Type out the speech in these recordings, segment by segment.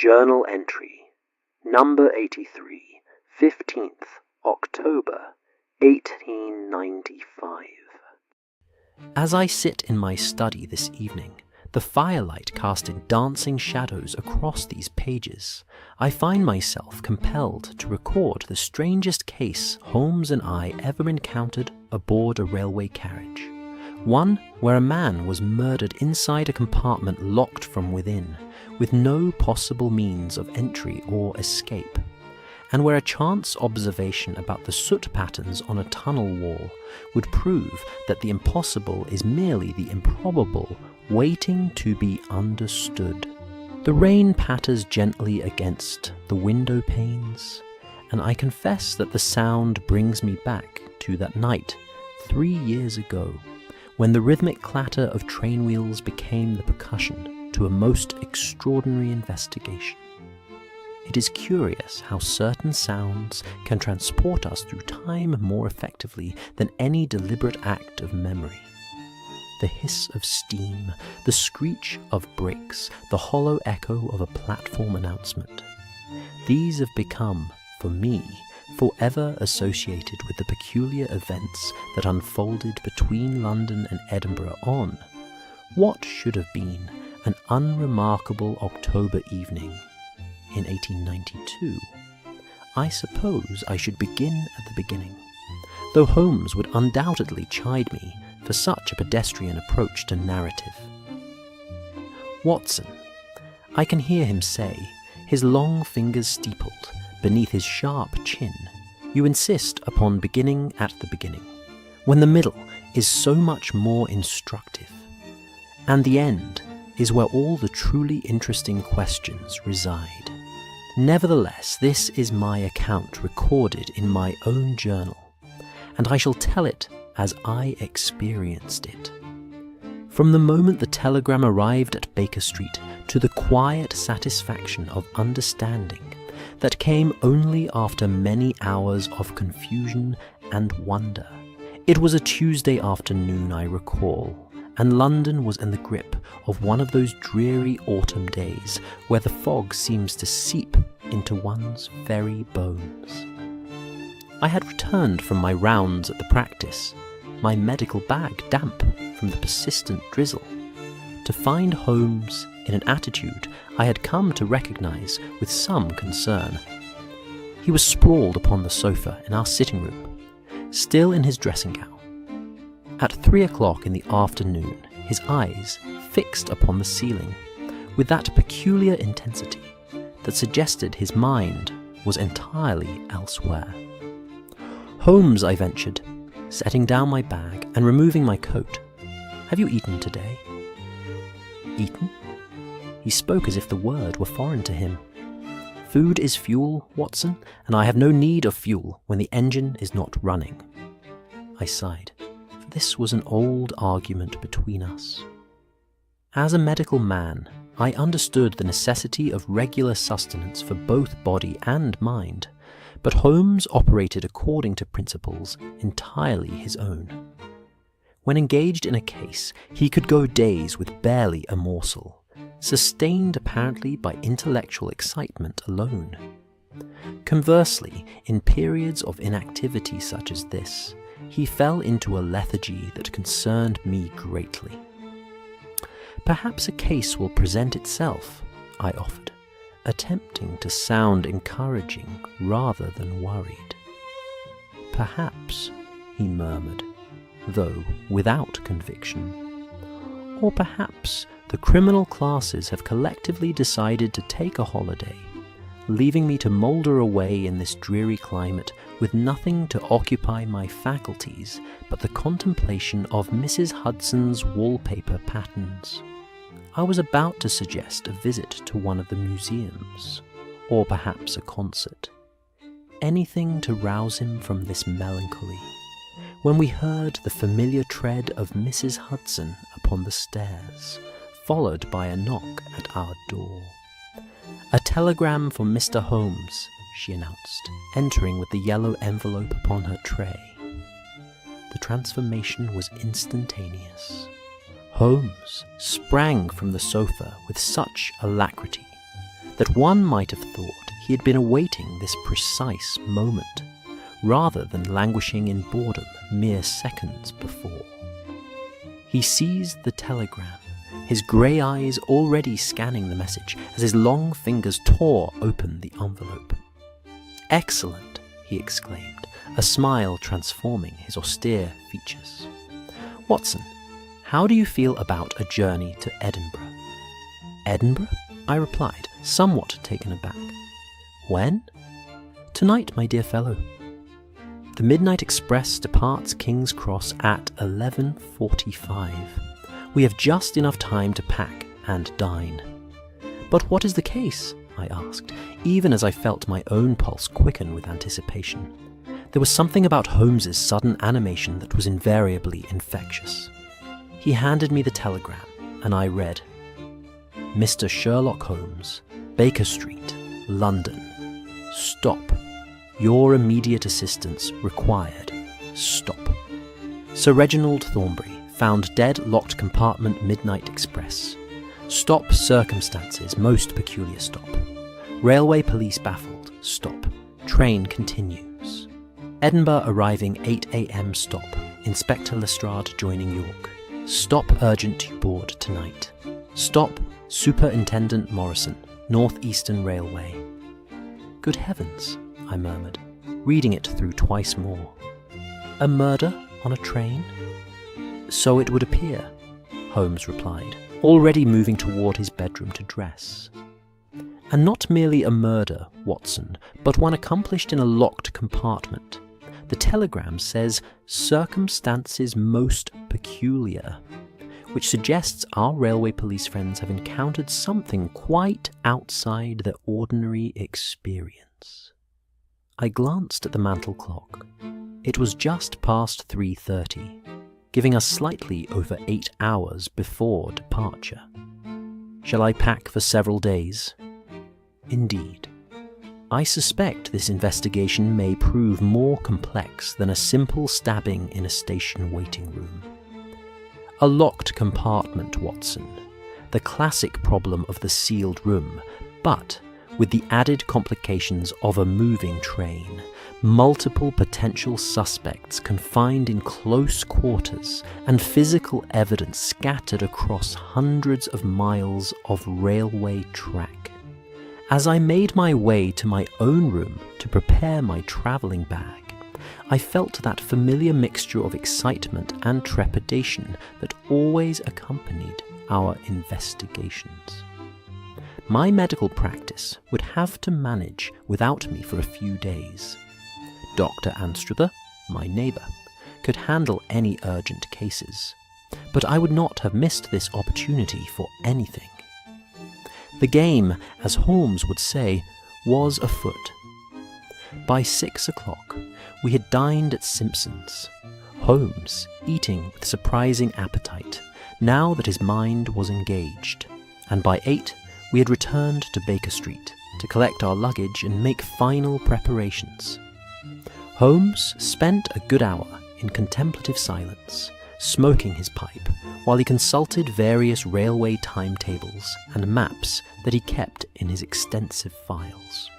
Journal entry, number 83, 15th October, 1895. As I sit in my study this evening, the firelight casting dancing shadows across these pages, I find myself compelled to record the strangest case Holmes and I ever encountered aboard a railway carriage. One where a man was murdered inside a compartment locked from within, with no possible means of entry or escape, and where a chance observation about the soot patterns on a tunnel wall would prove that the impossible is merely the improbable waiting to be understood. The rain patters gently against the window panes, and I confess that the sound brings me back to that night 3 years ago, when the rhythmic clatter of train wheels became the percussion to a most extraordinary investigation. It is curious how certain sounds can transport us through time more effectively than any deliberate act of memory. The hiss of steam, the screech of brakes, the hollow echo of a platform announcement. These have become, for me, forever associated with the peculiar events that unfolded between London and Edinburgh on what should have been an unremarkable October evening in 1892. I suppose I should begin at the beginning, though Holmes would undoubtedly chide me for such a pedestrian approach to narrative. Watson, I can hear him say, his long fingers steepled beneath his sharp chin, you insist upon beginning at the beginning, when the middle is so much more instructive, and the end is where all the truly interesting questions reside. Nevertheless, this is my account recorded in my own journal, and I shall tell it as I experienced it. From the moment the telegram arrived at Baker Street to the quiet satisfaction of understanding that came only after many hours of confusion and wonder. It was a Tuesday afternoon, I recall, and London was in the grip of one of those dreary autumn days where the fog seems to seep into one's very bones. I had returned from my rounds at the practice, my medical bag damp from the persistent drizzle, to find Holmes in an attitude I had come to recognize with some concern. He was sprawled upon the sofa in our sitting room, still in his dressing gown. At 3 o'clock in the afternoon, his eyes fixed upon the ceiling with that peculiar intensity that suggested his mind was entirely elsewhere. "Holmes," I ventured, setting down my bag and removing my coat, "have you eaten today?" "Eaten?" He spoke as if the word were foreign to him. "Food is fuel, Watson, and I have no need of fuel when the engine is not running." I sighed, for this was an old argument between us. As a medical man, I understood the necessity of regular sustenance for both body and mind, but Holmes operated according to principles entirely his own. When engaged in a case, he could go days with barely a morsel, sustained apparently by intellectual excitement alone. Conversely, in periods of inactivity such as this, he fell into a lethargy that concerned me greatly. "Perhaps a case will present itself," I offered, attempting to sound encouraging rather than worried. "Perhaps," he murmured, though without conviction. "Or perhaps the criminal classes have collectively decided to take a holiday, leaving me to moulder away in this dreary climate with nothing to occupy my faculties but the contemplation of Mrs. Hudson's wallpaper patterns." I was about to suggest a visit to one of the museums, or perhaps a concert, anything to rouse him from this melancholy, when we heard the familiar tread of Mrs. Hudson upon the stairs, followed by a knock at our door. "A telegram for Mr. Holmes," she announced, entering with the yellow envelope upon her tray. The transformation was instantaneous. Holmes sprang from the sofa with such alacrity that one might have thought he had been awaiting this precise moment, rather than languishing in boredom mere seconds before. He seized the telegram, his grey eyes already scanning the message as his long fingers tore open the envelope. "Excellent," he exclaimed, a smile transforming his austere features. "Watson, how do you feel about a journey to Edinburgh?" "Edinburgh?" I replied, somewhat taken aback. "When?" "Tonight, my dear fellow. The Midnight Express departs King's Cross at 11:45. We have just enough time to pack and dine." "But what is the case?" I asked, even as I felt my own pulse quicken with anticipation. There was something about Holmes's sudden animation that was invariably infectious. He handed me the telegram, and I read, "Mr. Sherlock Holmes, Baker Street, London. Stop. Your immediate assistance required. Stop. Sir Reginald Thornbury, found dead, locked compartment Midnight Express. Stop, circumstances most peculiar. Stop. Railway police baffled. Stop. Train continues. Edinburgh arriving 8 a.m. Stop. Inspector Lestrade joining York. Stop, urgent to board tonight. Stop, Superintendent Morrison, North Eastern Railway." "Good heavens," I murmured, reading it through twice more. "A murder on a train?" "So it would appear," Holmes replied, already moving toward his bedroom to dress. "And not merely a murder, Watson, but one accomplished in a locked compartment. The telegram says, 'circumstances most peculiar,' which suggests our railway police friends have encountered something quite outside their ordinary experience." I glanced at the mantel clock. It was just past 3:30, giving us slightly over 8 hours before departure. Shall I pack for several days? Indeed. I suspect this investigation may prove more complex than a simple stabbing in a station waiting room. A locked compartment, Watson, the classic problem of the sealed room, but with the added complications of a moving train, multiple potential suspects confined in close quarters, and physical evidence scattered across hundreds of miles of railway track. As I made my way to my own room to prepare my travelling bag, I felt that familiar mixture of excitement and trepidation that always accompanied our investigations. My medical practice would have to manage without me for a few days. Dr. Anstruther, my neighbour, could handle any urgent cases, but I would not have missed this opportunity for anything. The game, as Holmes would say, was afoot. By 6 o'clock, we had dined at Simpson's, Holmes eating with surprising appetite, now that his mind was engaged, and by 8 we had returned to Baker Street to collect our luggage and make final preparations. Holmes spent a good hour in contemplative silence, smoking his pipe, while he consulted various railway timetables and maps that he kept in his extensive files.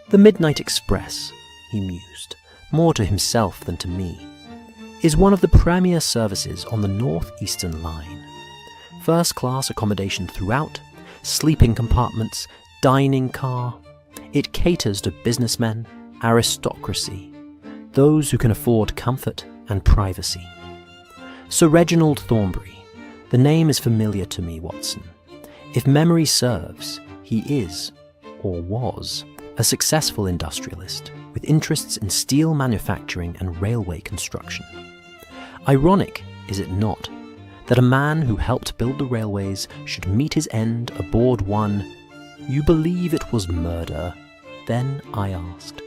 "The Midnight Express," he mused, more to himself than to me, "is one of the premier services on the North Eastern Line. First-class accommodation throughout, sleeping compartments, dining car. It caters to businessmen, aristocracy, those who can afford comfort and privacy. Sir Reginald Thornbury, the name is familiar to me, Watson. If memory serves, he is, or was, a successful industrialist with interests in steel manufacturing and railway construction. Ironic, is it not, that a man who helped build the railways should meet his end aboard one, 'You believe it was murder?' Then I asked.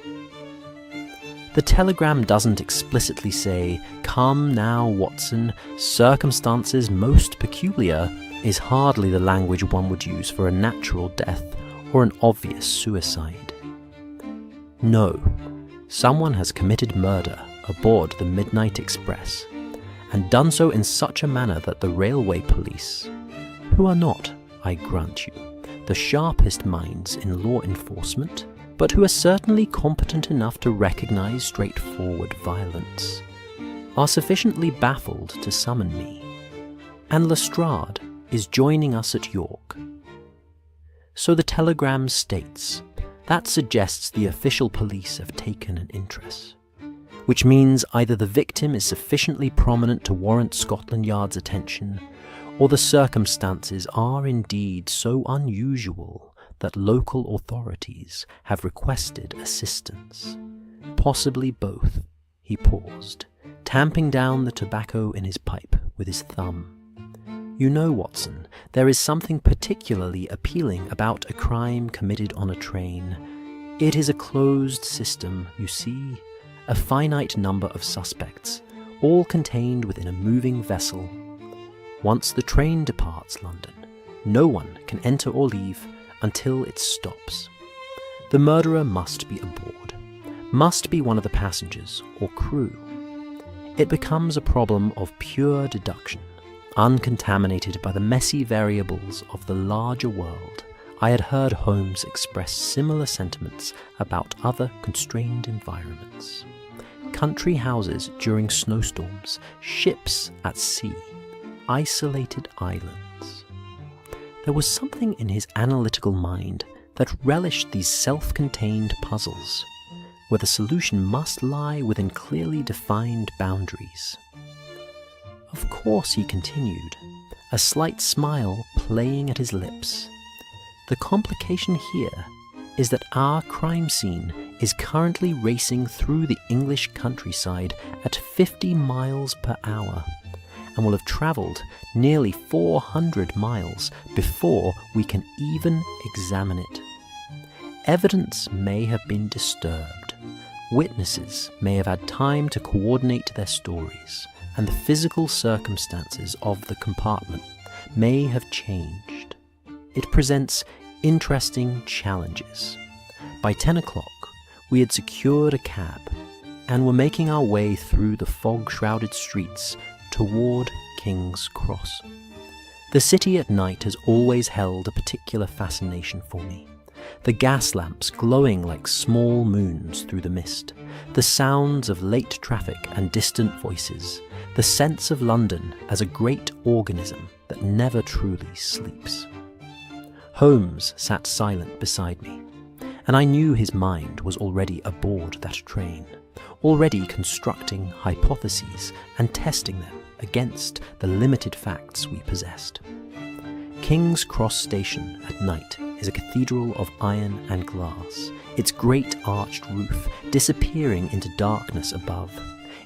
The telegram doesn't explicitly say, 'Come now, Watson, circumstances most peculiar,' is hardly the language one would use for a natural death or an obvious suicide. No, someone has committed murder aboard the Midnight Express, and done so in such a manner that the railway police, who are not, I grant you, the sharpest minds in law enforcement, but who are certainly competent enough to recognize straightforward violence, are sufficiently baffled to summon me, and Lestrade is joining us at York. So the telegram states. That suggests the official police have taken an interest, which means either the victim is sufficiently prominent to warrant Scotland Yard's attention, or the circumstances are indeed so unusual that local authorities have requested assistance. Possibly both. He paused, tamping down the tobacco in his pipe with his thumb. You know, Watson, there is something particularly appealing about a crime committed on a train. It is a closed system, you see, a finite number of suspects, all contained within a moving vessel. Once the train departs London, no one can enter or leave until it stops. The murderer must be aboard, must be one of the passengers or crew. It becomes a problem of pure deduction, uncontaminated by the messy variables of the larger world. I had heard Holmes express similar sentiments about other constrained environments. Country houses during snowstorms, ships at sea, isolated islands. There was something in his analytical mind that relished these self-contained puzzles, where the solution must lie within clearly defined boundaries. Of course, he continued, a slight smile playing at his lips. The complication here is that our crime scene is currently racing through the English countryside at 50 miles per hour, and will have travelled nearly 400 miles before we can even examine it. Evidence may have been disturbed. Witnesses may have had time to coordinate their stories, and the physical circumstances of the compartment may have changed. It presents interesting challenges. By 10 o'clock, we had secured a cab and were making our way through the fog-shrouded streets toward King's Cross. The city at night has always held a particular fascination for me. The gas lamps glowing like small moons through the mist, the sounds of late traffic and distant voices, the sense of London as a great organism that never truly sleeps. Holmes sat silent beside me, and I knew his mind was already aboard that train, already constructing hypotheses and testing them against the limited facts we possessed. King's Cross Station at night is a cathedral of iron and glass, its great arched roof disappearing into darkness above,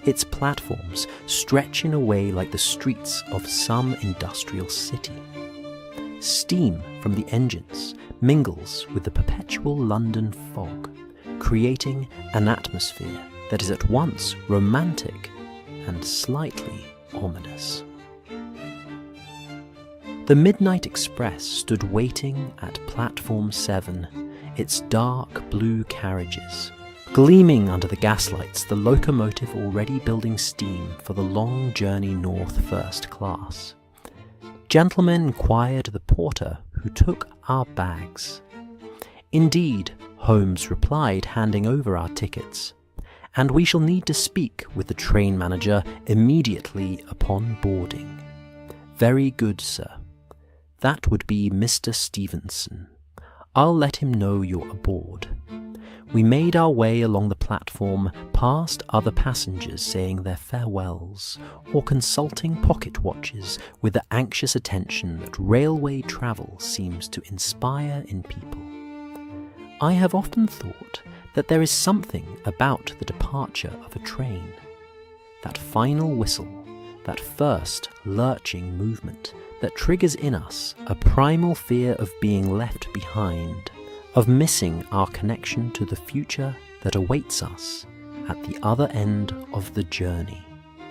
its platforms stretching away like the streets of some industrial city. Steam from the engines mingles with the perpetual London fog, creating an atmosphere that is at once romantic and slightly ominous. The Midnight Express stood waiting at Platform 7, its dark blue carriages, gleaming under the gaslights, the locomotive already building steam for the long journey north first class. Gentlemen inquired the porter who took our bags. Indeed, Holmes replied, handing over our tickets, and we shall need to speak with the train manager immediately upon boarding. Very good, sir. That would be Mr. Stevenson. I'll let him know you're aboard. We made our way along the platform, past other passengers saying their farewells, or consulting pocket watches with the anxious attention that railway travel seems to inspire in people. I have often thought that there is something about the departure of a train. That final whistle, that first lurching movement, that triggers in us a primal fear of being left behind, of missing our connection to the future that awaits us at the other end of the journey.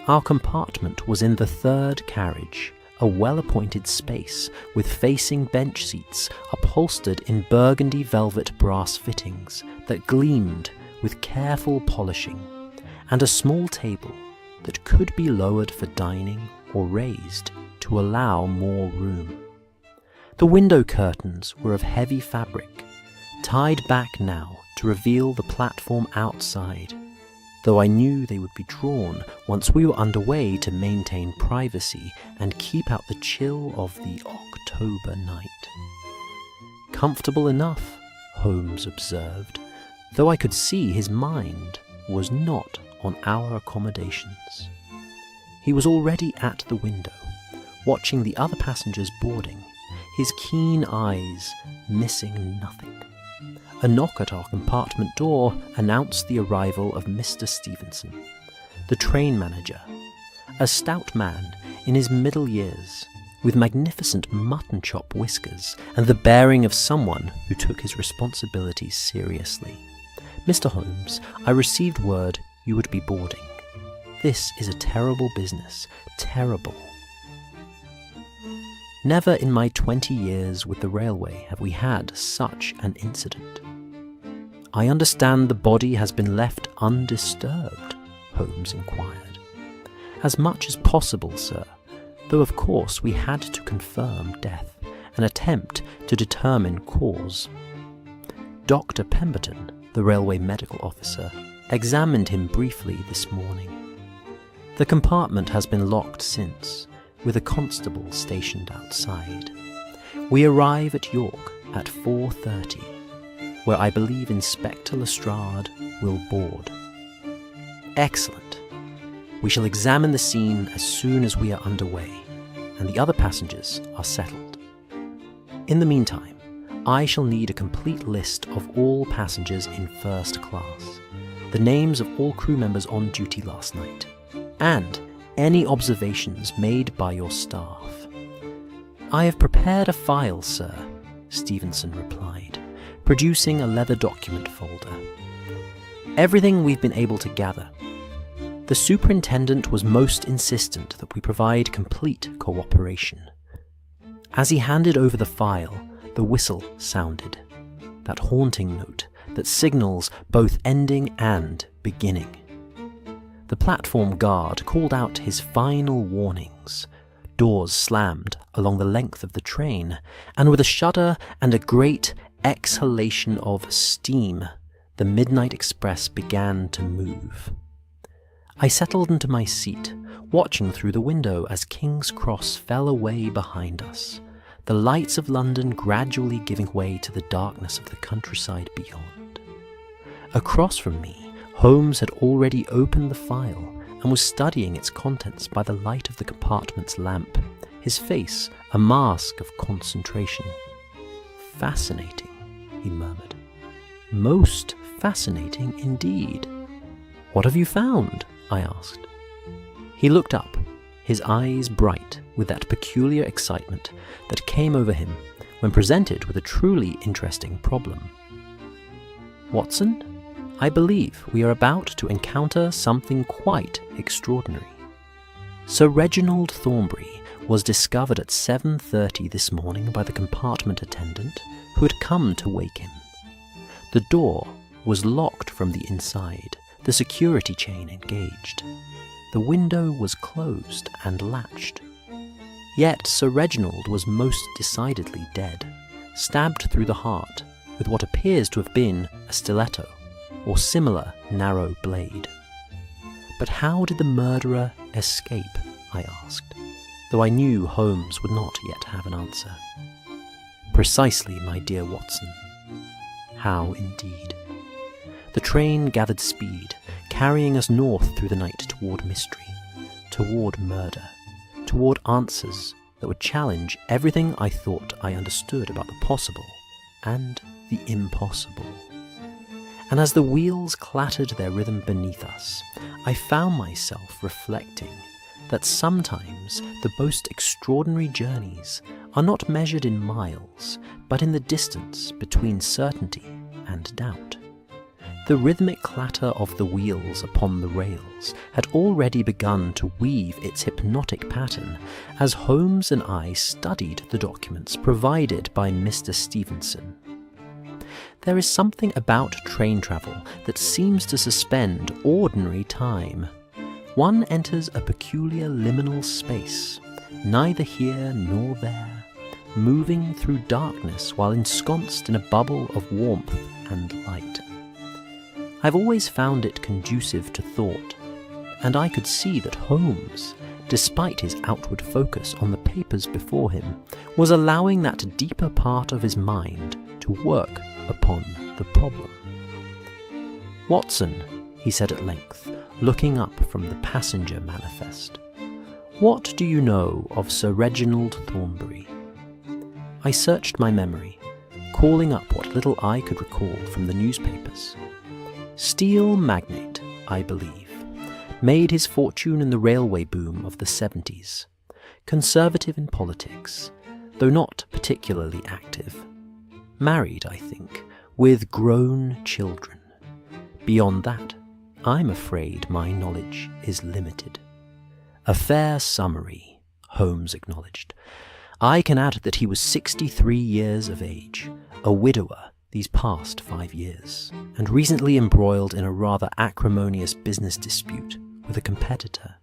Our compartment was in the third carriage, a well-appointed space with facing bench seats upholstered in burgundy velvet brass fittings that gleamed with careful polishing, and a small table that could be lowered for dining or raised to allow more room. The window curtains were of heavy fabric, tied back now to reveal the platform outside, though I knew they would be drawn once we were underway to maintain privacy and keep out the chill of the October night. Comfortable enough, Holmes observed, though I could see his mind was not on our accommodations. He was already at the window, watching the other passengers boarding, his keen eyes missing nothing. A knock at our compartment door announced the arrival of Mr. Stevenson, the train manager, a stout man in his middle years, with magnificent mutton chop whiskers and the bearing of someone who took his responsibilities seriously. "Mr. Holmes, I received word you would be boarding. This is a terrible business, terrible. Never in my 20 years with the railway have we had such an incident." "I understand the body has been left undisturbed?" Holmes inquired. "As much as possible, sir, though of course we had to confirm death and attempt to determine cause." Dr. Pemberton, the railway medical officer, examined him briefly this morning. The compartment has been locked since, with a constable stationed outside. We arrive at York at 4:30, where I believe Inspector Lestrade will board. Excellent. We shall examine the scene as soon as we are underway, and the other passengers are settled. In the meantime, I shall need a complete list of all passengers in first class, the names of all crew members on duty last night, and any observations made by your staff. "I have prepared a file, sir," Stevenson replied, producing a leather document folder. "Everything we've been able to gather. The superintendent was most insistent that we provide complete cooperation." As he handed over the file, the whistle sounded, that haunting note that signals both ending and beginning. The platform guard called out his final warnings. Doors slammed along the length of the train, and with a shudder and a great exhalation of steam, the Midnight Express began to move. I settled into my seat, watching through the window as King's Cross fell away behind us, the lights of London gradually giving way to the darkness of the countryside beyond. Across from me, Holmes had already opened the file and was studying its contents by the light of the compartment's lamp, his face a mask of concentration. "Fascinating," he murmured. "Most fascinating indeed." "What have you found?" I asked. He looked up, his eyes bright with that peculiar excitement that came over him when presented with a truly interesting problem. "Watson, I believe we are about to encounter something quite extraordinary. Sir Reginald Thornbury was discovered at 7:30 this morning by the compartment attendant who had come to wake him. The door was locked from the inside, the security chain engaged. The window was closed and latched. Yet Sir Reginald was most decidedly dead, stabbed through the heart with what appears to have been a stiletto or similar narrow blade. But how did the murderer escape? I asked, though I knew Holmes would not yet have an answer. Precisely, my dear Watson. How indeed? The train gathered speed, carrying us north through the night toward mystery, toward murder, toward answers that would challenge everything I thought I understood about the possible and the impossible. And as the wheels clattered their rhythm beneath us, I found myself reflecting that sometimes the most extraordinary journeys are not measured in miles, but in the distance between certainty and doubt. The rhythmic clatter of the wheels upon the rails had already begun to weave its hypnotic pattern as Holmes and I studied the documents provided by Mr. Stevenson. There is something about train travel that seems to suspend ordinary time. One enters a peculiar liminal space, neither here nor there, moving through darkness while ensconced in a bubble of warmth and light. I've always found it conducive to thought, and I could see that Holmes, despite his outward focus on the papers before him, was allowing that deeper part of his mind to work upon the problem. "Watson," he said at length, looking up from the passenger manifest, "what do you know of Sir Reginald Thornbury?" I searched my memory, calling up what little I could recall from the newspapers. Steel magnate, I believe, made his fortune in the railway boom of the 70s. Conservative in politics, though not particularly active. Married, I think, with grown children. Beyond that, I'm afraid my knowledge is limited. "A fair summary," Holmes acknowledged. "I can add that he was 63 years of age, a widower these past 5 years, and recently embroiled in a rather acrimonious business dispute with a competitor.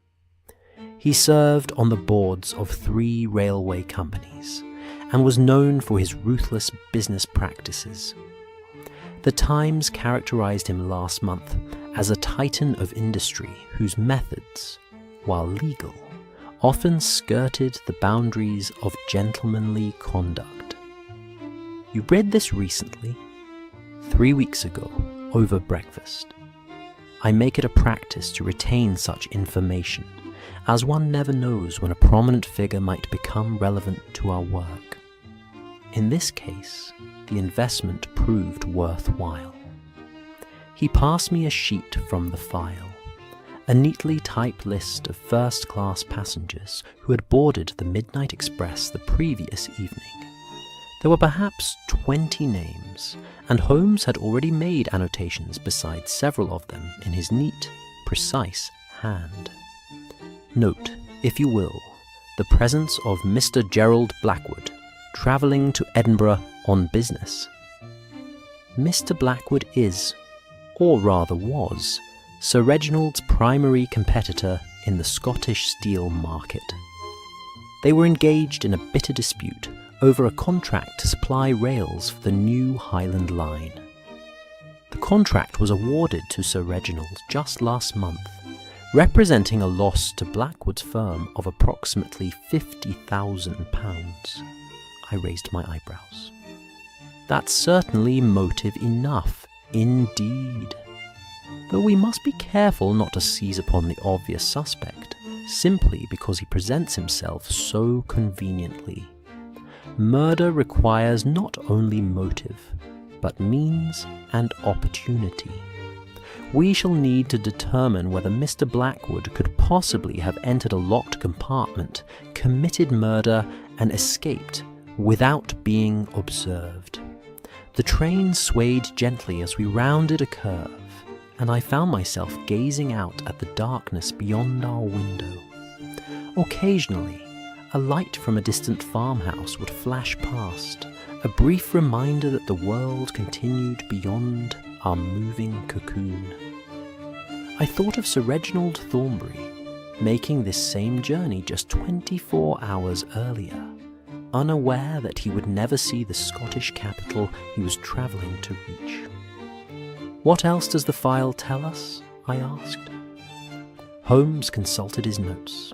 He served on the boards of 3 railway companies, and was known for his ruthless business practices. The Times characterized him last month as a titan of industry whose methods, while legal, often skirted the boundaries of gentlemanly conduct." You read this recently? 3 weeks ago, over breakfast. I make it a practice to retain such information, as one never knows when a prominent figure might become relevant to our work. In this case, the investment proved worthwhile. He passed me a sheet from the file, a neatly typed list of first-class passengers who had boarded the Midnight Express the previous evening. There were perhaps 20 names, and Holmes had already made annotations beside several of them in his neat, precise hand. Note, if you will, the presence of Mr. Gerald Blackwood, travelling to Edinburgh on business. Mr. Blackwood is, or rather was, Sir Reginald's primary competitor in the Scottish steel market. They were engaged in a bitter dispute over a contract to supply rails for the new Highland Line. The contract was awarded to Sir Reginald just last month, representing a loss to Blackwood's firm of approximately £50,000. I raised my eyebrows. That's certainly motive enough, indeed. Though we must be careful not to seize upon the obvious suspect, simply because he presents himself so conveniently. Murder requires not only motive, but means and opportunity. We shall need to determine whether Mr. Blackwood could possibly have entered a locked compartment, committed murder, and escaped without being observed. The train swayed gently as we rounded a curve, and I found myself gazing out at the darkness beyond our window. Occasionally, a light from a distant farmhouse would flash past, a brief reminder that the world continued beyond our moving cocoon. I thought of Sir Reginald Thornbury making this same journey just 24 hours earlier, unaware that he would never see the Scottish capital he was travelling to reach. "What else does the file tell us?" I asked. Holmes consulted his notes.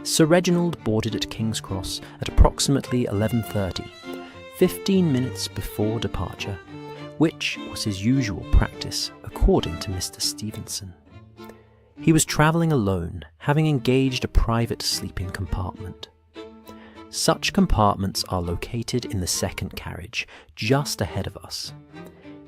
Sir Reginald boarded at King's Cross at approximately 11:30, 15 minutes before departure, which was his usual practice according to Mr. Stevenson. He was travelling alone, having engaged a private sleeping compartment. Such compartments are located in the second carriage, just ahead of us.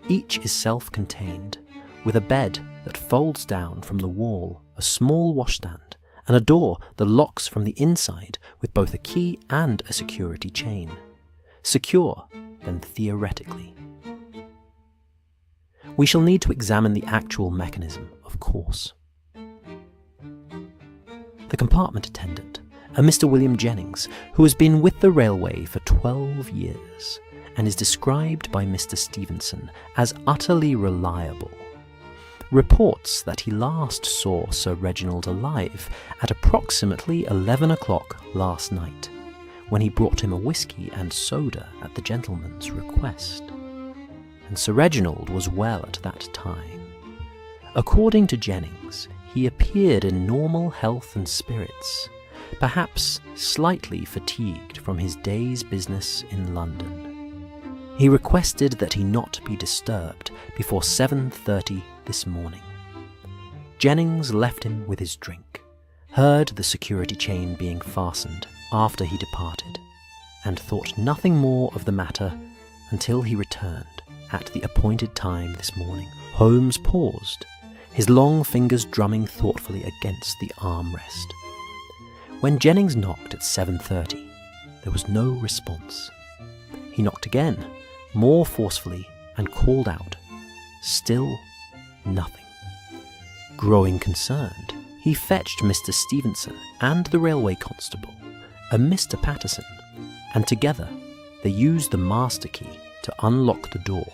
Each is self-contained, with a bed that folds down from the wall, a small washstand, and a door that locks from the inside with both a key and a security chain. Secure, then theoretically. We shall need to examine the actual mechanism, of course. The compartment attendant, a Mr. William Jennings, who has been with the railway for 12 years, and is described by Mr. Stevenson as utterly reliable, reports that he last saw Sir Reginald alive at approximately 11 o'clock last night, when he brought him a whisky and soda at the gentleman's request. And Sir Reginald was well at that time. According to Jennings, he appeared in normal health and spirits, perhaps slightly fatigued from his day's business in London. He requested that he not be disturbed before 7:30 this morning. Jennings left him with his drink, heard the security chain being fastened after he departed, and thought nothing more of the matter until he returned at the appointed time this morning. Holmes paused, his long fingers drumming thoughtfully against the armrest. When Jennings knocked at 7:30, there was no response. He knocked again, more forcefully, and called out. Still nothing. Growing concerned, he fetched Mr. Stevenson and the railway constable, a Mr. Patterson, and together they used the master key to unlock the door.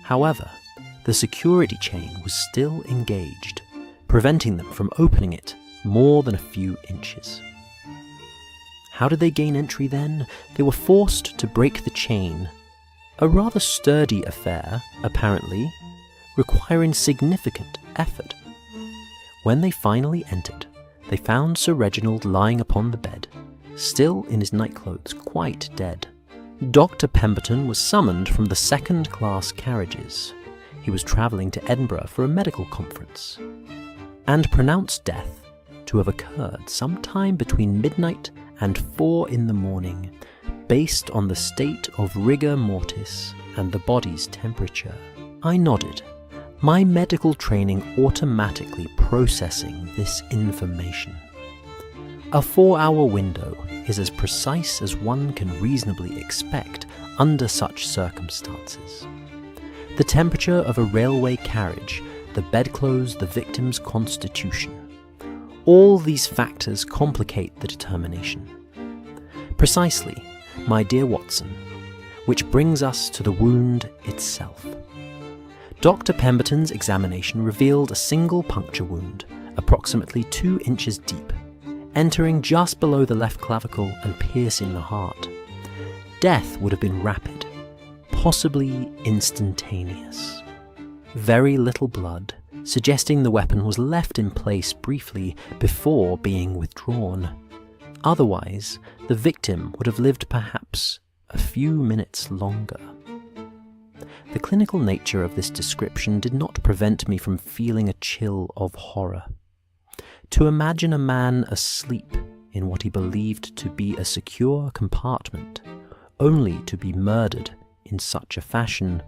However, the security chain was still engaged, preventing them from opening it more than a few inches. How did they gain entry then? They were forced to break the chain, a rather sturdy affair, apparently, requiring significant effort. When they finally entered, they found Sir Reginald lying upon the bed, still in his nightclothes, quite dead. Dr. Pemberton was summoned from the second-class carriages. He was travelling to Edinburgh for a medical conference, and pronounced death to have occurred sometime between midnight and 4 in the morning, based on the state of rigor mortis and the body's temperature. I nodded, my medical training automatically processing this information. A 4-hour window is as precise as one can reasonably expect under such circumstances. The temperature of a railway carriage, the bedclothes, the victim's constitution, all these factors complicate the determination. Precisely, my dear Watson, which brings us to the wound itself. Dr. Pemberton's examination revealed a single puncture wound, approximately 2 inches deep, entering just below the left clavicle and piercing the heart. Death would have been rapid, possibly instantaneous. Very little blood, suggesting the weapon was left in place briefly before being withdrawn. Otherwise, the victim would have lived perhaps a few minutes longer. The clinical nature of this description did not prevent me from feeling a chill of horror. To imagine a man asleep in what he believed to be a secure compartment, only to be murdered in such a fashion,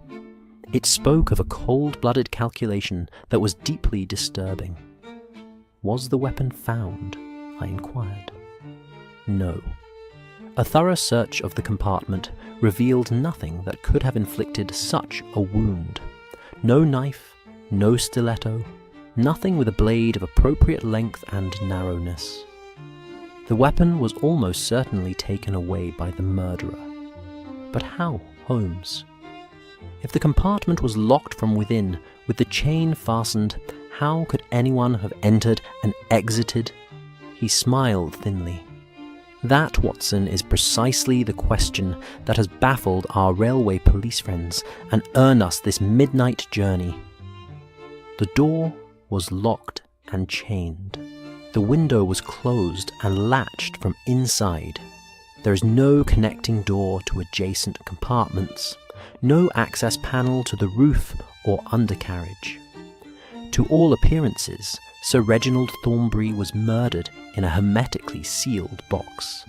it spoke of a cold-blooded calculation that was deeply disturbing. Was the weapon found? I inquired. No. A thorough search of the compartment revealed nothing that could have inflicted such a wound. No knife, no stiletto, nothing with a blade of appropriate length and narrowness. The weapon was almost certainly taken away by the murderer. But how, Holmes? If the compartment was locked from within, with the chain fastened, how could anyone have entered and exited? He smiled thinly. That, Watson, is precisely the question that has baffled our railway police friends and earned us this midnight journey. The door was locked and chained. The window was closed and latched from inside. There is no connecting door to adjacent compartments, no access panel to the roof or undercarriage. To all appearances, Sir Reginald Thornbury was murdered in a hermetically sealed box,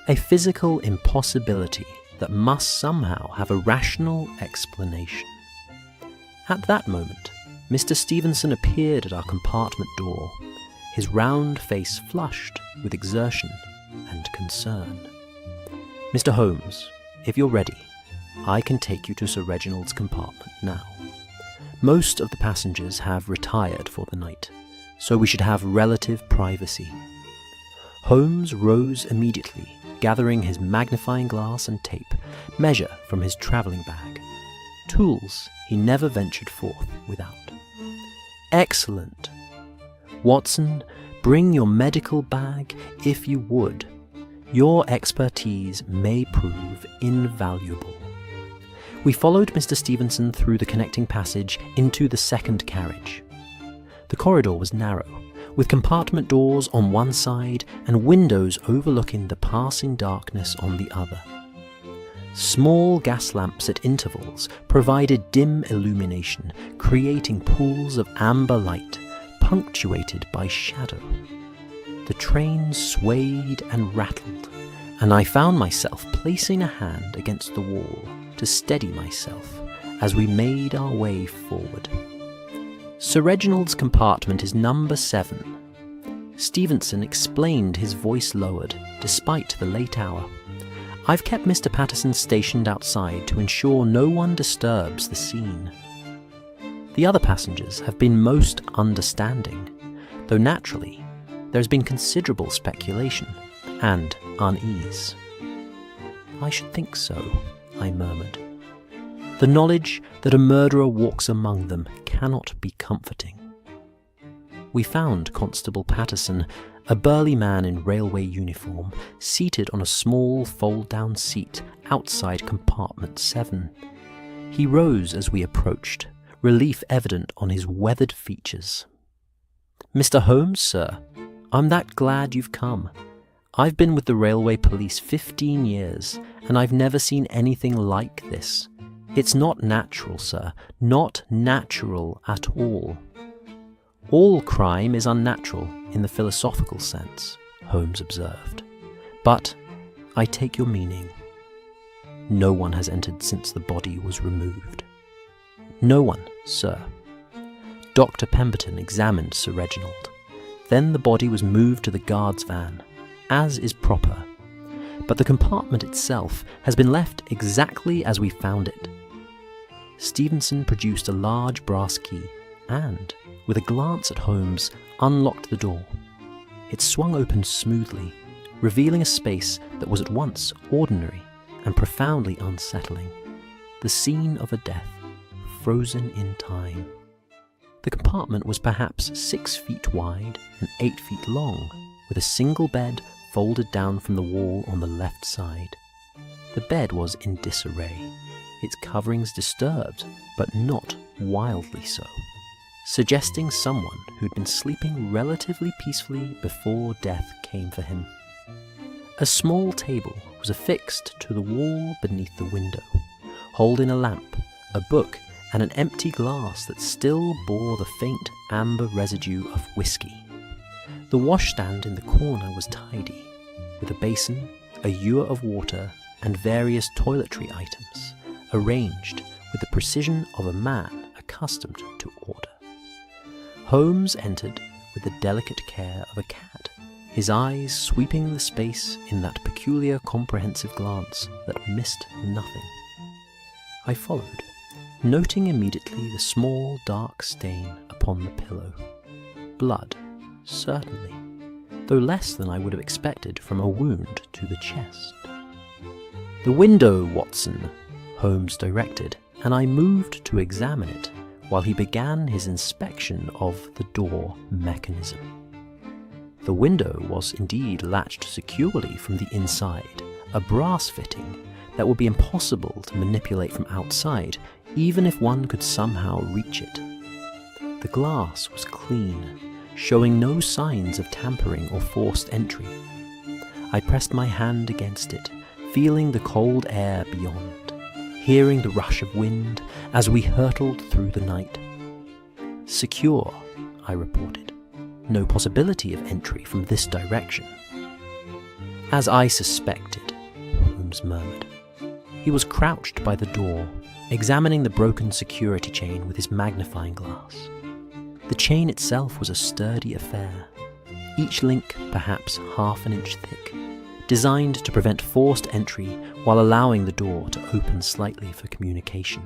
a physical impossibility that must somehow have a rational explanation. At that moment, Mr. Stevenson appeared at our compartment door, his round face flushed with exertion and concern. Mr. Holmes, if you're ready, I can take you to Sir Reginald's compartment now. Most of the passengers have retired for the night, so we should have relative privacy. Holmes rose immediately, gathering his magnifying glass and tape measure from his travelling bag, tools he never ventured forth without. Excellent! Watson, bring your medical bag if you would. Your expertise may prove invaluable. We followed Mr. Stevenson through the connecting passage into the second carriage. The corridor was narrow, with compartment doors on one side and windows overlooking the passing darkness on the other. Small gas lamps at intervals provided dim illumination, creating pools of amber light, punctuated by shadow. The train swayed and rattled, and I found myself placing a hand against the wall to steady myself as we made our way forward. Sir Reginald's compartment is number 7. Stevenson explained, his voice lowered, despite the late hour. I've kept Mr. Patterson stationed outside to ensure no one disturbs the scene. The other passengers have been most understanding, though naturally there has been considerable speculation and unease. I should think so, I murmured. The knowledge that a murderer walks among them cannot be comforting. We found Constable Patterson, a burly man in railway uniform, seated on a small fold-down seat outside compartment 7. He rose as we approached, relief evident on his weathered features. "Mr. Holmes, sir, I'm that glad you've come. I've been with the railway police 15 years, and I've never seen anything like this. It's not natural, sir, not natural at all." "All crime is unnatural in the philosophical sense," Holmes observed. "But I take your meaning. No one has entered since the body was removed." "No one, sir." Dr. Pemberton examined Sir Reginald. Then the body was moved to the guard's van, as is proper. But the compartment itself has been left exactly as we found it. Stevenson produced a large brass key and, with a glance at Holmes, unlocked the door. It swung open smoothly, revealing a space that was at once ordinary and profoundly unsettling. The scene of a death, frozen in time. The compartment was perhaps 6 feet wide and 8 feet long, with a single bed folded down from the wall on the left side. The bed was in disarray, its coverings disturbed, but not wildly so, suggesting someone who'd been sleeping relatively peacefully before death came for him. A small table was affixed to the wall beneath the window, holding a lamp, a book, and an empty glass that still bore the faint amber residue of whiskey. The washstand in the corner was tidy, with a basin, a ewer of water, and various toiletry items, arranged with the precision of a man accustomed to order. Holmes entered with the delicate care of a cat, his eyes sweeping the space in that peculiar comprehensive glance that missed nothing. I followed, noting immediately the small dark stain upon the pillow. Blood, certainly, though less than I would have expected from a wound to the chest. "The window, Watson," Holmes directed, and I moved to examine it while he began his inspection of the door mechanism. The window was indeed latched securely from the inside, a brass fitting that would be impossible to manipulate from outside, even if one could somehow reach it. The glass was clean, showing no signs of tampering or forced entry. I pressed my hand against it, feeling the cold air beyond, hearing the rush of wind as we hurtled through the night. "Secure," I reported. "No possibility of entry from this direction." "As I suspected," Holmes murmured. He was crouched by the door, examining the broken security chain with his magnifying glass. The chain itself was a sturdy affair, each link perhaps half an inch thick, designed to prevent forced entry while allowing the door to open slightly for communication.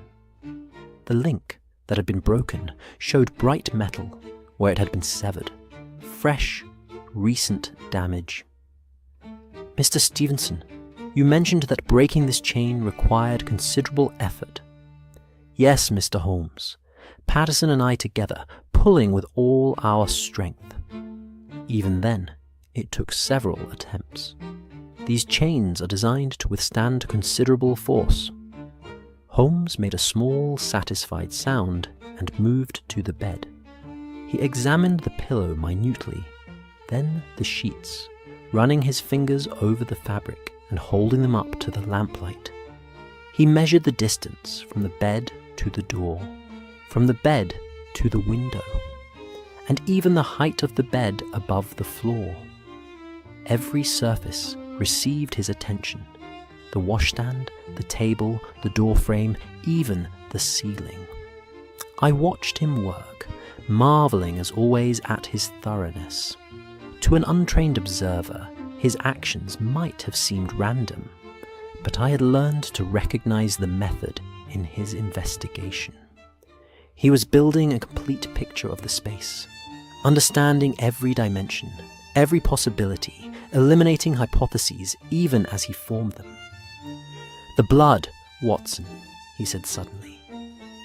The link that had been broken showed bright metal where it had been severed. Fresh, recent damage. "Mr. Stevenson, you mentioned that breaking this chain required considerable effort." "Yes, Mr. Holmes. Patterson and I together, pulling with all our strength. Even then, it took several attempts. These chains are designed to withstand considerable force. Holmes made a small, satisfied sound and moved to the bed. He examined the pillow minutely, then the sheets, running his fingers over the fabric and holding them up to the lamplight. He measured the distance from the bed to the door, from the bed to the window, and even the height of the bed above the floor. Every surface received his attention: the washstand, the table, the door frame, even the ceiling. I watched him work, marvelling as always at his thoroughness. To an untrained observer, his actions might have seemed random, but I had learned to recognize the method in his investigation. He was building a complete picture of the space, understanding every dimension, every possibility, eliminating hypotheses even as he formed them. "The blood, Watson," he said suddenly.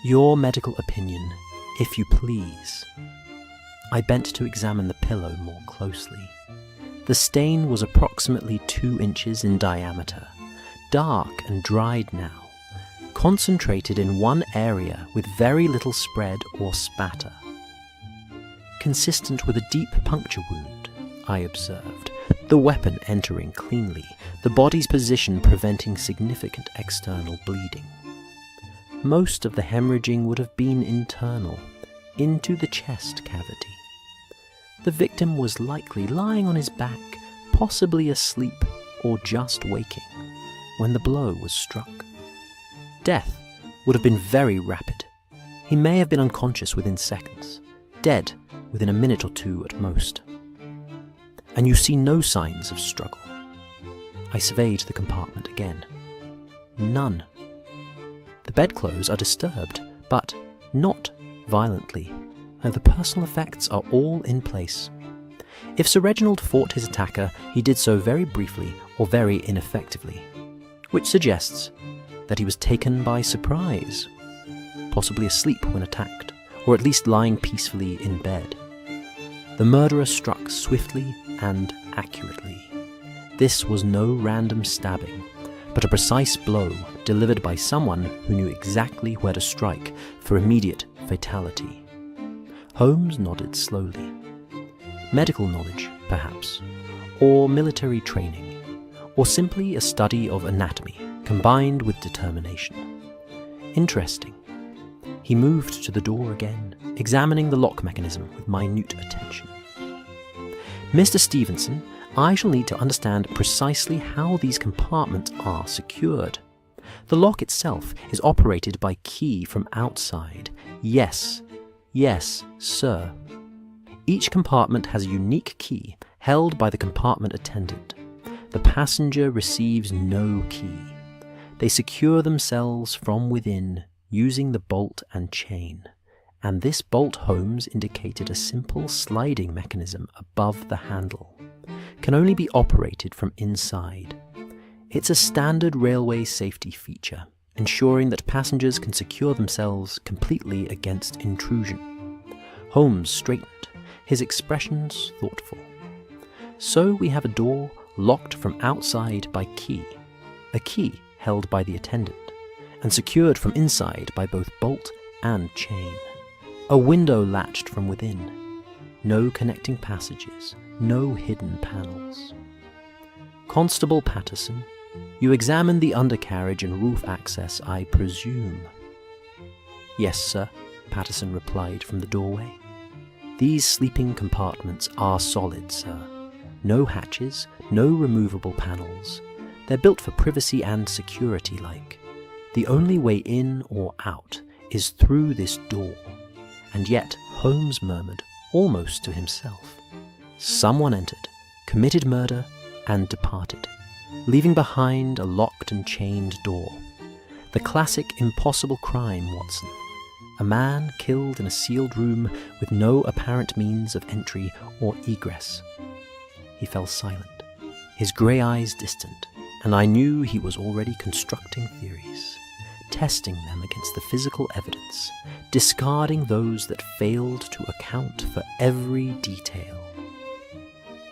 "Your medical opinion, if you please." I bent to examine the pillow more closely. The stain was approximately 2 inches in diameter, dark and dried now, concentrated in one area with very little spread or spatter. Consistent with a deep puncture wound, I observed, the weapon entering cleanly, the body's position preventing significant external bleeding. Most of the hemorrhaging would have been internal, into the chest cavity. The victim was likely lying on his back, possibly asleep or just waking, when the blow was struck. Death would have been very rapid. He may have been unconscious within seconds, dead within a minute or two at most. And you see no signs of struggle. I surveyed the compartment again. None. The bedclothes are disturbed, but not violently, and the personal effects are all in place. If Sir Reginald fought his attacker, he did so very briefly or very ineffectively, which suggests that he was taken by surprise, possibly asleep when attacked, or at least lying peacefully in bed. The murderer struck swiftly and accurately. This was no random stabbing, but a precise blow delivered by someone who knew exactly where to strike for immediate fatality. Holmes nodded slowly. Medical knowledge, perhaps, or military training, or simply a study of anatomy combined with determination. Interesting. He moved to the door again, examining the lock mechanism with minute attention. "Mr. Stevenson, I shall need to understand precisely how these compartments are secured. The lock itself is operated by key from outside. Yes, sir. Each compartment has a unique key held by the compartment attendant. The passenger receives no key. They secure themselves from within using the bolt and chain. And this bolt, Holmes indicated a simple sliding mechanism above the handle, can only be operated from inside. It's a standard railway safety feature, ensuring that passengers can secure themselves completely against intrusion." Holmes straightened, his expressions thoughtful. "So we have a door locked from outside by key, a key held by the attendant, and secured from inside by both bolt and chain. A window latched from within. No connecting passages, no hidden panels. Constable Patterson, you examined the undercarriage and roof access, I presume?" "Yes, sir," Patterson replied from the doorway. "These sleeping compartments are solid, sir. No hatches, no removable panels. They're built for privacy and security like. The only way in or out is through this door." And yet, Holmes murmured, almost to himself, "Someone entered, committed murder, and departed, leaving behind a locked and chained door. The classic impossible crime, Watson. A man killed in a sealed room with no apparent means of entry or egress." He fell silent, his grey eyes distant, and I knew he was already constructing theories, testing them against the physical evidence, discarding those that failed to account for every detail.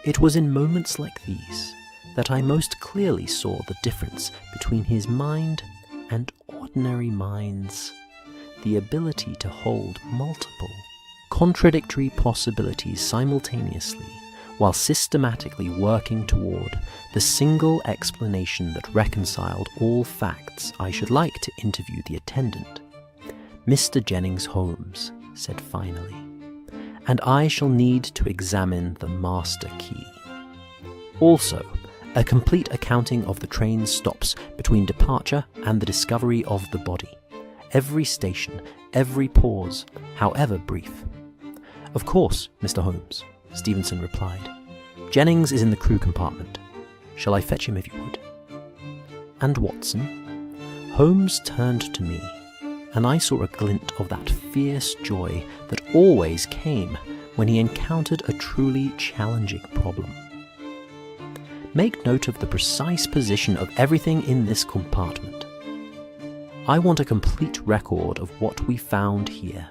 It was in moments like these that I most clearly saw the difference between his mind and ordinary minds, the ability to hold multiple, contradictory possibilities simultaneously while systematically working toward the single explanation that reconciled all facts. I should like to interview the attendant. Mr. Jennings Holmes said finally, and I shall need to examine the master key. Also, a complete accounting of the train's stops between departure and the discovery of the body. Every station, every pause, however brief. Of course, Mr. Holmes, Stevenson replied. Jennings is in the crew compartment. Shall I fetch him if you would? And Watson? Holmes turned to me, and I saw a glint of that fierce joy that always came when he encountered a truly challenging problem. Make note of the precise position of everything in this compartment. I want a complete record of what we found here.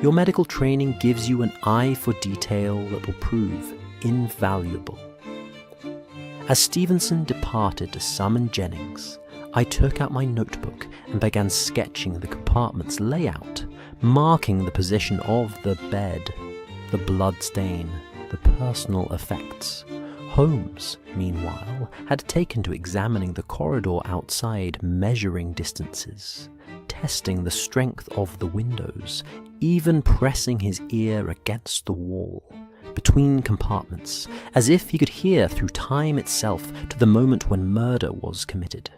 Your medical training gives you an eye for detail that will prove invaluable. As Stevenson departed to summon Jennings, I took out my notebook and began sketching the compartment's layout, marking the position of the bed, the blood stain, the personal effects. Holmes, meanwhile, had taken to examining the corridor outside, measuring distances, testing the strength of the windows, even pressing his ear against the wall, between compartments, as if he could hear through time itself to the moment when murder was committed.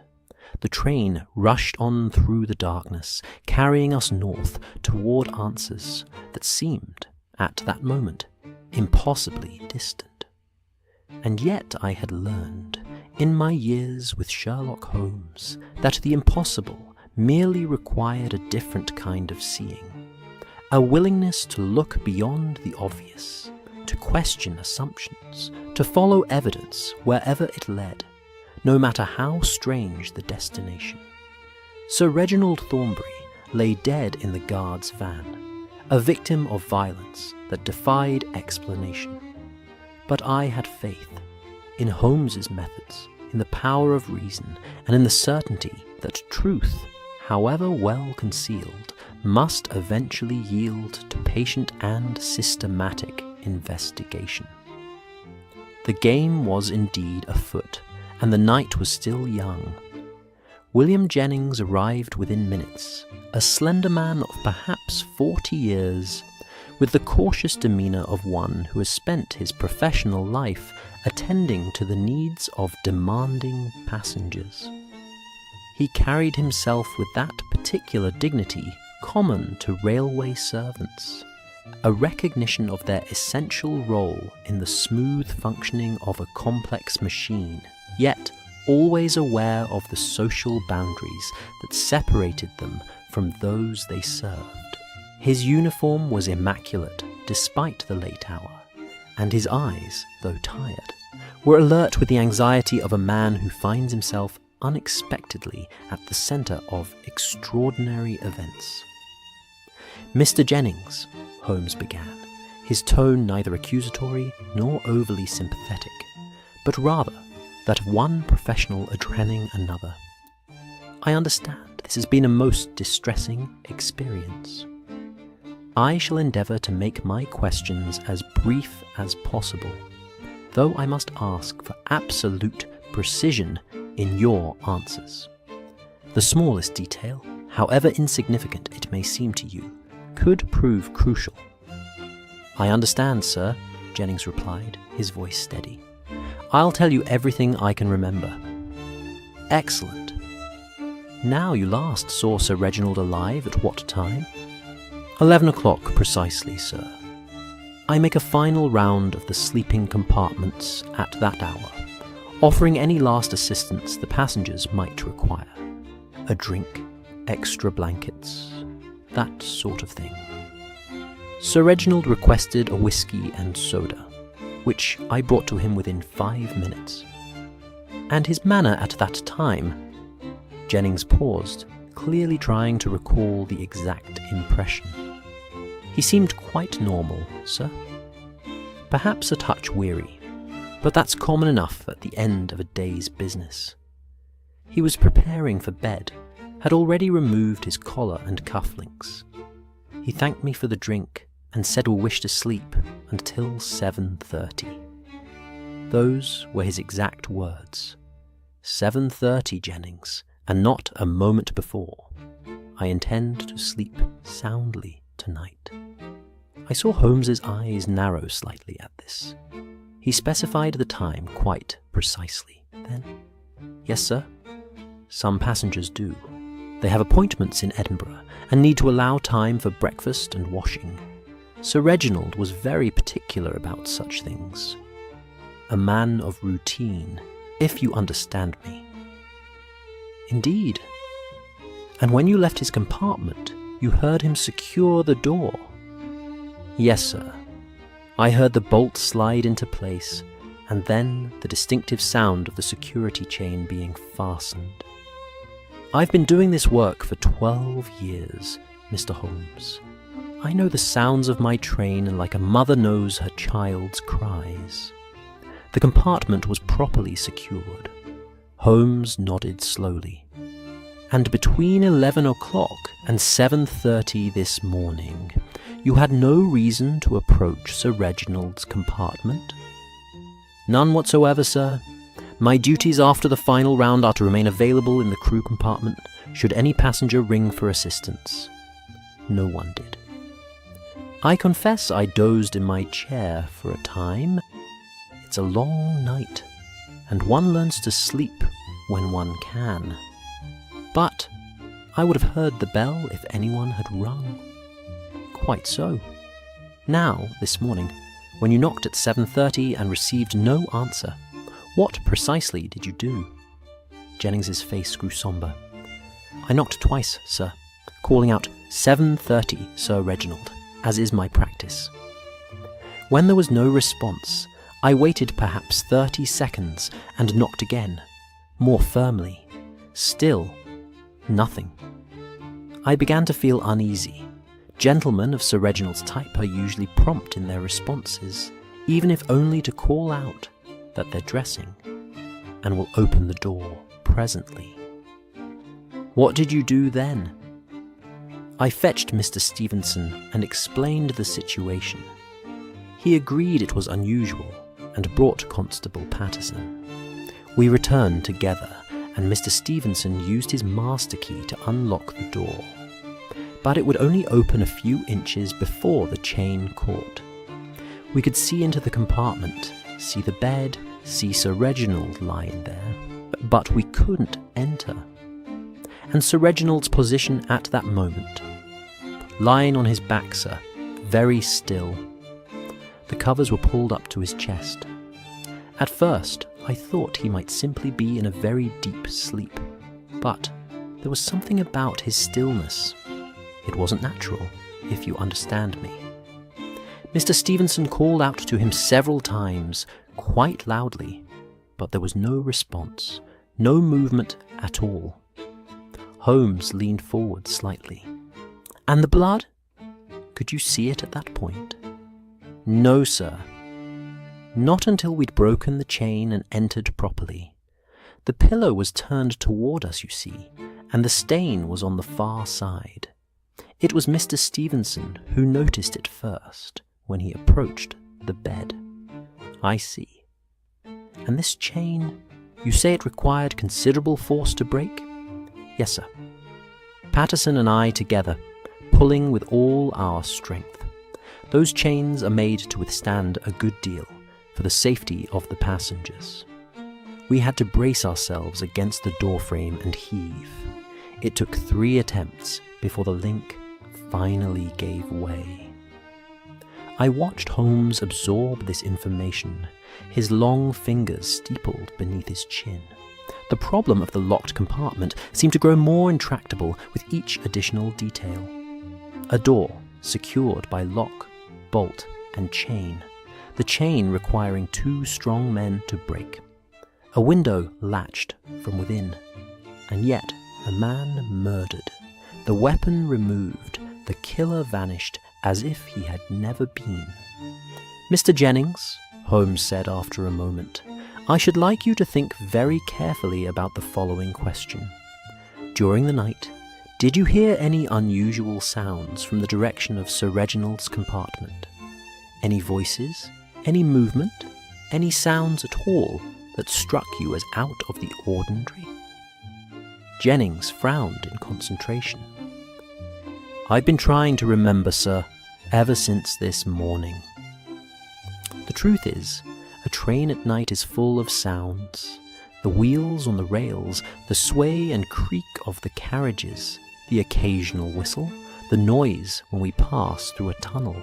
The train rushed on through the darkness, carrying us north toward answers that seemed, at that moment, impossibly distant. And yet I had learned, in my years with Sherlock Holmes, that the impossible merely required a different kind of seeing, a willingness to look beyond the obvious, to question assumptions, to follow evidence wherever it led, no matter how strange the destination. Sir Reginald Thornbury lay dead in the guard's van, a victim of violence that defied explanation. But I had faith in Holmes's methods, in the power of reason, and in the certainty that truth, however well concealed, must eventually yield to patient and systematic investigation. The game was indeed afoot, and the night was still young. William Jennings arrived within minutes, a slender man of perhaps 40 years, with the cautious demeanour of one who has spent his professional life attending to the needs of demanding passengers. He carried himself with that particular dignity common to railway servants, a recognition of their essential role in the smooth functioning of a complex machine, yet always aware of the social boundaries that separated them from those they served. His uniform was immaculate despite the late hour, and his eyes, though tired, were alert with the anxiety of a man who finds himself unexpectedly at the centre of extraordinary events. Mr. Jennings, Holmes began, his tone neither accusatory nor overly sympathetic, but rather that of one professional addressing another. I understand this has been a most distressing experience. I shall endeavour to make my questions as brief as possible, though I must ask for absolute precision in your answers. The smallest detail, however insignificant it may seem to you, could prove crucial. I understand, sir, Jennings replied, his voice steady. I'll tell you everything I can remember. Excellent. Now you last saw Sir Reginald alive at what time? 11 o'clock precisely, sir. I make a final round of the sleeping compartments at that hour, offering any last assistance the passengers might require. A drink, extra blankets, that sort of thing. Sir Reginald requested a whisky and soda, which I brought to him within 5 minutes. And his manner at that time, Jennings paused, clearly trying to recall the exact impression. He seemed quite normal, sir. Perhaps a touch weary, but that's common enough at the end of a day's business. He was preparing for bed, had already removed his collar and cufflinks. He thanked me for the drink and said we'll wish to sleep until 7:30. Those were his exact words. 7:30, Jennings, and not a moment before. I intend to sleep soundly tonight. I saw Holmes's eyes narrow slightly at this. He specified the time quite precisely. Then, yes, sir. Some passengers do. They have appointments in Edinburgh and need to allow time for breakfast and washing. Sir Reginald was very particular about such things. A man of routine, if you understand me. Indeed. And when you left his compartment, you heard him secure the door. Yes, sir. I heard the bolt slide into place, and then the distinctive sound of the security chain being fastened. I've been doing this work for 12 years, Mr. Holmes. I know the sounds of my train like a mother knows her child's cries. The compartment was properly secured. Holmes nodded slowly. And between 11 o'clock and 7:30 this morning, you had no reason to approach Sir Reginald's compartment? None whatsoever, sir. My duties after the final round are to remain available in the crew compartment should any passenger ring for assistance. No one did. I confess I dozed in my chair for a time. It's a long night, and one learns to sleep when one can. But I would have heard the bell if anyone had rung. Quite so. Now, this morning, when you knocked at 7:30 and received no answer, what precisely did you do? Jennings's face grew sombre. I knocked twice, sir, calling out 7:30, Sir Reginald, as is my practice. When there was no response, I waited perhaps 30 seconds and knocked again, more firmly. Still, nothing. I began to feel uneasy. Gentlemen of Sir Reginald's type are usually prompt in their responses, even if only to call out that they're dressing, and will open the door presently. What did you do then? I fetched Mr. Stevenson and explained the situation. He agreed it was unusual and brought Constable Patterson. We returned together, and Mr. Stevenson used his master key to unlock the door. But it would only open a few inches before the chain caught. We could see into the compartment, see the bed, see Sir Reginald lying there, but we couldn't enter. And Sir Reginald's position at that moment, lying on his back, sir, very still. The covers were pulled up to his chest. At first, I thought he might simply be in a very deep sleep, but there was something about his stillness. It wasn't natural, if you understand me. Mr. Stevenson called out to him several times, quite loudly, but there was no response, no movement at all. Holmes leaned forward slightly. And the blood? Could you see it at that point? No, sir. Not until we'd broken the chain and entered properly. The pillow was turned toward us, you see, and the stain was on the far side. It was Mr. Stevenson who noticed it first when he approached the bed. I see. And this chain, you say it required considerable force to break? Yes, sir. Patterson and I together, pulling with all our strength. Those chains are made to withstand a good deal for the safety of the passengers. We had to brace ourselves against the doorframe and heave. It took 3 attempts before the link finally gave way. I watched Holmes absorb this information, his long fingers steepled beneath his chin. The problem of the locked compartment seemed to grow more intractable with each additional detail. A door secured by lock, bolt, and chain, the chain requiring 2 strong men to break. A window latched from within, and yet a man murdered, the weapon removed, the killer vanished as if he had never been. Mr. Jennings, Holmes said after a moment, "I should like you to think very carefully about the following question. During the night, did you hear any unusual sounds from the direction of Sir Reginald's compartment? Any voices? Any movement? Any sounds at all that struck you as out of the ordinary?" Jennings frowned in concentration. "I've been trying to remember, sir, ever since this morning. The truth is, a train at night is full of sounds. The wheels on the rails, the sway and creak of the carriages, the occasional whistle, the noise when we pass through a tunnel.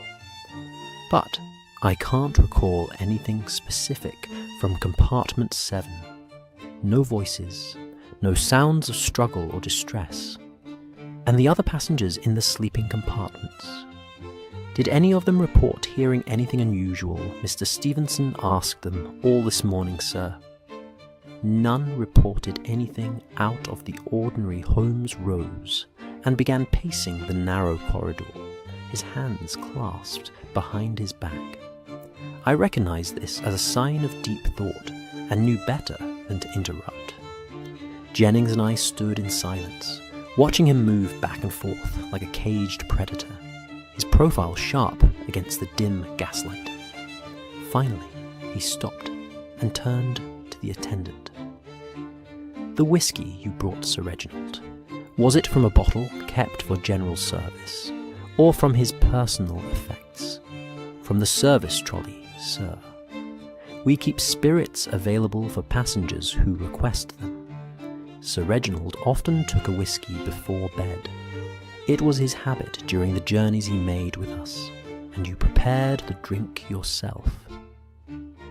But I can't recall anything specific from compartment 7. No voices, no sounds of struggle or distress. And the other passengers in the sleeping compartments. Did any of them report hearing anything unusual? Mr. Stevenson asked them all this morning, sir. None reported anything out of the ordinary. Holmes rose and began pacing the narrow corridor, his hands clasped behind his back. I recognized this as a sign of deep thought and knew better than to interrupt. Jennings and I stood in silence, watching him move back and forth like a caged predator, his profile sharp against the dim gaslight. Finally, he stopped and turned to the attendant. "The whiskey you brought Sir Reginald, was it from a bottle kept for general service, or from his personal effects?" "From the service trolley, sir. We keep spirits available for passengers who request them. Sir Reginald often took a whiskey before bed. It was his habit during the journeys he made with us, and you prepared the drink yourself?"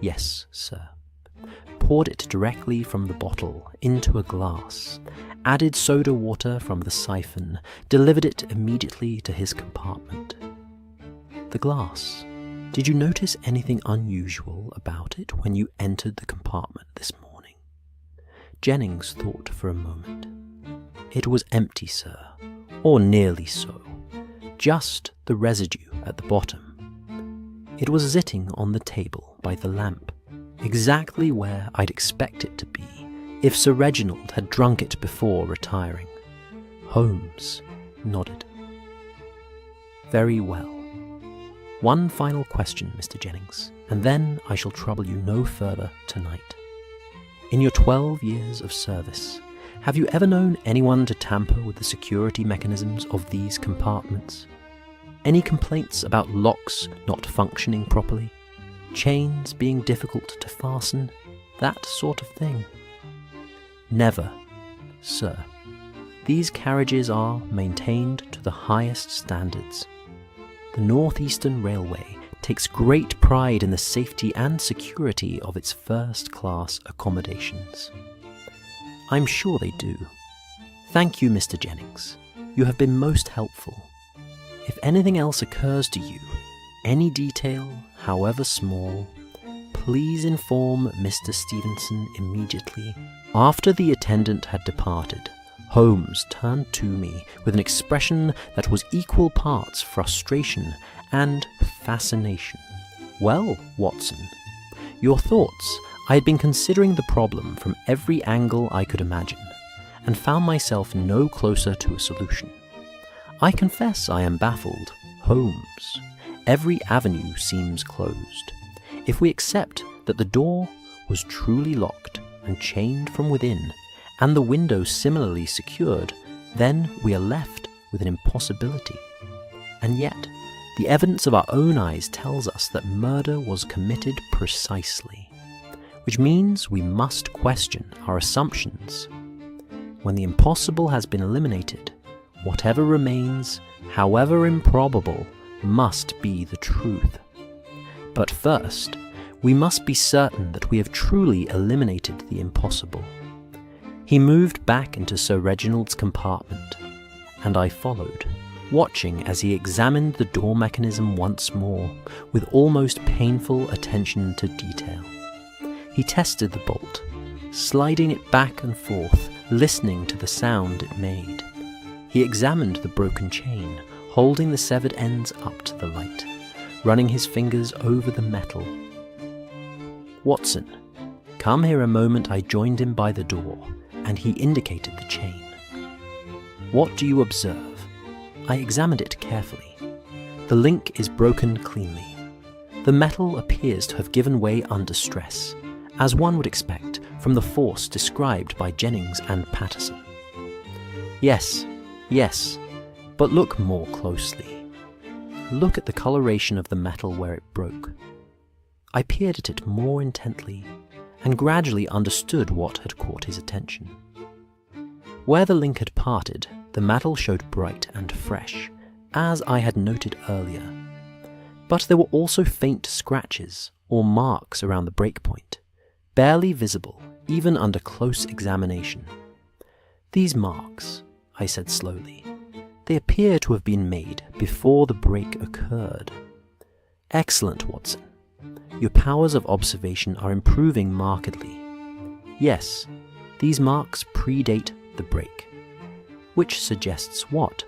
"Yes, sir. Poured it directly from the bottle into a glass, added soda water from the siphon, delivered it immediately to his compartment." "The glass. Did you notice anything unusual about it when you entered the compartment this morning?" Jennings thought for a moment. "It was empty, sir, or nearly so. Just the residue at the bottom. It was sitting on the table by the lamp, exactly where I'd expect it to be if Sir Reginald had drunk it before retiring." Holmes nodded. "Very well. One final question, Mr. Jennings, and then I shall trouble you no further tonight. In your 12 years of service, have you ever known anyone to tamper with the security mechanisms of these compartments? Any complaints about locks not functioning properly? Chains being difficult to fasten? That sort of thing?" "Never, sir. These carriages are maintained to the highest standards. The North Eastern Railway takes great pride in the safety and security of its first-class accommodations." "I'm sure they do. Thank you, Mr. Jennings. You have been most helpful. If anything else occurs to you, any detail, however small, please inform Mr. Stevenson immediately." After the attendant had departed, Holmes turned to me with an expression that was equal parts frustration and fascination. "Well, Watson, your thoughts. I had been considering the problem from every angle I could imagine, and found myself no closer to a solution. I confess I am baffled. Holmes, every avenue seems closed. If we accept that the door was truly locked and chained from within, and the window similarly secured, then we are left with an impossibility. And yet, the evidence of our own eyes tells us that murder was committed precisely, which means we must question our assumptions. When the impossible has been eliminated, whatever remains, however improbable, must be the truth. But first, we must be certain that we have truly eliminated the impossible." He moved back into Sir Reginald's compartment, and I followed, watching as he examined the door mechanism once more with almost painful attention to detail. He tested the bolt, sliding it back and forth, listening to the sound it made. He examined the broken chain, holding the severed ends up to the light, running his fingers over the metal. "Watson, come here a moment." I joined him by the door, and he indicated the chain. "What do you observe?" I examined it carefully. The link is broken cleanly. The metal appears to have given way under stress, as one would expect from the force described by Jennings and Patterson. Yes, but look more closely. Look at the coloration of the metal where it broke. I peered at it more intently, and gradually understood what had caught his attention. Where the link had parted, the metal showed bright and fresh, as I had noted earlier. But there were also faint scratches or marks around the breakpoint, barely visible even under close examination. "These marks," I said slowly, "they appear to have been made before the break occurred." "Excellent, Watson. Your powers of observation are improving markedly. Yes, these marks predate the break." Which suggests what?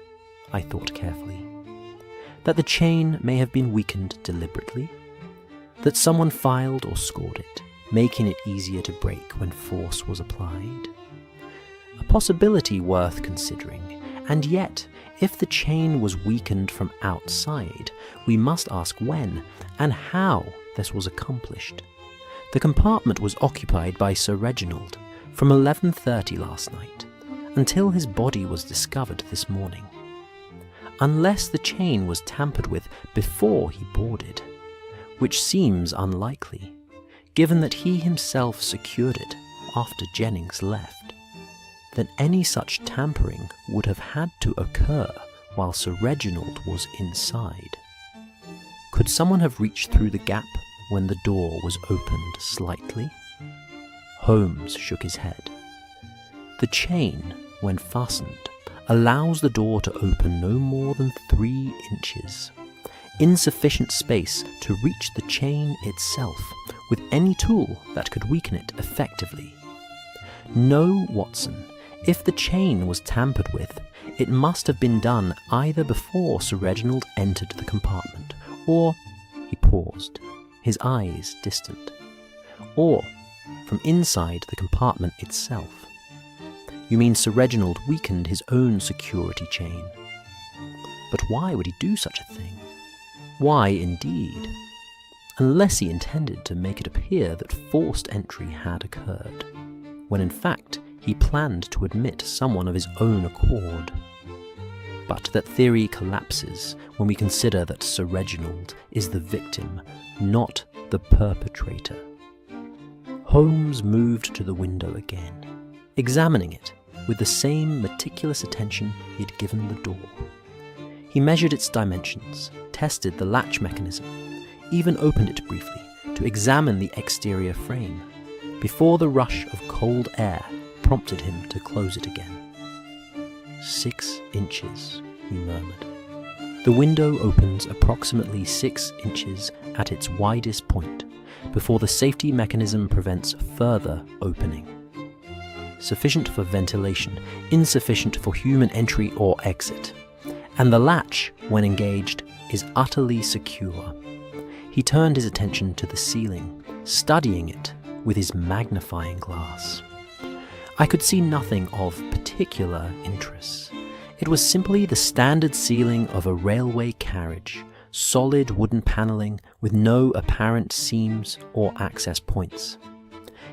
I thought carefully. That the chain may have been weakened deliberately? That someone filed or scored it, making it easier to break when force was applied? A possibility worth considering, and yet, if the chain was weakened from outside, we must ask when and how this was accomplished. The compartment was occupied by Sir Reginald from 11:30 last night, until his body was discovered this morning. Unless the chain was tampered with before he boarded, which seems unlikely, given that he himself secured it after Jennings left, then any such tampering would have had to occur while Sir Reginald was inside. Could someone have reached through the gap when the door was opened slightly? Holmes shook his head. The chain, when fastened, allows the door to open no more than 3 inches, insufficient space to reach the chain itself with any tool that could weaken it effectively. No, Watson, if the chain was tampered with, it must have been done either before Sir Reginald entered the compartment, or, he paused, his eyes distant, or from inside the compartment itself. You mean Sir Reginald weakened his own security chain? But why would he do such a thing? Why, indeed? Unless he intended to make it appear that forced entry had occurred, when in fact he planned to admit someone of his own accord. But that theory collapses when we consider that Sir Reginald is the victim, not the perpetrator. Holmes moved to the window again, examining it with the same meticulous attention he had given the door. He measured its dimensions, tested the latch mechanism, even opened it briefly to examine the exterior frame, before the rush of cold air prompted him to close it again. 6 inches, he murmured. The window opens approximately 6 inches at its widest point, before the safety mechanism prevents further opening. Sufficient for ventilation, insufficient for human entry or exit. And the latch, when engaged, is utterly secure. He turned his attention to the ceiling, studying it with his magnifying glass. I could see nothing of particular interest. It was simply the standard ceiling of a railway carriage, solid wooden panelling with no apparent seams or access points.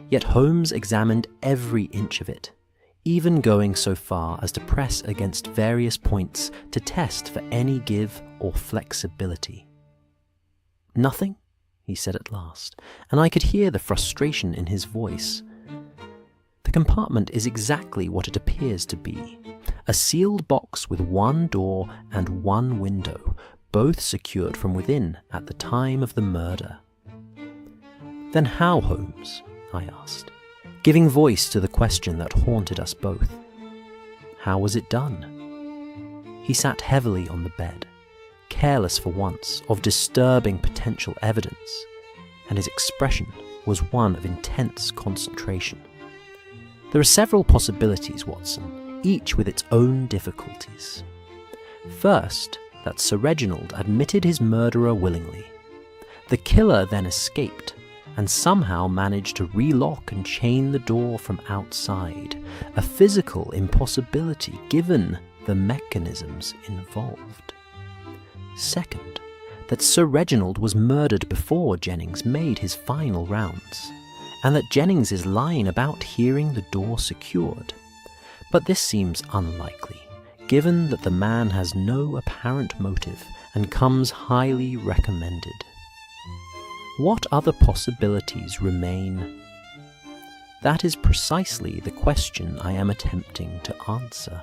Yet Holmes examined every inch of it, even going so far as to press against various points to test for any give or flexibility. "Nothing?" he said at last, and I could hear the frustration in his voice. The compartment is exactly what it appears to be, a sealed box with 1 door and 1 window, both secured from within at the time of the murder. "Then how, Holmes?" I asked, giving voice to the question that haunted us both. "How was it done?" He sat heavily on the bed, careless for once of disturbing potential evidence, and his expression was one of intense concentration. "There are several possibilities, Watson, each with its own difficulties. First, that Sir Reginald admitted his murderer willingly. The killer then escaped, and somehow managed to relock and chain the door from outside, a physical impossibility given the mechanisms involved. Second, that Sir Reginald was murdered before Jennings made his final rounds, and that Jennings's line about hearing the door secured. But this seems unlikely, given that the man has no apparent motive and comes highly recommended. What other possibilities remain? That is precisely the question I am attempting to answer.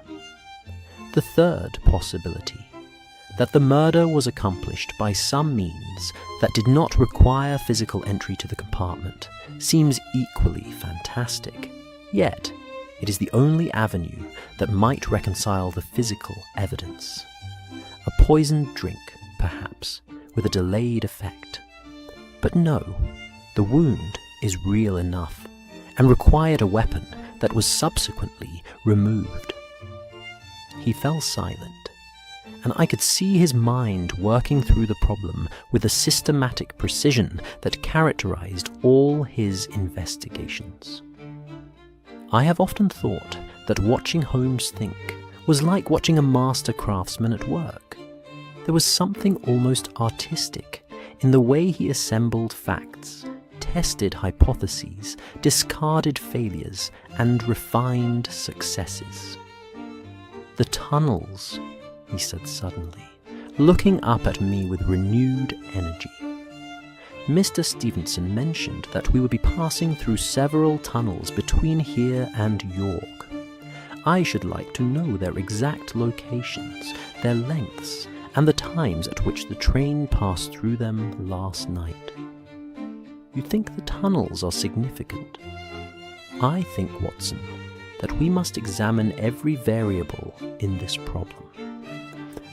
The third possibility, that the murder was accomplished by some means that did not require physical entry to the compartment, seems equally fantastic. Yet, it is the only avenue that might reconcile the physical evidence. A poisoned drink, perhaps, with a delayed effect. But no, the wound is real enough, and required a weapon that was subsequently removed. He fell silent, and I could see his mind working through the problem with a systematic precision that characterized all his investigations. I have often thought that watching Holmes think was like watching a master craftsman at work. There was something almost artistic in the way he assembled facts, tested hypotheses, discarded failures, and refined successes. "The tunnels," he said suddenly, looking up at me with renewed energy. "Mr. Stevenson mentioned that we would be passing through several tunnels between here and York. I should like to know their exact locations, their lengths, and the times at which the train passed through them last night. You think the tunnels are significant? I think, Watson, that we must examine every variable in this problem.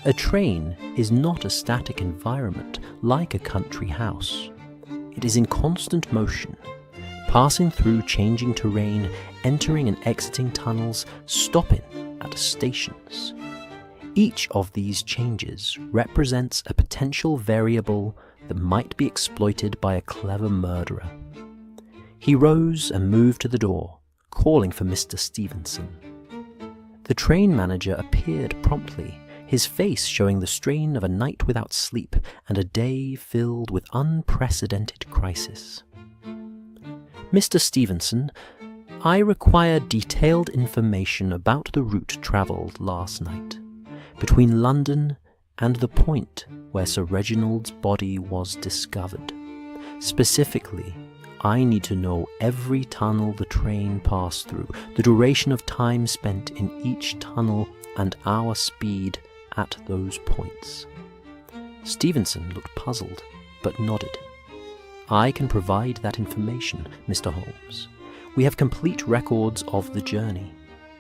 A train is not a static environment like a country house. It is in constant motion, passing through changing terrain, entering and exiting tunnels, stopping at stations. Each of these changes represents a potential variable that might be exploited by a clever murderer." He rose and moved to the door, calling for Mr. Stevenson. The train manager appeared promptly, his face showing the strain of a night without sleep and a day filled with unprecedented crisis. "Mr. Stevenson, I require detailed information about the route travelled last night, between London and the point where Sir Reginald's body was discovered. Specifically, I need to know every tunnel the train passed through, the duration of time spent in each tunnel, and our speed at those points." Stevenson looked puzzled, but nodded. "I can provide that information, Mr. Holmes. We have complete records of the journey.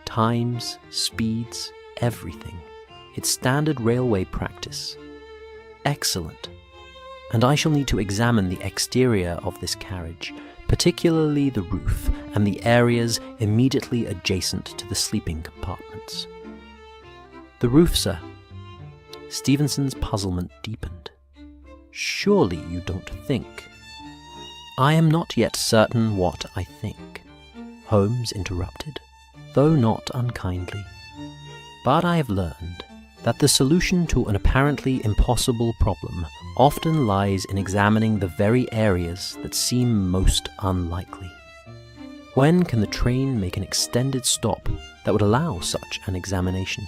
Times, speeds, everything. It's standard railway practice." "Excellent. And I shall need to examine the exterior of this carriage, particularly the roof and the areas immediately adjacent to the sleeping compartments." "The roof, sir?" Stevenson's puzzlement deepened. "Surely you don't think—" "I am not yet certain what I think," Holmes interrupted, though not unkindly. "But I have learned that the solution to an apparently impossible problem often lies in examining the very areas that seem most unlikely. When can the train make an extended stop that would allow such an examination?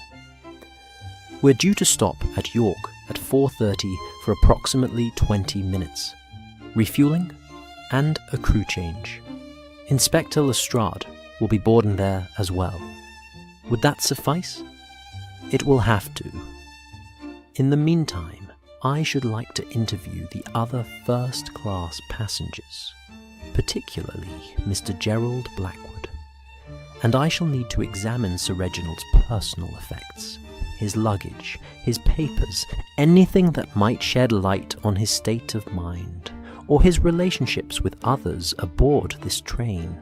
We're due to stop at York at 4:30 for approximately 20 minutes. Refueling and a crew change. Inspector Lestrade will be boarding there as well. Would that suffice? It will have to. In the meantime, I should like to interview the other first-class passengers, particularly Mr. Gerald Blackwood, and I shall need to examine Sir Reginald's personal effects, his luggage, his papers, anything that might shed light on his state of mind, or his relationships with others aboard this train.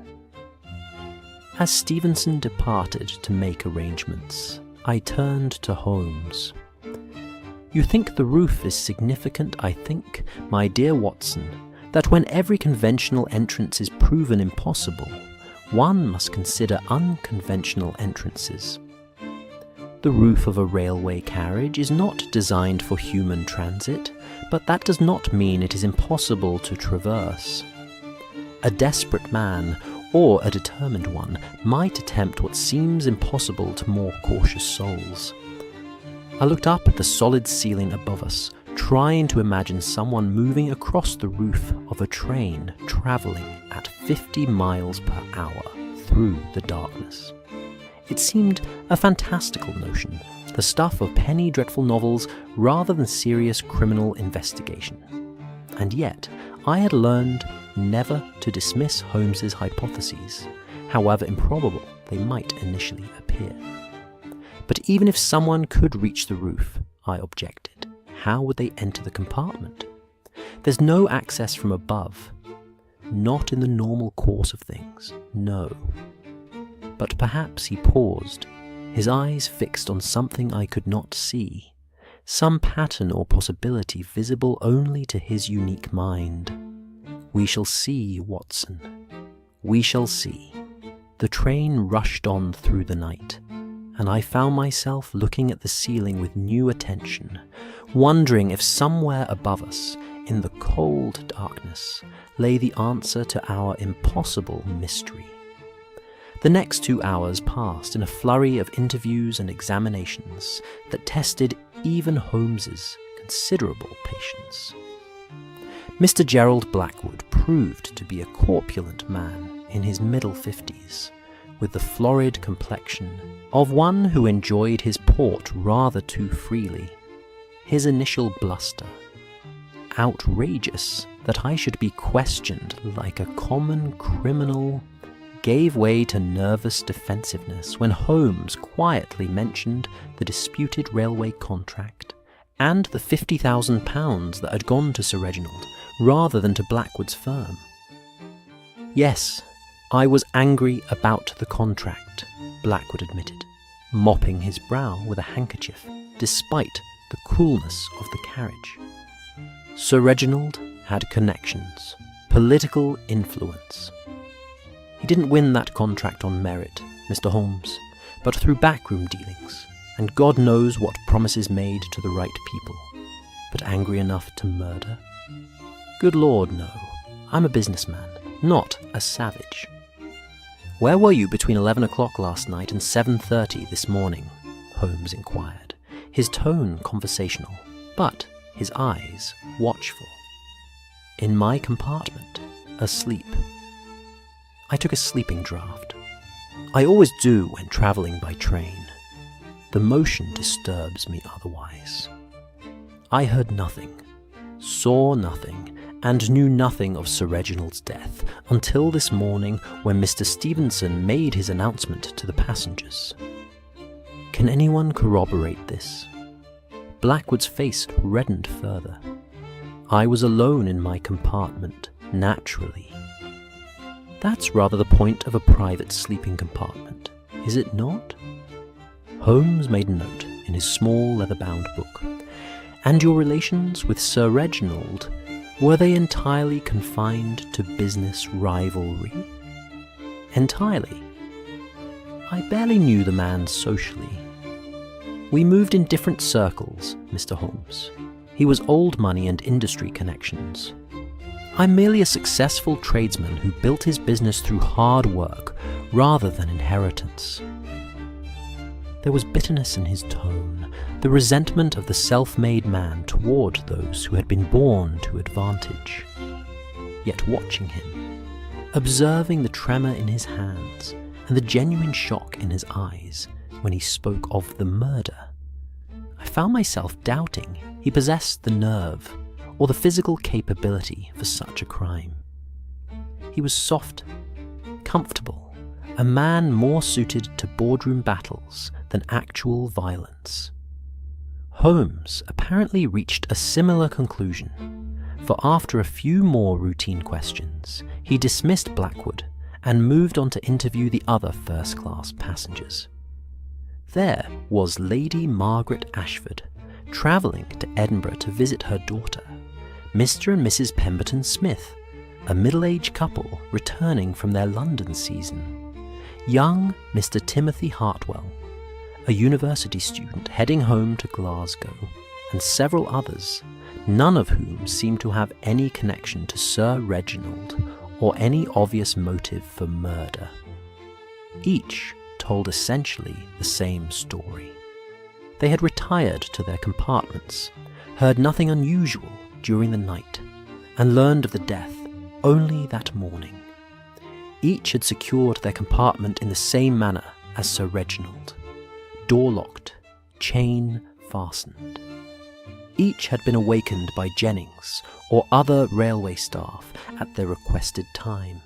As Stevenson departed to make arrangements, I turned to Holmes. "You think the roof is significant, I think, my dear Watson, that when every conventional entrance is proven impossible, one must consider unconventional entrances. The roof of a railway carriage is not designed for human transit, but that does not mean it is impossible to traverse. A desperate man, or a determined one, might attempt what seems impossible to more cautious souls. I looked up at the solid ceiling above us, trying to imagine someone moving across the roof of a train travelling at 50 miles per hour through the darkness. It seemed a fantastical notion, the stuff of penny dreadful novels rather than serious criminal investigation. And yet, I had learned never to dismiss Holmes's hypotheses, however improbable they might initially appear. But even if someone could reach the roof, I objected, how would they enter the compartment? There's no access from above. Not in the normal course of things, no. But perhaps he paused, his eyes fixed on something I could not see, some pattern or possibility visible only to his unique mind. We shall see, Watson. We shall see. The train rushed on through the night, and I found myself looking at the ceiling with new attention, wondering if somewhere above us, in the cold darkness, lay the answer to our impossible mystery. The next 2 hours passed in a flurry of interviews and examinations that tested even Holmes's considerable patience. Mr. Gerald Blackwood proved to be a corpulent man in his middle 50s, with the florid complexion of one who enjoyed his port rather too freely. His initial bluster, outrageous that I should be questioned like a common criminal, gave way to nervous defensiveness when Holmes quietly mentioned the disputed railway contract and the £50,000 that had gone to Sir Reginald rather than to Blackwood's firm. Yes, I was angry about the contract, Blackwood admitted, mopping his brow with a handkerchief despite the coolness of the carriage. Sir Reginald had connections, political influence. He didn't win that contract on merit, Mr. Holmes, but through backroom dealings, and God knows what promises made to the right people. But angry enough to murder? Good Lord, no. I'm a businessman, not a savage. Where were you between 11 o'clock last night and 7:30 this morning? Holmes inquired, his tone conversational, but his eyes watchful. In my compartment, asleep. I took a sleeping draught. I always do when travelling by train. The motion disturbs me otherwise. I heard nothing, saw nothing, and knew nothing of Sir Reginald's death until this morning when Mr. Stevenson made his announcement to the passengers. Can anyone corroborate this? Blackwood's face reddened further. I was alone in my compartment, naturally. That's rather the point of a private sleeping compartment, is it not? Holmes made a note in his small leather-bound book. And your relations with Sir Reginald, were they entirely confined to business rivalry? Entirely. I barely knew the man socially. We moved in different circles, Mr. Holmes. He was old money and industry connections. I'm merely a successful tradesman who built his business through hard work rather than inheritance. There was bitterness in his tone, the resentment of the self-made man toward those who had been born to advantage. Yet watching him, observing the tremor in his hands and the genuine shock in his eyes when he spoke of the murder, I found myself doubting he possessed the nerve or the physical capability for such a crime. He was soft, comfortable, a man more suited to boardroom battles than actual violence. Holmes apparently reached a similar conclusion, for after a few more routine questions, he dismissed Blackwood and moved on to interview the other first-class passengers. There was Lady Margaret Ashford, travelling to Edinburgh to visit her daughter, Mr. and Mrs. Pemberton Smith, a middle-aged couple returning from their London season. Young Mr. Timothy Hartwell, a university student heading home to Glasgow, and several others, none of whom seemed to have any connection to Sir Reginald or any obvious motive for murder. Each told essentially the same story. They had retired to their compartments, heard nothing unusual during the night, and learned of the death only that morning. Each had secured their compartment in the same manner as Sir Reginald, door locked, chain fastened. Each had been awakened by Jennings or other railway staff at their requested time.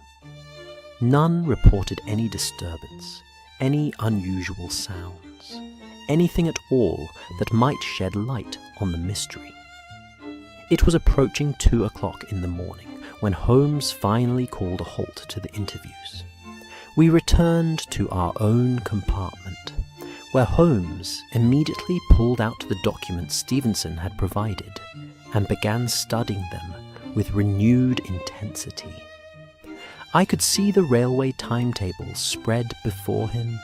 None reported any disturbance, any unusual sounds, anything at all that might shed light on the mystery. It was approaching 2 o'clock in the morning when Holmes finally called a halt to the interviews. We returned to our own compartment, where Holmes immediately pulled out the documents Stevenson had provided and began studying them with renewed intensity. I could see the railway timetable spread before him,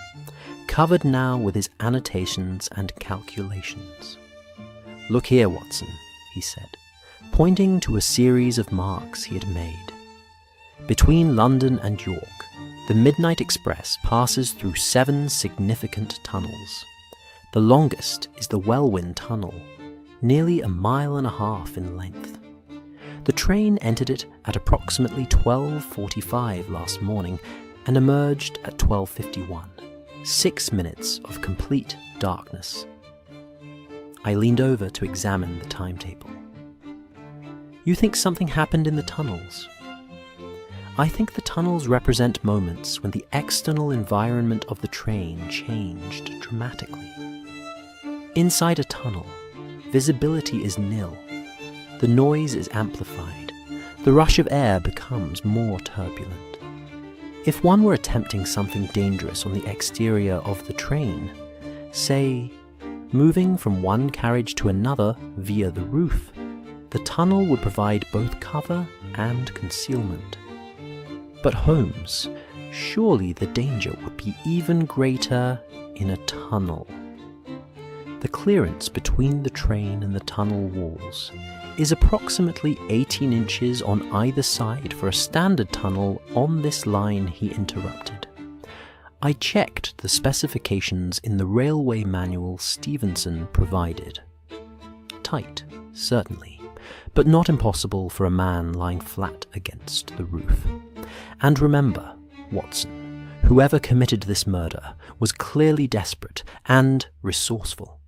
covered now with his annotations and calculations. "Look here, Watson," he said, pointing to a series of marks he had made. "Between London and York, the Midnight Express passes through 7 significant tunnels. The longest is the Welwyn Tunnel, nearly 1.5 miles in length. The train entered it at approximately 12:45 last morning and emerged at 12:51, 6 minutes of complete darkness." I leaned over to examine the timetable. "You think something happened in the tunnels?" "I think the tunnels represent moments when the external environment of the train changed dramatically. Inside a tunnel, visibility is nil. The noise is amplified. The rush of air becomes more turbulent. If one were attempting something dangerous on the exterior of the train, say, moving from one carriage to another via the roof, the tunnel would provide both cover and concealment. But Holmes, surely the danger would be even greater in a tunnel. The clearance between the train and the tunnel walls is approximately 18 inches on either side for a standard tunnel on this line," he interrupted. "I checked the specifications in the railway manual Stevenson provided. Tight, certainly, but not impossible for a man lying flat against the roof. And remember, Watson, whoever committed this murder was clearly desperate and resourceful.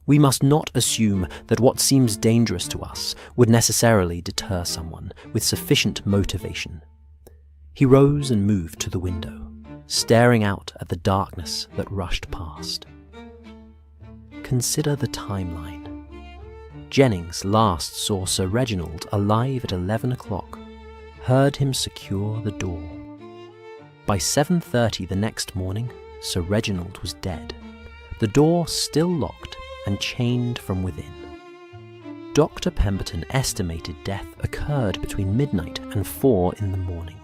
We must not assume that what seems dangerous to us would necessarily deter someone with sufficient motivation." He rose and moved to the window, staring out at the darkness that rushed past. "Consider the timeline. Jennings last saw Sir Reginald alive at 11 o'clock, heard him secure the door. By 7:30 the next morning, Sir Reginald was dead, the door still locked and chained from within. Dr. Pemberton estimated death occurred between midnight and 4 in the morning.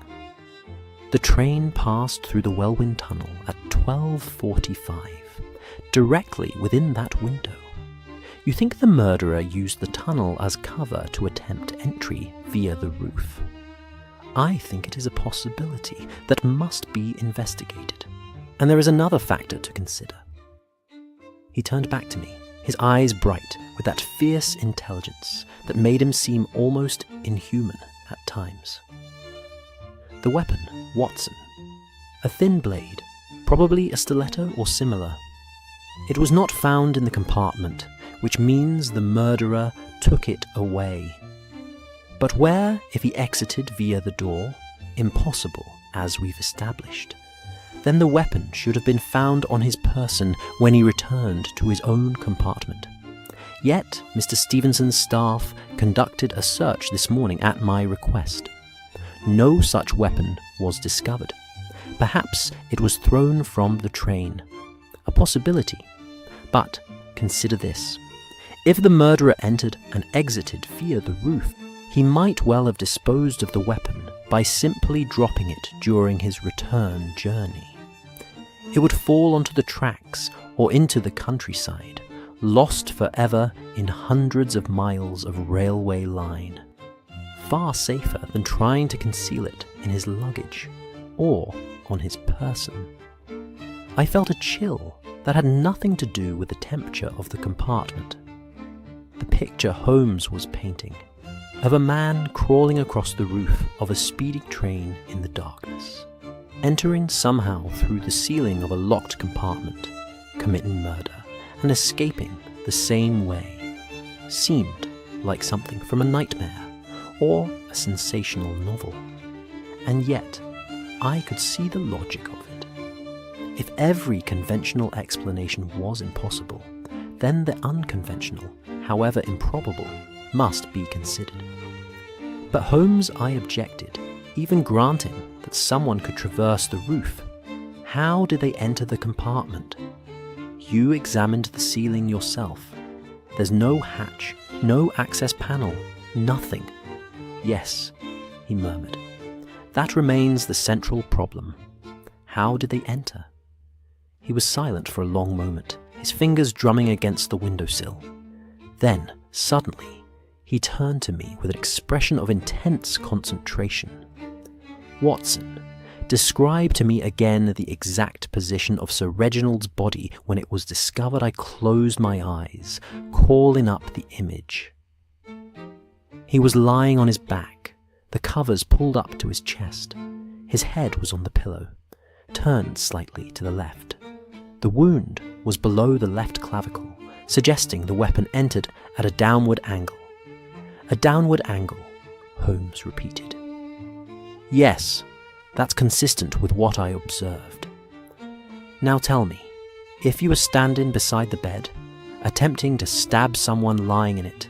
The train passed through the Welwyn Tunnel at 12:45, directly within that window. You think the murderer used the tunnel as cover to attempt entry via the roof? I think it is a possibility that must be investigated. And there is another factor to consider." He turned back to me, his eyes bright with that fierce intelligence that made him seem almost inhuman at times. "The weapon, Watson. A thin blade, probably a stiletto or similar. It was not found in the compartment, which means the murderer took it away. But where if he exited via the door? Impossible, as we've established. Then the weapon should have been found on his person when he returned to his own compartment. Yet Mr. Stevenson's staff conducted a search this morning at my request. No such weapon was discovered. Perhaps it was thrown from the train. A possibility. But consider this. If the murderer entered and exited via the roof, he might well have disposed of the weapon by simply dropping it during his return journey. It would fall onto the tracks or into the countryside, lost forever in hundreds of miles of railway line. Far safer than trying to conceal it in his luggage or on his person. I felt a chill that had nothing to do with the temperature of the compartment. The picture Holmes was painting of a man crawling across the roof of a speeding train in the darkness, entering somehow through the ceiling of a locked compartment, committing murder, and escaping the same way, seemed like something from a nightmare or a sensational novel. And yet, I could see the logic of it. If every conventional explanation was impossible, then the unconventional, however improbable, must be considered. But Holmes, I objected, even granting that someone could traverse the roof. How did they enter the compartment? You examined the ceiling yourself. There's no hatch, no access panel, nothing. Yes, he murmured. That remains the central problem. How did they enter? He was silent for a long moment, his fingers drumming against the windowsill. Then, suddenly, he turned to me with an expression of intense concentration. Watson, describe to me again the exact position of Sir Reginald's body when it was discovered. I closed my eyes, calling up the image. He was lying on his back, the covers pulled up to his chest. His head was on the pillow, turned slightly to the left. The wound was below the left clavicle, suggesting the weapon entered at a downward angle. A downward angle, Holmes repeated. Yes, that's consistent with what I observed. Now tell me, if you were standing beside the bed, attempting to stab someone lying in it,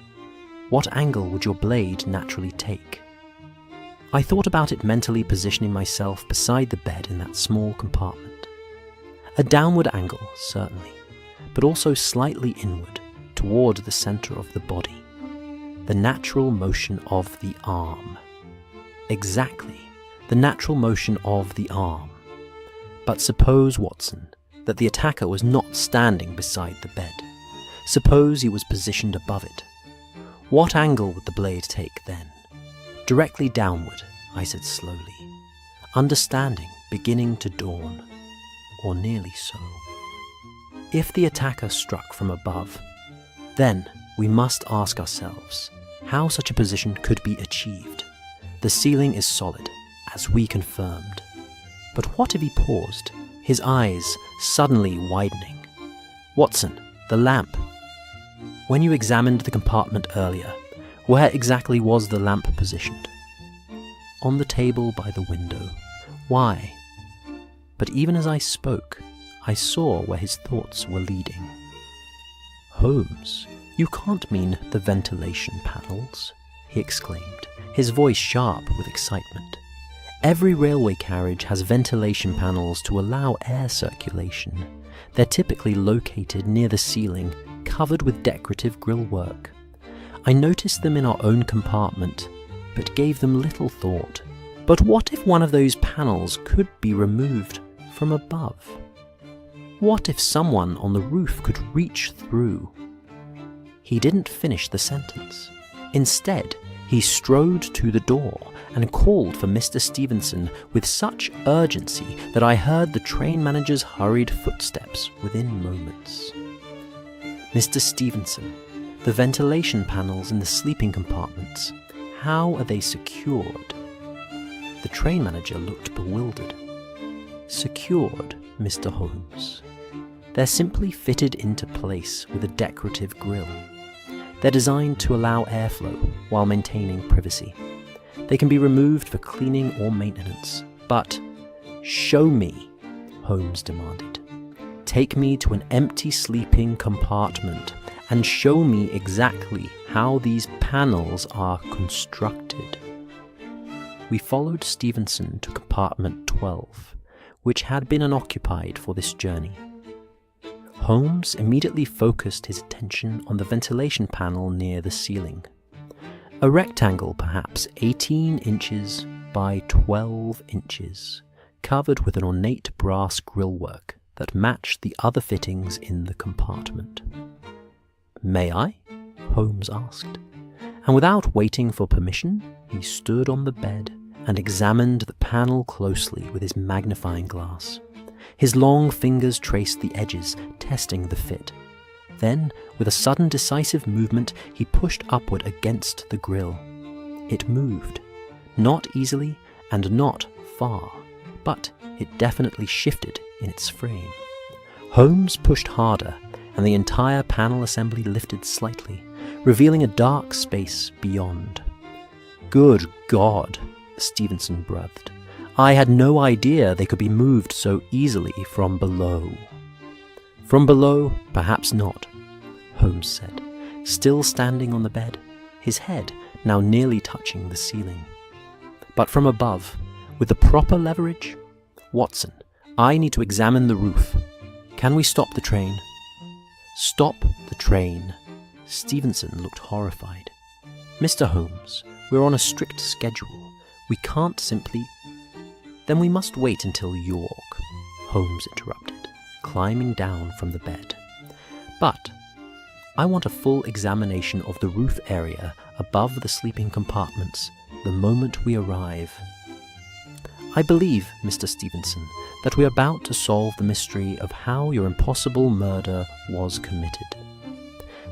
what angle would your blade naturally take? I thought about it, mentally positioning myself beside the bed in that small compartment. A downward angle, certainly, but also slightly inward, toward the center of the body. The natural motion of the arm. Exactly, the natural motion of the arm. But suppose, Watson, that the attacker was not standing beside the bed. Suppose he was positioned above it. What angle would the blade take then? Directly downward, I said slowly, understanding beginning to dawn, or nearly so. If the attacker struck from above, then we must ask ourselves how such a position could be achieved. The ceiling is solid, as we confirmed. But what if he paused, his eyes suddenly widening? Watson, the lamp. When you examined the compartment earlier, where exactly was the lamp positioned? On the table by the window. Why? But even as I spoke, I saw where his thoughts were leading. Holmes, you can't mean the ventilation panels, he exclaimed, his voice sharp with excitement. Every railway carriage has ventilation panels to allow air circulation. They're typically located near the ceiling, covered with decorative grillwork. I noticed them in our own compartment, but gave them little thought. But what if one of those panels could be removed from above? What if someone on the roof could reach through? He didn't finish the sentence. Instead, he strode to the door and called for Mr. Stevenson with such urgency that I heard the train manager's hurried footsteps within moments. Mr. Stevenson, the ventilation panels in the sleeping compartments, how are they secured? The train manager looked bewildered. Secured, Mr. Holmes. They're simply fitted into place with a decorative grille. They're designed to allow airflow while maintaining privacy. They can be removed for cleaning or maintenance. But show me, Holmes demanded. Take me to an empty sleeping compartment and show me exactly how these panels are constructed. We followed Stevenson to compartment 12, which had been unoccupied for this journey. Holmes immediately focused his attention on the ventilation panel near the ceiling. A rectangle perhaps 18 inches by 12 inches, covered with an ornate brass grillwork that matched the other fittings in the compartment. "May I?" Holmes asked, and without waiting for permission, he stood on the bed and examined the panel closely with his magnifying glass. His long fingers traced the edges, testing the fit. Then, with a sudden decisive movement, he pushed upward against the grill. It moved, not easily and not far, but it definitely shifted in its frame. Holmes pushed harder, and the entire panel assembly lifted slightly, revealing a dark space beyond. "Good God," Stevenson breathed. "I had no idea they could be moved so easily from below." "From below, perhaps not," Holmes said, still standing on the bed, his head now nearly touching the ceiling. "But from above, with the proper leverage? Watson, I need to examine the roof. Can we stop the train?" "Stop the train?" Stevenson looked horrified. "Mr. Holmes, we're on a strict schedule. We can't simply—" "Then we must wait until York," Holmes interrupted, climbing down from the bed. "But I want a full examination of the roof area above the sleeping compartments the moment we arrive. I believe, Mr. Stevenson, that we are about to solve the mystery of how your impossible murder was committed."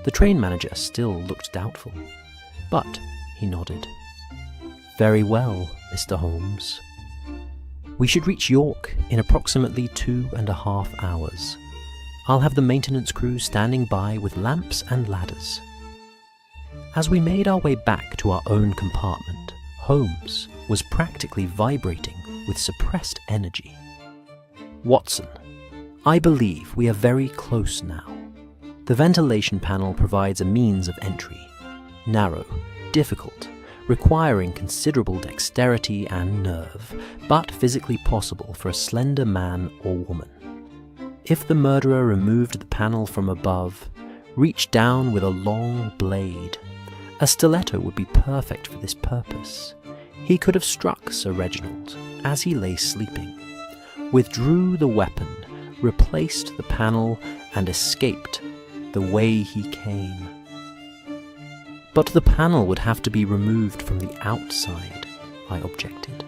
The train manager still looked doubtful, but he nodded. "Very well, Mr. Holmes. We should reach York in approximately 2.5 hours. I'll have the maintenance crew standing by with lamps and ladders." As we made our way back to our own compartment, Holmes was practically vibrating with suppressed energy. "Watson, I believe we are very close now. The ventilation panel provides a means of entry. Narrow, difficult, requiring considerable dexterity and nerve, but physically possible for a slender man or woman. If the murderer removed the panel from above, reached down with a long blade, a stiletto would be perfect for this purpose. He could have struck Sir Reginald as he lay sleeping, withdrew the weapon, replaced the panel, and escaped the way he came. But the panel would have to be removed from the outside, I objected.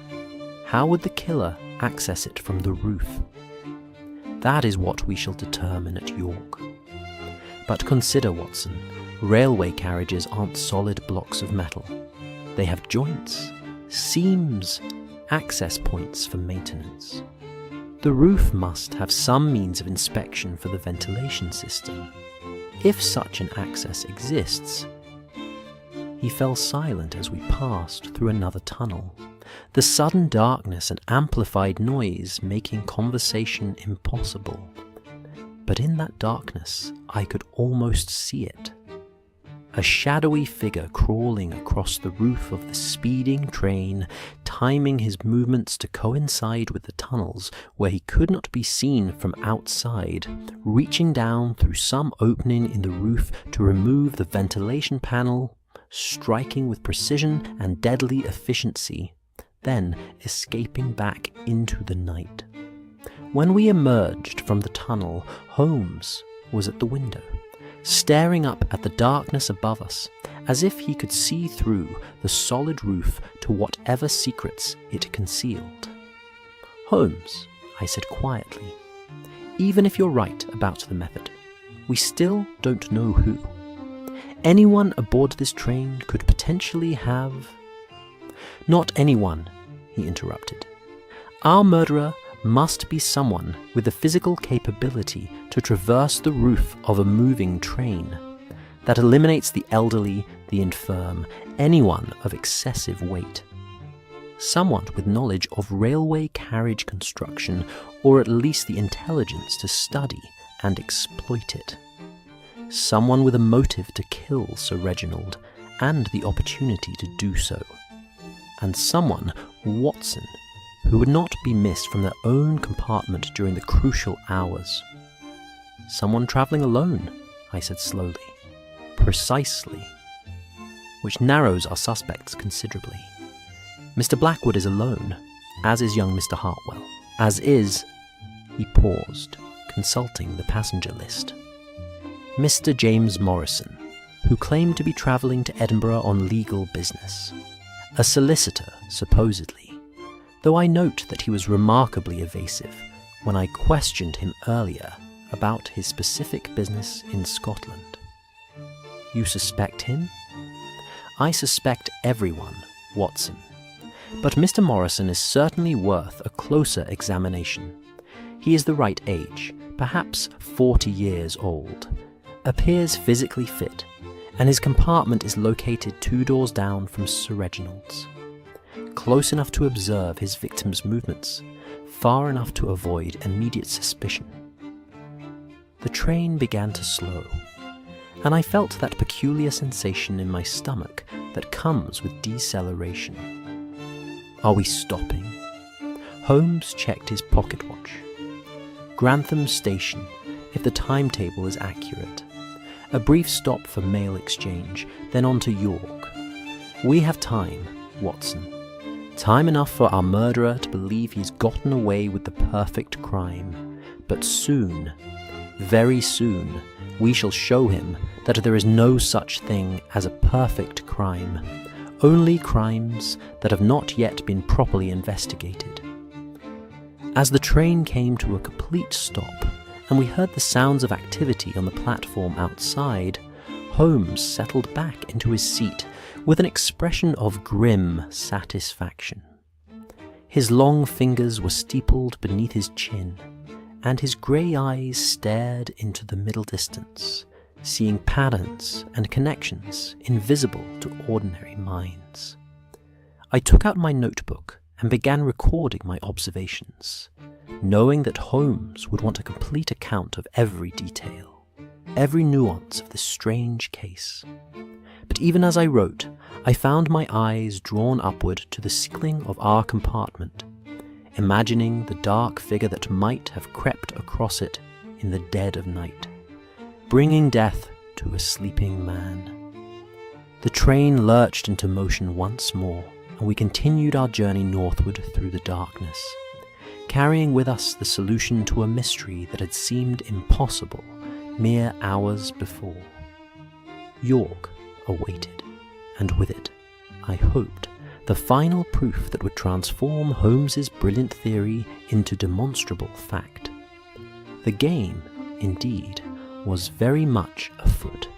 How would the killer access it from the roof? That is what we shall determine at York. But consider, Watson, railway carriages aren't solid blocks of metal. They have joints, seams, access points for maintenance. The roof must have some means of inspection for the ventilation system. If such an access exists... He fell silent as we passed through another tunnel, the sudden darkness and amplified noise making conversation impossible. But in that darkness, I could almost see it. A shadowy figure crawling across the roof of the speeding train, timing his movements to coincide with the tunnels where he could not be seen from outside, reaching down through some opening in the roof to remove the ventilation panel, striking with precision and deadly efficiency, then escaping back into the night. When we emerged from the tunnel, Holmes was at the window, staring up at the darkness above us, as if he could see through the solid roof to whatever secrets it concealed. "Holmes," I said quietly, "even if you're right about the method, we still don't know who. Anyone aboard this train could potentially have—" "Not anyone," he interrupted. "Our murderer must be someone with the physical capability to traverse the roof of a moving train. That eliminates the elderly, the infirm, anyone of excessive weight. Someone with knowledge of railway carriage construction, or at least the intelligence to study and exploit it. Someone with a motive to kill Sir Reginald and the opportunity to do so. And someone, Watson, who would not be missed from their own compartment during the crucial hours. Someone travelling alone, I said slowly. Precisely. Which narrows our suspects considerably. Mr. Blackwood is alone, as is young Mr. Hartwell, as is," he paused, consulting the passenger list, "Mr. James Morrison, who claimed to be travelling to Edinburgh on legal business. A solicitor, supposedly, though I note that he was remarkably evasive when I questioned him earlier about his specific business in Scotland." "You suspect him?" "I suspect everyone, Watson. But Mr. Morrison is certainly worth a closer examination. He is the right age, perhaps 40 years old, appears physically fit, and his compartment is located 2 doors down from Sir Reginald's. Close enough to observe his victim's movements, far enough to avoid immediate suspicion." The train began to slow, and I felt that peculiar sensation in my stomach that comes with deceleration. "Are we stopping?" Holmes checked his pocket watch. "Grantham Station, if the timetable is accurate. A brief stop for mail exchange, then on to York. We have time, Watson. Time enough for our murderer to believe he's gotten away with the perfect crime. But soon, very soon, we shall show him that there is no such thing as a perfect crime, only crimes that have not yet been properly investigated." As the train came to a complete stop, and we heard the sounds of activity on the platform outside, Holmes settled back into his seat with an expression of grim satisfaction. His long fingers were steepled beneath his chin, and his grey eyes stared into the middle distance, seeing patterns and connections invisible to ordinary minds. I took out my notebook and began recording my observations, knowing that Holmes would want a complete account of every detail, every nuance of this strange case. But even as I wrote, I found my eyes drawn upward to the ceiling of our compartment, imagining the dark figure that might have crept across it in the dead of night, bringing death to a sleeping man. The train lurched into motion once more, and we continued our journey northward through the darkness, carrying with us the solution to a mystery that had seemed impossible mere hours before. York awaited, and with it, I hoped, the final proof that would transform Holmes's brilliant theory into demonstrable fact. The game, indeed, was very much afoot.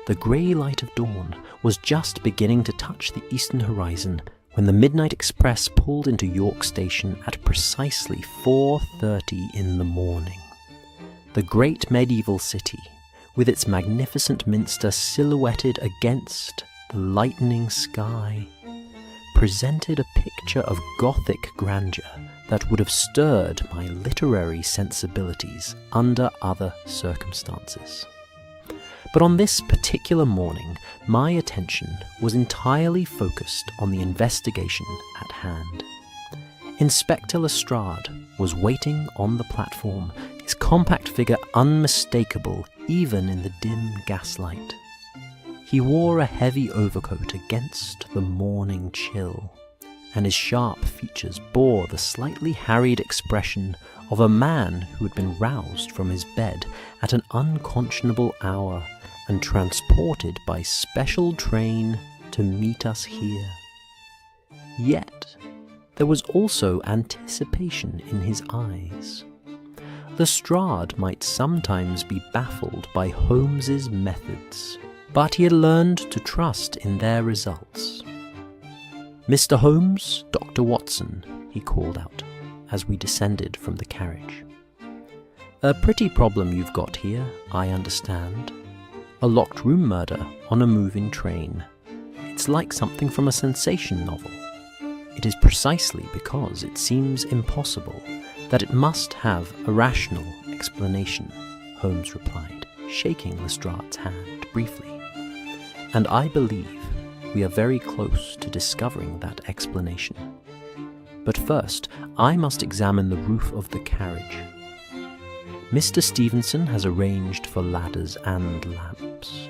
The grey light of dawn was just beginning to touch the eastern horizon when the Midnight Express pulled into York Station at precisely 4:30 in the morning. The great medieval city, with its magnificent minster silhouetted against the lightening sky, presented a picture of Gothic grandeur that would have stirred my literary sensibilities under other circumstances. But on this particular morning, my attention was entirely focused on the investigation at hand. Inspector Lestrade was waiting on the platform, his compact figure unmistakable even in the dim gaslight. He wore a heavy overcoat against the morning chill, and his sharp features bore the slightly harried expression of a man who had been roused from his bed at an unconscionable hour and transported by special train to meet us here. Yet there was also anticipation in his eyes. Lestrade might sometimes be baffled by Holmes's methods, but he had learned to trust in their results. "Mr. Holmes, Dr. Watson," he called out as we descended from the carriage. "A pretty problem you've got here, I understand. A locked room murder on a moving train. It's like something from a sensation novel. It is precisely because it seems impossible that it must have a rational explanation," Holmes replied, shaking Lestrade's hand briefly. "And I believe we are very close to discovering that explanation. But first, I must examine the roof of the carriage. Mr. Stevenson has arranged for ladders and lamps."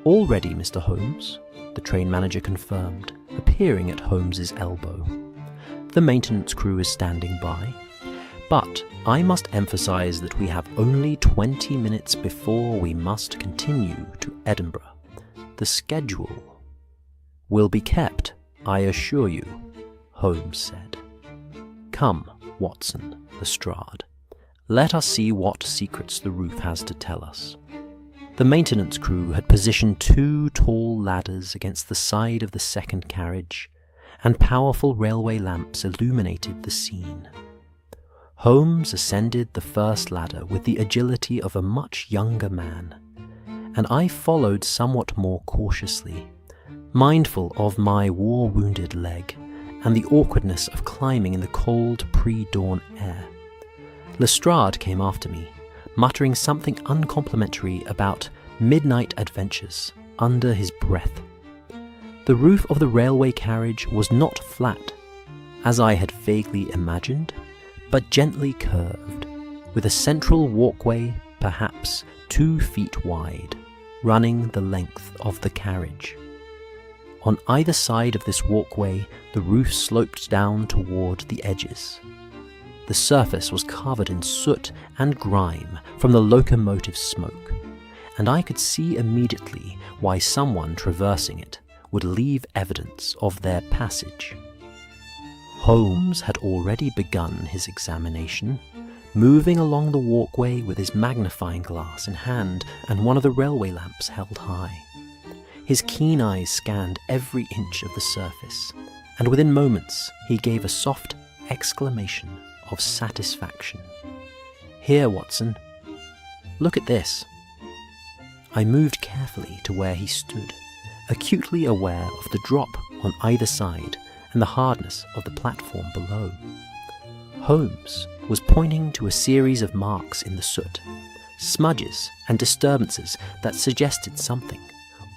"All ready, Mr. Holmes," the train manager confirmed, appearing appearing at Holmes's elbow. The maintenance crew is standing by, but I must emphasize that we have only 20 minutes before we must continue to Edinburgh. The schedule will be kept, I assure you, Holmes said. Come, Watson, Lestrade. Let us see what secrets the roof has to tell us. The maintenance crew had positioned 2 tall ladders against the side of the second carriage, and powerful railway lamps illuminated the scene. Holmes ascended the first ladder with the agility of a much younger man, and I followed somewhat more cautiously, mindful of my war-wounded leg and the awkwardness of climbing in the cold pre-dawn air. Lestrade came after me, muttering something uncomplimentary about midnight adventures under his breath. The roof of the railway carriage was not flat, as I had vaguely imagined, but gently curved, with a central walkway perhaps 2 feet wide, running the length of the carriage. On either side of this walkway, the roof sloped down toward the edges. The surface was covered in soot and grime from the locomotive smoke, and I could see immediately why someone traversing it would leave evidence of their passage. Holmes had already begun his examination, moving along the walkway with his magnifying glass in hand and one of the railway lamps held high. His keen eyes scanned every inch of the surface, and within moments he gave a soft exclamation of satisfaction. "Here, Watson. Look at this." I moved carefully to where he stood, acutely aware of the drop on either side and the hardness of the platform below. Holmes was pointing to a series of marks in the soot, smudges and disturbances that suggested something,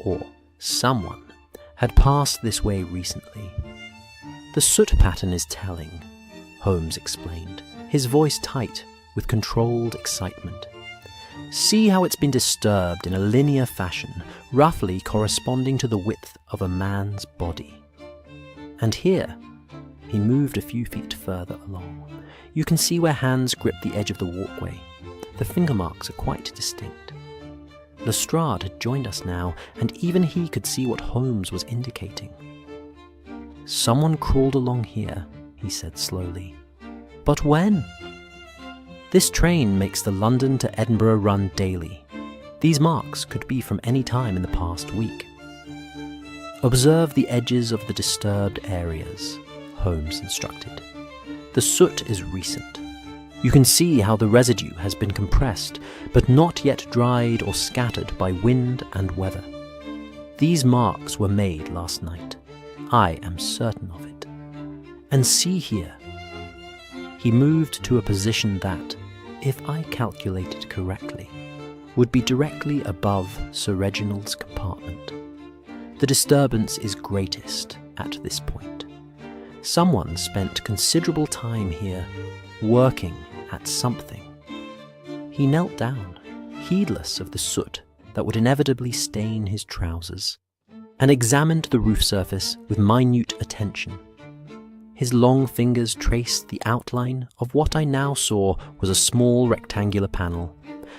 or someone, had passed this way recently. "The soot pattern is telling," Holmes explained, his voice tight with controlled excitement. "See how it's been disturbed in a linear fashion, roughly corresponding to the width of a man's body. And here," he moved a few feet further along, "you can see where hands grip the edge of the walkway. The finger marks are quite distinct." Lestrade had joined us now, and even he could see what Holmes was indicating. "Someone crawled along here," he said slowly. "But when?" "This train makes the London to Edinburgh run daily. These marks could be from any time in the past week." "Observe the edges of the disturbed areas," Holmes instructed. "The soot is recent. You can see how the residue has been compressed, but not yet dried or scattered by wind and weather. These marks were made last night. I am certain of it. And see here." He moved to a position that, if I calculated correctly, would be directly above Sir Reginald's compartment. The disturbance is greatest at this point. Someone spent considerable time here, working at something. He knelt down, heedless of the soot that would inevitably stain his trousers, and examined the roof surface with minute attention. His long fingers traced the outline of what I now saw was a small rectangular panel,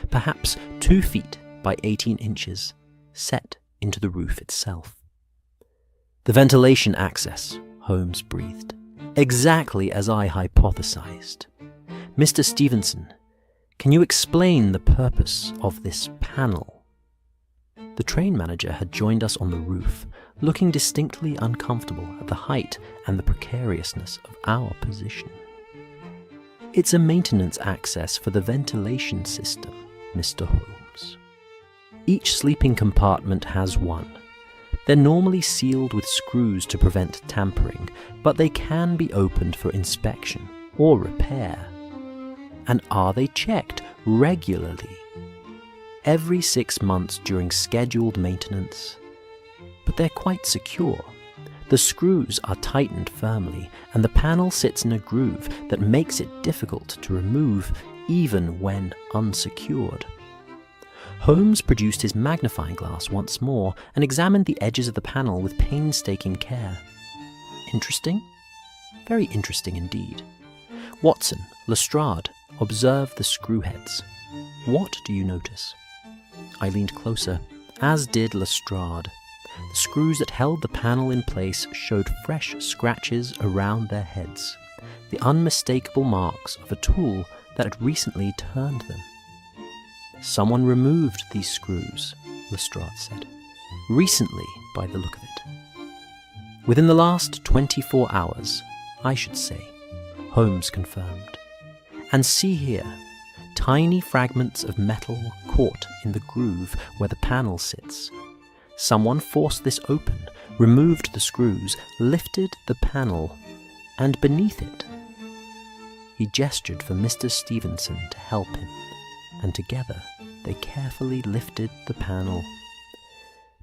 perhaps 2 feet by 18 inches, set into the roof itself. "The ventilation access," Holmes breathed, "exactly as I hypothesized. Mr. Stevenson, can you explain the purpose of this panel?" The train manager had joined us on the roof, looking distinctly uncomfortable at the height and the precariousness of our position. "It's a maintenance access for the ventilation system, Mr. Holmes. Each sleeping compartment has one. They're normally sealed with screws to prevent tampering, but they can be opened for inspection or repair. And are they checked regularly? Every 6 months during scheduled maintenance. But they're quite secure. The screws are tightened firmly, and the panel sits in a groove that makes it difficult to remove even when unsecured." Holmes produced his magnifying glass once more and examined the edges of the panel with painstaking care. Interesting? Very interesting indeed. Watson, Lestrade, observe the screw heads. What do you notice? I leaned closer, as did Lestrade. The screws that held the panel in place showed fresh scratches around their heads, the unmistakable marks of a tool that had recently turned them. Someone removed these screws, Lestrade said. Recently, by the look of it. Within the last 24 hours, I should say, Holmes confirmed. And see here, tiny fragments of metal caught in the groove where the panel sits. Someone forced this open, removed the screws, lifted the panel, and beneath it. He gestured for Mr. Stevenson to help him, and together they carefully lifted the panel.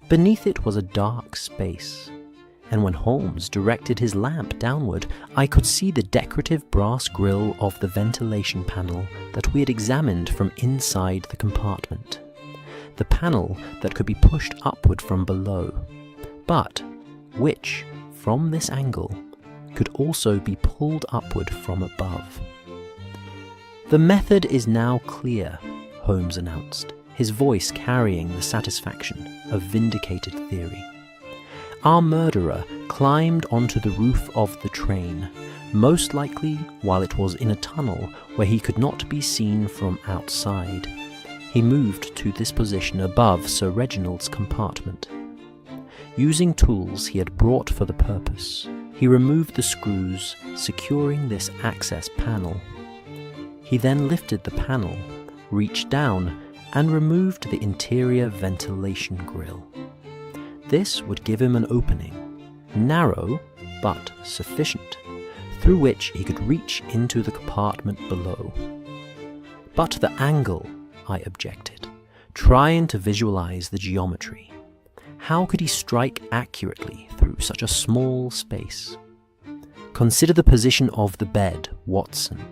Beneath it was a dark space, and when Holmes directed his lamp downward, I could see the decorative brass grille of the ventilation panel that we had examined from inside the compartment. The panel that could be pushed upward from below, but which, from this angle, could also be pulled upward from above. The method is now clear, Holmes announced, his voice carrying the satisfaction of vindicated theory. Our murderer climbed onto the roof of the train, most likely while it was in a tunnel where he could not be seen from outside. He moved to this position above Sir Reginald's compartment. Using tools he had brought for the purpose, he removed the screws securing this access panel. He then lifted the panel, reached down, and removed the interior ventilation grille. This would give him an opening, narrow but sufficient, through which he could reach into the compartment below. But the angle, I objected, trying to visualize the geometry. How could he strike accurately through such a small space? Consider the position of the bed, Watson.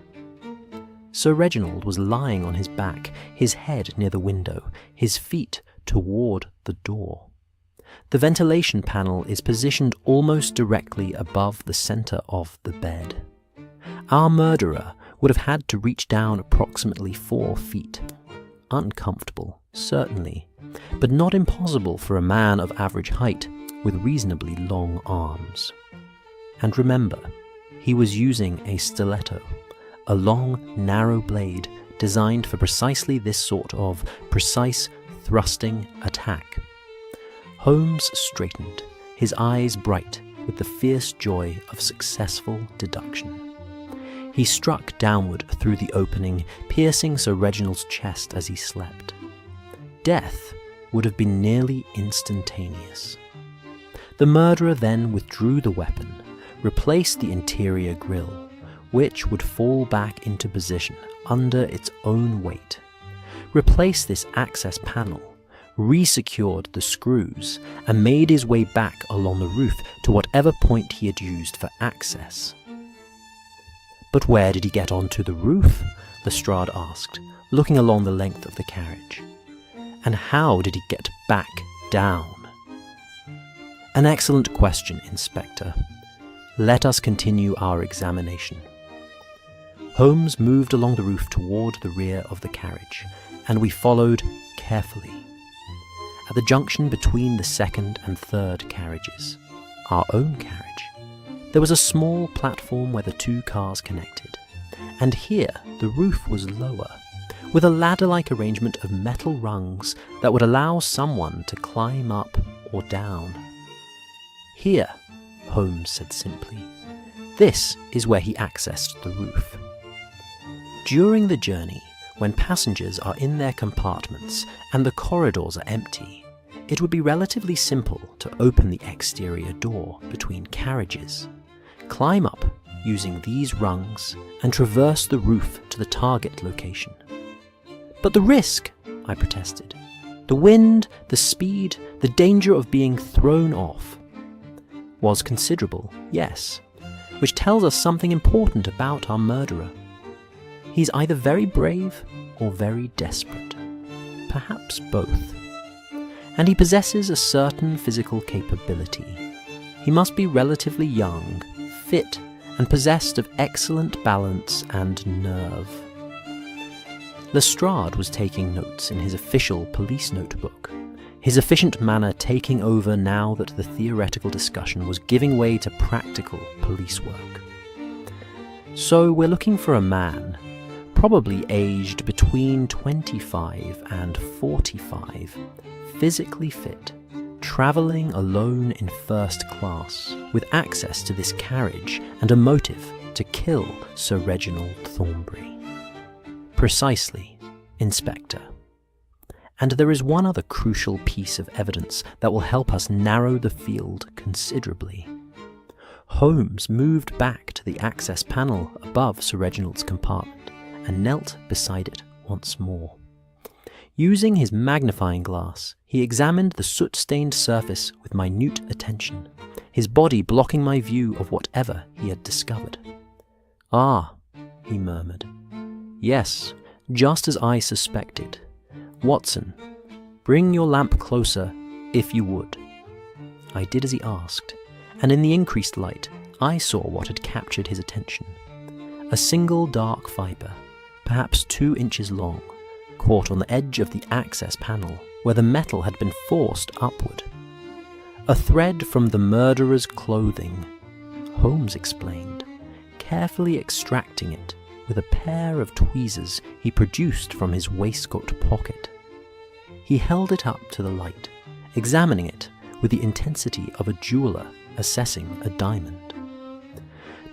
Sir Reginald was lying on his back, his head near the window, his feet toward the door. The ventilation panel is positioned almost directly above the center of the bed. Our murderer would have had to reach down approximately 4 feet. Uncomfortable, certainly, but not impossible for a man of average height with reasonably long arms. And remember, he was using a stiletto, a long, narrow blade designed for precisely this sort of precise thrusting attack. Holmes straightened, his eyes bright with the fierce joy of successful deduction. He struck downward through the opening, piercing Sir Reginald's chest as he slept. Death would have been nearly instantaneous. The murderer then withdrew the weapon, replaced the interior grille, which would fall back into position under its own weight, replaced this access panel, resecured the screws, and made his way back along the roof to whatever point he had used for access. But where did he get onto the roof? Lestrade asked, looking along the length of the carriage. And how did he get back down? An excellent question, Inspector. Let us continue our examination. Holmes moved along the roof toward the rear of the carriage, and we followed carefully. At the junction between the second and third carriages, our own carriage, there was a small platform where the 2 cars connected, and here the roof was lower, with a ladder-like arrangement of metal rungs that would allow someone to climb up or down. Here, Holmes said simply, this is where he accessed the roof. During the journey, when passengers are in their compartments and the corridors are empty, it would be relatively simple to open the exterior door between carriages, climb up using these rungs, and traverse the roof to the target location. But the risk, I protested, the wind, the speed, the danger of being thrown off, was considerable, yes, which tells us something important about our murderer. He's either very brave or very desperate, perhaps both. And he possesses a certain physical capability. He must be relatively young, fit, and possessed of excellent balance and nerve. Lestrade was taking notes in his official police notebook, his efficient manner taking over now that the theoretical discussion was giving way to practical police work. So we're looking for a man, probably aged between 25 and 45, physically fit, travelling alone in first class, with access to this carriage and a motive to kill Sir Reginald Thornbury. Precisely, Inspector. And there is one other crucial piece of evidence that will help us narrow the field considerably. Holmes moved back to the access panel above Sir Reginald's compartment and knelt beside it once more. Using his magnifying glass, he examined the soot-stained surface with minute attention, his body blocking my view of whatever he had discovered. "Ah," he murmured. "Yes, just as I suspected. Watson, bring your lamp closer, if you would." I did as he asked, and in the increased light, I saw what had captured his attention. A single dark fibre, perhaps 2 inches long, caught on the edge of the access panel, where the metal had been forced upward. A thread from the murderer's clothing, Holmes explained, carefully extracting it with a pair of tweezers he produced from his waistcoat pocket. He held it up to the light, examining it with the intensity of a jeweller assessing a diamond.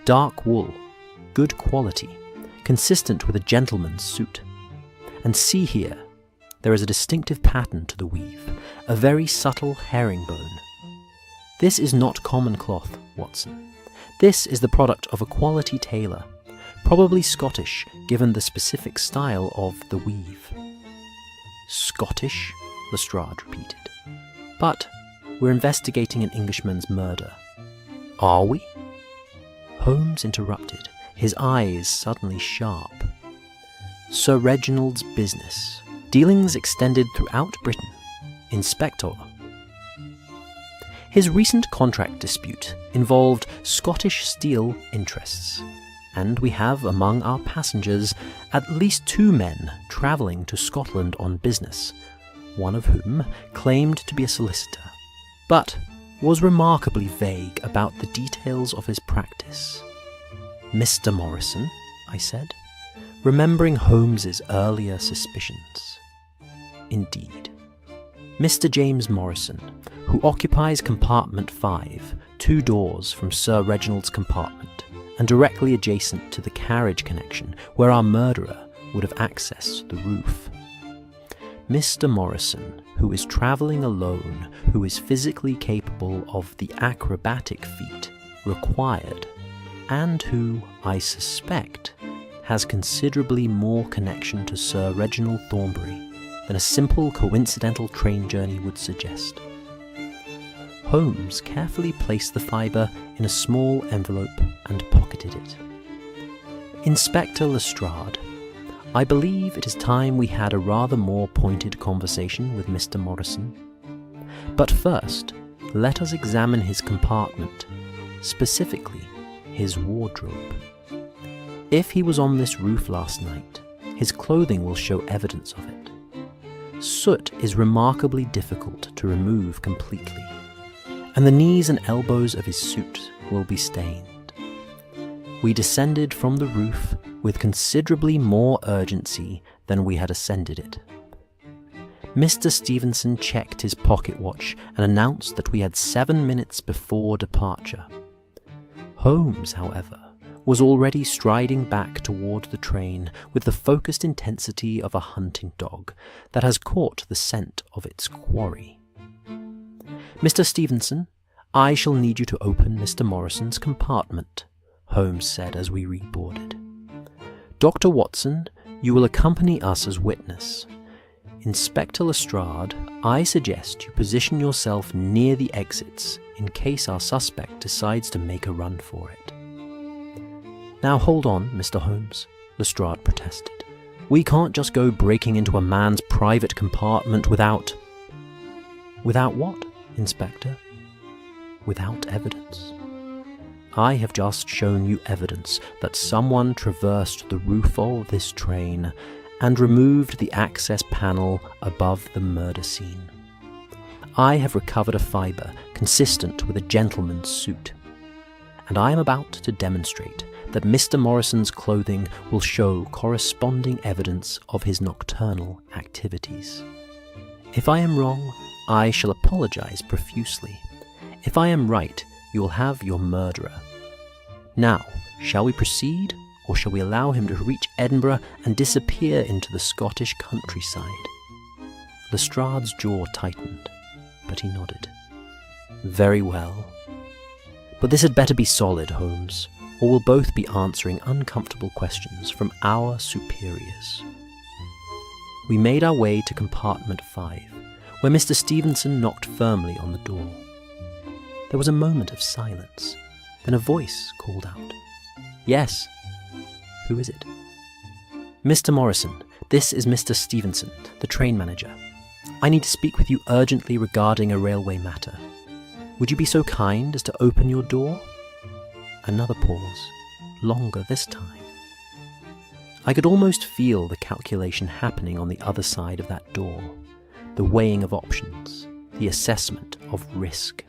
Dark wool, good quality, consistent with a gentleman's suit. And see here, there is a distinctive pattern to the weave, a very subtle herringbone. This is not common cloth, Watson. This is the product of a quality tailor, probably Scottish, given the specific style of the weave. "Scottish?" Lestrade repeated. "But we're investigating an Englishman's murder." "Are we?" Holmes interrupted, his eyes suddenly sharp. "Sir Reginald's business. Dealings extended throughout Britain. Inspector." His recent contract dispute involved Scottish steel interests, and we have among our passengers at least 2 men travelling to Scotland on business, one of whom claimed to be a solicitor, but was remarkably vague about the details of his practice. "Mr. Morrison," I said, remembering Holmes's earlier suspicions. "Indeed. Mr. James Morrison, who occupies compartment 5, 2 doors from Sir Reginald's compartment, and directly adjacent to the carriage connection where our murderer would have accessed the roof. Mr. Morrison, who is travelling alone, who is physically capable of the acrobatic feat required, and who, I suspect, has considerably more connection to Sir Reginald Thornbury than a simple coincidental train journey would suggest." Holmes carefully placed the fibre in a small envelope and pocketed it. "Inspector Lestrade, I believe it is time we had a rather more pointed conversation with Mr. Morrison. But first, let us examine his compartment, specifically his wardrobe. If he was on this roof last night, his clothing will show evidence of it. Soot is remarkably difficult to remove completely, and the knees and elbows of his suit will be stained. We descended from the roof with considerably more urgency than we had ascended it. Mr. Stevenson checked his pocket watch and announced that we had 7 minutes before departure. Holmes, however, was already striding back toward the train with the focused intensity of a hunting dog that has caught the scent of its quarry. "Mr. Stevenson, I shall need you to open Mr. Morrison's compartment," Holmes said as we reboarded. "Dr. Watson, you will accompany us as witness. Inspector Lestrade, I suggest you position yourself near the exits in case our suspect decides to make a run for it." "Now hold on, Mr. Holmes," Lestrade protested. "We can't just go breaking into a man's private compartment without..." "Without what, Inspector?" without evidence? I have just shown you evidence that someone traversed the roof of this train and removed the access panel above the murder scene. I have recovered a fibre consistent with a gentleman's suit, and I am about to demonstrate that Mr. Morrison's clothing will show corresponding evidence of his nocturnal activities. If I am wrong, I shall apologise profusely. If I am right, you will have your murderer. Now, shall we proceed, or shall we allow him to reach Edinburgh and disappear into the Scottish countryside? Lestrade's jaw tightened, but he nodded. Very well. But this had better be solid, Holmes, or we'll both be answering uncomfortable questions from our superiors. We made our way to compartment 5, where Mr. Stevenson knocked firmly on the door. There was a moment of silence. Then a voice called out. Yes. Who is it? Mr. Morrison, this is Mr. Stevenson, the train manager. I need to speak with you urgently regarding a railway matter. Would you be so kind as to open your door? Another pause, longer this time. I could almost feel the calculation happening on the other side of that door, the weighing of options, the assessment of risk.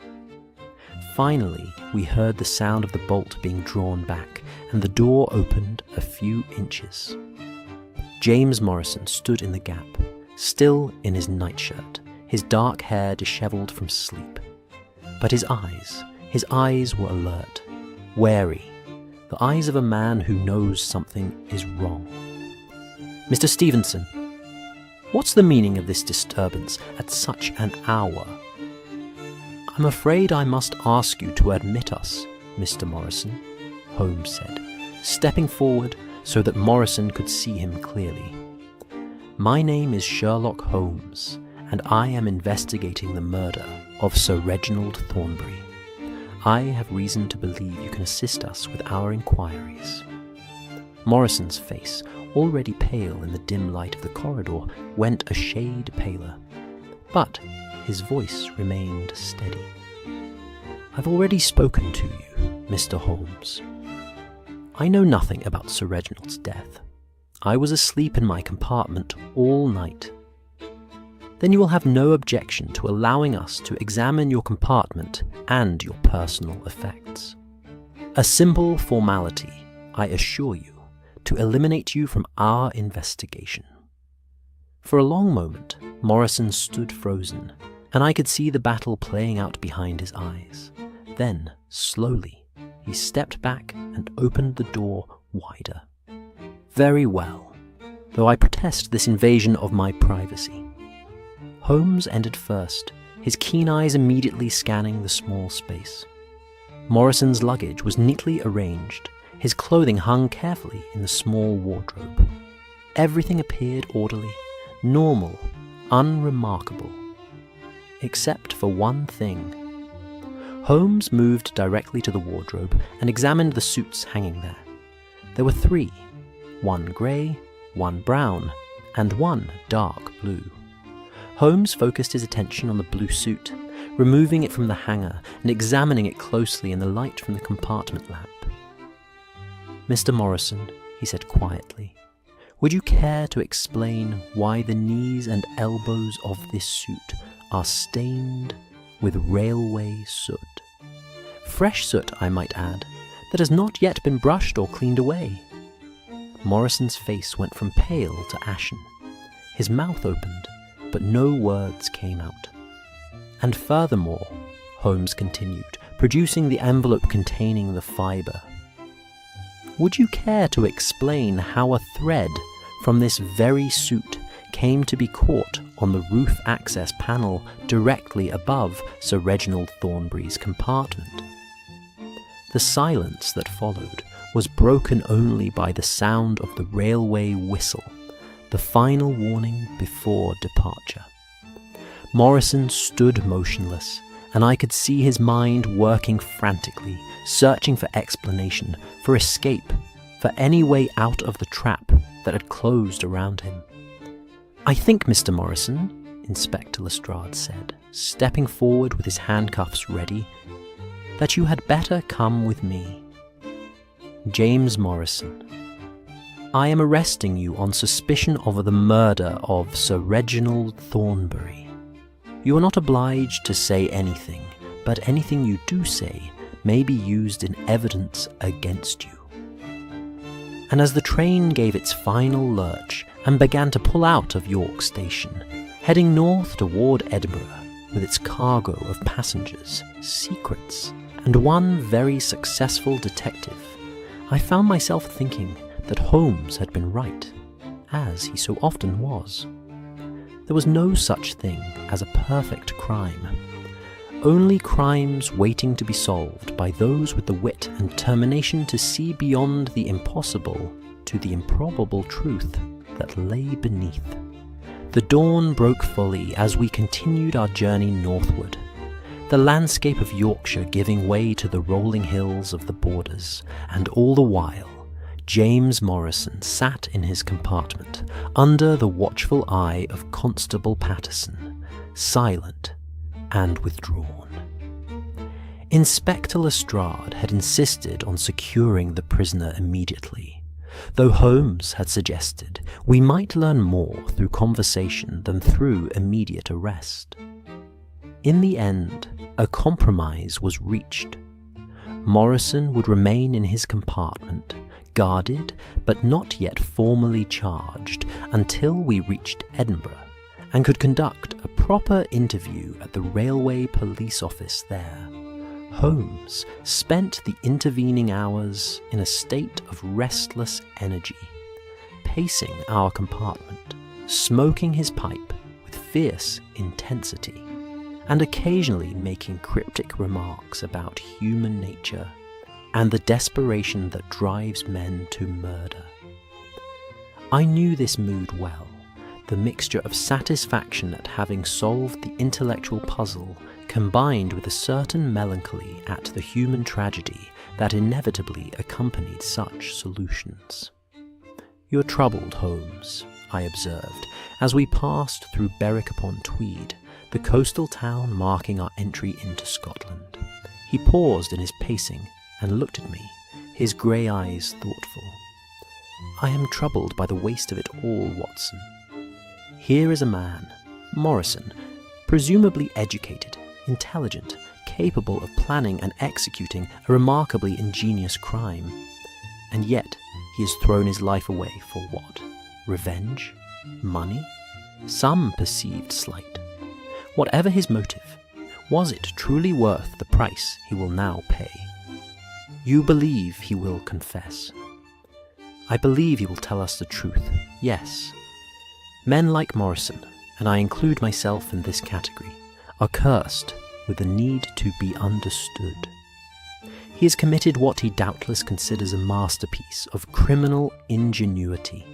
Finally, we heard the sound of the bolt being drawn back, and the door opened a few inches. James Morrison stood in the gap, still in his nightshirt, his dark hair dishevelled from sleep. But his eyes were alert, wary, the eyes of a man who knows something is wrong. Mr. Stevenson, what's the meaning of this disturbance at such an hour? I'm afraid I must ask you to admit us, Mr. Morrison, Holmes said, stepping forward so that Morrison could see him clearly. My name is Sherlock Holmes, and I am investigating the murder of Sir Reginald Thornbury. I have reason to believe you can assist us with our inquiries. Morrison's face, already pale in the dim light of the corridor, went a shade paler, but his voice remained steady. I've already spoken to you, Mr. Holmes. I know nothing about Sir Reginald's death. I was asleep in my compartment all night. Then you will have no objection to allowing us to examine your compartment and your personal effects. A simple formality, I assure you, to eliminate you from our investigation. For a long moment, Morrison stood frozen, and I could see the battle playing out behind his eyes. Then, slowly, he stepped back and opened the door wider. Very well, though I protest this invasion of my privacy. Holmes entered first, his keen eyes immediately scanning the small space. Morrison's luggage was neatly arranged, his clothing hung carefully in the small wardrobe. Everything appeared orderly, normal, unremarkable. Except for one thing. Holmes moved directly to the wardrobe and examined the suits hanging there. There were 3, one grey, one brown, and one dark blue. Holmes focused his attention on the blue suit, removing it from the hanger and examining it closely in the light from the compartment lamp. Mr. Morrison, he said quietly, would you care to explain why the knees and elbows of this suit are stained with railway soot? Fresh soot, I might add, that has not yet been brushed or cleaned away. Morrison's face went from pale to ashen. His mouth opened, but no words came out. And furthermore, Holmes continued, producing the envelope containing the fibre, would you care to explain how a thread from this very suit came to be caught on the roof access panel directly above Sir Reginald Thornbury's compartment? The silence that followed was broken only by the sound of the railway whistle, the final warning before departure. Morrison stood motionless, and I could see his mind working frantically, searching for explanation, for escape, for any way out of the trap that had closed around him. I think, Mr. Morrison, Inspector Lestrade said, stepping forward with his handcuffs ready, that you had better come with me. James Morrison. I am arresting you on suspicion of the murder of Sir Reginald Thornbury. You are not obliged to say anything, but anything you do say may be used in evidence against you. And as the train gave its final lurch and began to pull out of York Station, heading north toward Edinburgh with its cargo of passengers, secrets, and one very successful detective, I found myself thinking that Holmes had been right, as he so often was. There was no such thing as a perfect crime. Only crimes waiting to be solved by those with the wit and determination to see beyond the impossible to the improbable truth that lay beneath. The dawn broke fully as we continued our journey northward, the landscape of Yorkshire giving way to the rolling hills of the borders, and all the while James Morrison sat in his compartment under the watchful eye of Constable Patterson, silent and withdrawn. Inspector Lestrade had insisted on securing the prisoner immediately, though Holmes had suggested we might learn more through conversation than through immediate arrest. In the end, a compromise was reached. Morrison would remain in his compartment, guarded but not yet formally charged, until we reached Edinburgh and could conduct a proper interview at the railway police office there. Holmes spent the intervening hours in a state of restless energy, pacing our compartment, smoking his pipe with fierce intensity, and occasionally making cryptic remarks about human nature and the desperation that drives men to murder. I knew this mood well, the mixture of satisfaction at having solved the intellectual puzzle combined with a certain melancholy at the human tragedy that inevitably accompanied such solutions. "You're troubled, Holmes," I observed, as we passed through Berwick-upon-Tweed, the coastal town marking our entry into Scotland. He paused in his pacing and looked at me, his grey eyes thoughtful. "I am troubled by the waste of it all, Watson. Here is a man, Morrison, presumably educated, intelligent, capable of planning and executing a remarkably ingenious crime, and yet he has thrown his life away for what? Revenge? Money? Some perceived slight. Whatever his motive, was it truly worth the price he will now pay? You believe he will confess. I believe he will tell us the truth, yes. Men like Morrison, and I include myself in this category, are cursed with the need to be understood. He has committed what he doubtless considers a masterpiece of criminal ingenuity.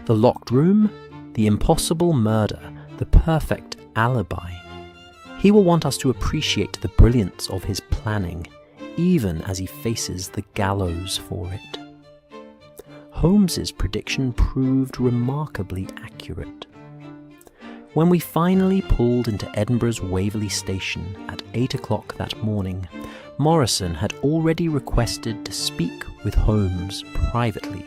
The locked room, the impossible murder, the perfect alibi. He will want us to appreciate the brilliance of his planning, even as he faces the gallows for it. Holmes's prediction proved remarkably accurate. When we finally pulled into Edinburgh's Waverley Station at 8 o'clock that morning, Morrison had already requested to speak with Holmes privately.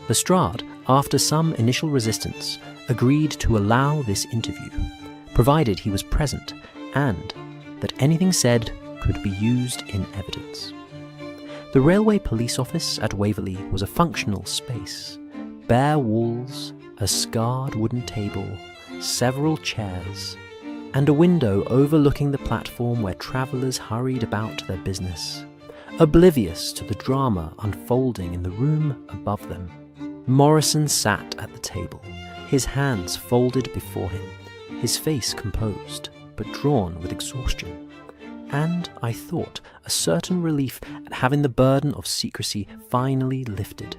Lestrade, after some initial resistance, agreed to allow this interview, provided he was present and that anything said could be used in evidence. The railway police office at Waverley was a functional space. Bare walls, a scarred wooden table, several chairs, and a window overlooking the platform where travellers hurried about their business, oblivious to the drama unfolding in the room above them. Morrison sat at the table, his hands folded before him, his face composed, but drawn with exhaustion, and, I thought, a certain relief at having the burden of secrecy finally lifted.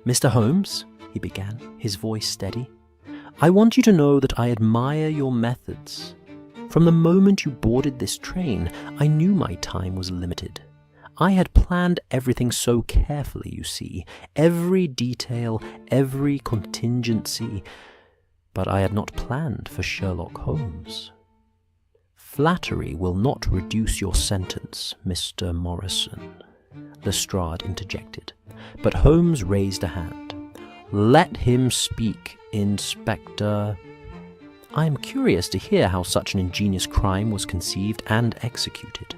"Mr. Holmes," he began, his voice steady, "I want you to know that I admire your methods. From the moment you boarded this train, I knew my time was limited. I had planned everything so carefully, you see, every detail, every contingency, but I had not planned for Sherlock Holmes. Flattery will not reduce your sentence, Mr. Morrison, Lestrade interjected, but Holmes raised a hand. Let him speak, Inspector. I am curious to hear how such an ingenious crime was conceived and executed.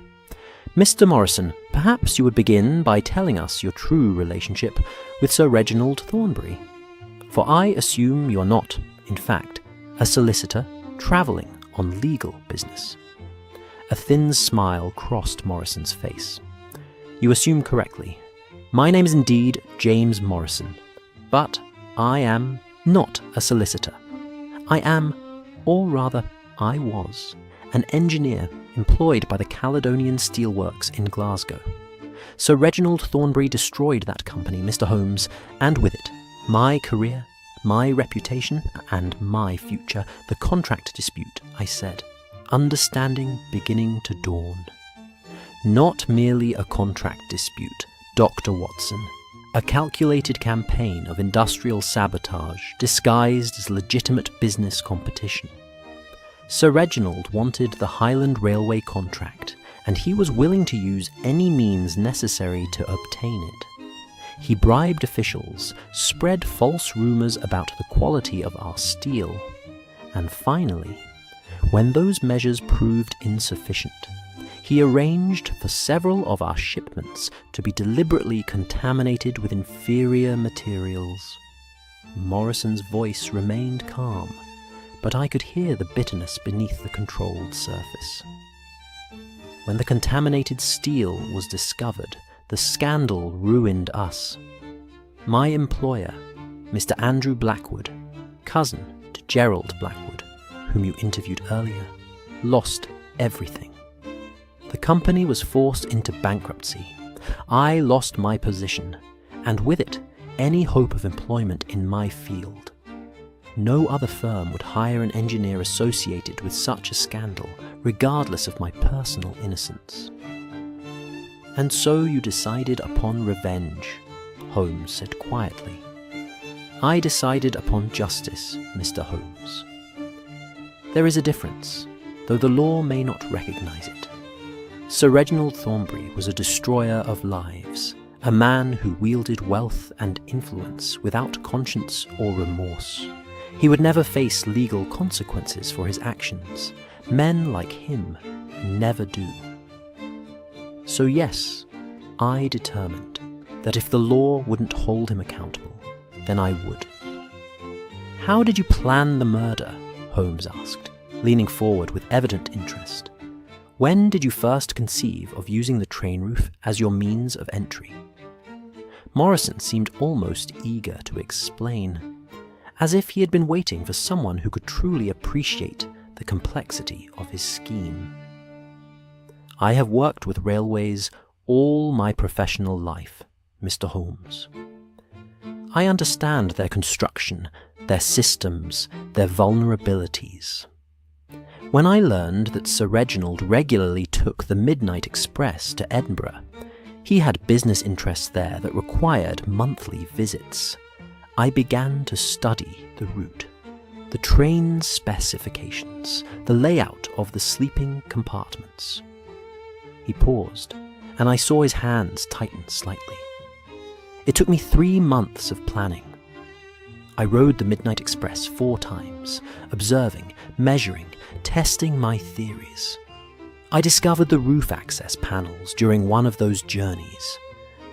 Mr. Morrison, perhaps you would begin by telling us your true relationship with Sir Reginald Thornbury. For I assume you are not, in fact, a solicitor travelling on legal business. A thin smile crossed Morrison's face. You assume correctly. My name is indeed James Morrison, but I am not a solicitor. I am, or rather I was, an engineer employed by the Caledonian Steelworks in Glasgow. Sir Reginald Thornbury destroyed that company, Mr. Holmes, and with it, my career, my reputation, and my future. The contract dispute, I said, understanding beginning to dawn. Not merely a contract dispute, Dr. Watson. A calculated campaign of industrial sabotage disguised as legitimate business competition. Sir Reginald wanted the Highland Railway contract, and he was willing to use any means necessary to obtain it. He bribed officials, spread false rumours about the quality of our steel, and finally, when those measures proved insufficient, he arranged for several of our shipments to be deliberately contaminated with inferior materials. Morrison's voice remained calm, but I could hear the bitterness beneath the controlled surface. When the contaminated steel was discovered, the scandal ruined us. My employer, Mr. Andrew Blackwood, cousin to Gerald Blackwood, whom you interviewed earlier, lost everything. The company was forced into bankruptcy. I lost my position, and with it, any hope of employment in my field. No other firm would hire an engineer associated with such a scandal, regardless of my personal innocence. And so you decided upon revenge, Holmes said quietly. I decided upon justice, Mr. Holmes. There is a difference, though the law may not recognize it. Sir Reginald Thornbury was a destroyer of lives, a man who wielded wealth and influence without conscience or remorse. He would never face legal consequences for his actions. Men like him never do. So yes, I determined that if the law wouldn't hold him accountable, then I would. How did you plan the murder? Holmes asked, leaning forward with evident interest. When did you first conceive of using the train roof as your means of entry? Morrison seemed almost eager to explain, as if he had been waiting for someone who could truly appreciate the complexity of his scheme. I have worked with railways all my professional life, Mr. Holmes. I understand their construction, their systems, their vulnerabilities. When I learned that Sir Reginald regularly took the midnight express to Edinburgh, he had business interests there that required monthly visits. I began to study the route, the train specifications, the layout of the sleeping compartments. He paused, and I saw his hands tighten slightly. It took me 3 months of planning. I rode the Midnight Express 4 times, observing, measuring, testing my theories. I discovered the roof access panels during one of those journeys.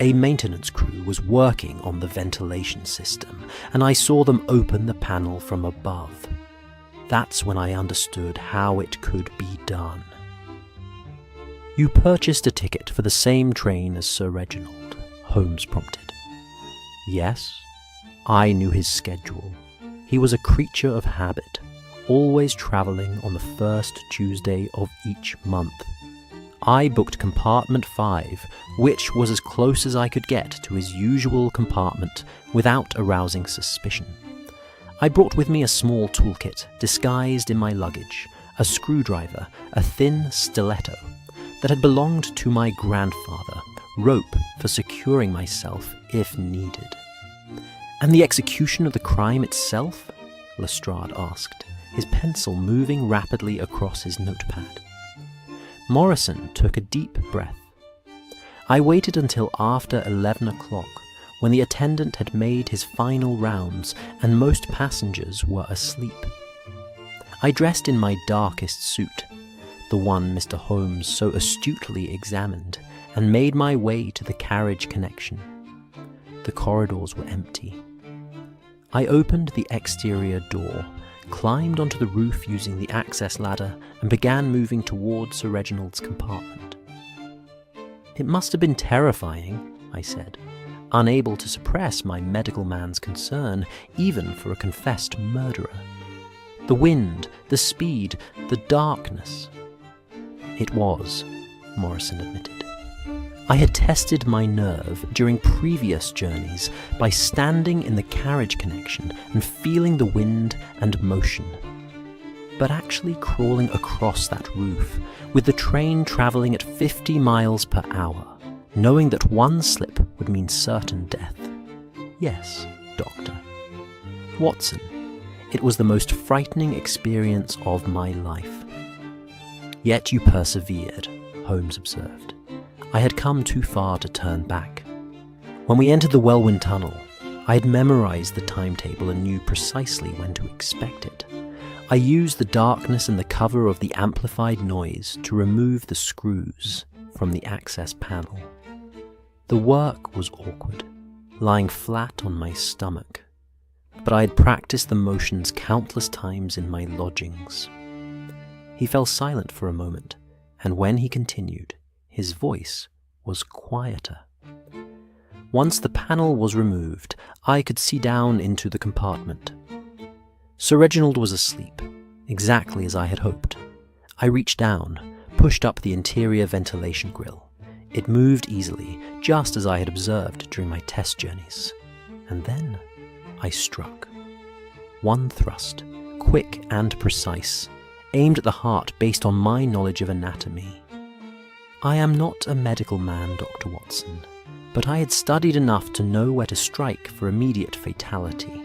A maintenance crew was working on the ventilation system, and I saw them open the panel from above. That's when I understood how it could be done. You purchased a ticket for the same train as Sir Reginald, Holmes prompted. Yes, I knew his schedule. He was a creature of habit, always travelling on the first Tuesday of each month. I booked compartment 5, which was as close as I could get to his usual compartment without arousing suspicion. I brought with me a small toolkit disguised in my luggage, a screwdriver, a thin stiletto that had belonged to my grandfather, rope for securing myself if needed. And the execution of the crime itself? Lestrade asked, his pencil moving rapidly across his notepad. Morrison took a deep breath. I waited until after 11 o'clock, when the attendant had made his final rounds and most passengers were asleep. I dressed in my darkest suit, the one Mr. Holmes so astutely examined, and made my way to the carriage connection. The corridors were empty. I opened the exterior door, climbed onto the roof using the access ladder, and began moving towards Sir Reginald's compartment. "It must have been terrifying," I said, unable to suppress my medical man's concern, even for a confessed murderer. "The wind, the speed, the darkness." "It was," Morrison admitted. I had tested my nerve during previous journeys by standing in the carriage connection and feeling the wind and motion. But actually crawling across that roof, with the train travelling at 50 miles per hour, knowing that one slip would mean certain death. Yes, Doctor. Watson, it was the most frightening experience of my life. "Yet you persevered," Holmes observed. I had come too far to turn back. When we entered the Welwyn Tunnel, I had memorized the timetable and knew precisely when to expect it. I used the darkness and the cover of the amplified noise to remove the screws from the access panel. The work was awkward, lying flat on my stomach, but I had practiced the motions countless times in my lodgings. He fell silent for a moment, and when he continued, his voice was quieter. Once the panel was removed, I could see down into the compartment. Sir Reginald was asleep, exactly as I had hoped. I reached down, pushed up the interior ventilation grill. It moved easily, just as I had observed during my test journeys. And then I struck. One thrust, quick and precise, aimed at the heart based on my knowledge of anatomy. I am not a medical man, Dr. Watson, but I had studied enough to know where to strike for immediate fatality.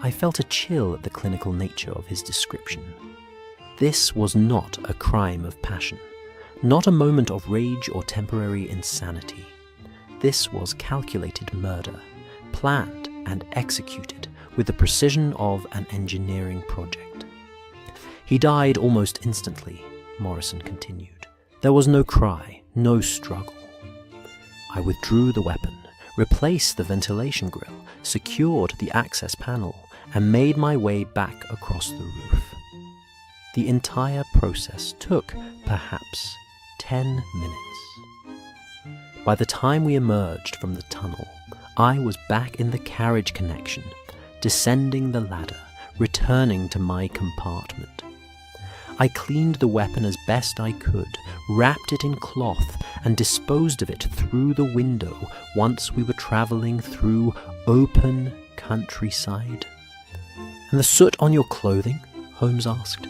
I felt a chill at the clinical nature of his description. This was not a crime of passion, not a moment of rage or temporary insanity. This was calculated murder, planned and executed with the precision of an engineering project. "He died almost instantly," Morrison continued. "There was no cry, no struggle. I withdrew the weapon, replaced the ventilation grill, secured the access panel, and made my way back across the roof. The entire process took, perhaps, 10 minutes. By the time we emerged from the tunnel, I was back in the carriage connection, descending the ladder, returning to my compartment. I cleaned the weapon as best I could, wrapped it in cloth, and disposed of it through the window once we were travelling through open countryside. "And the soot on your clothing?" Holmes asked.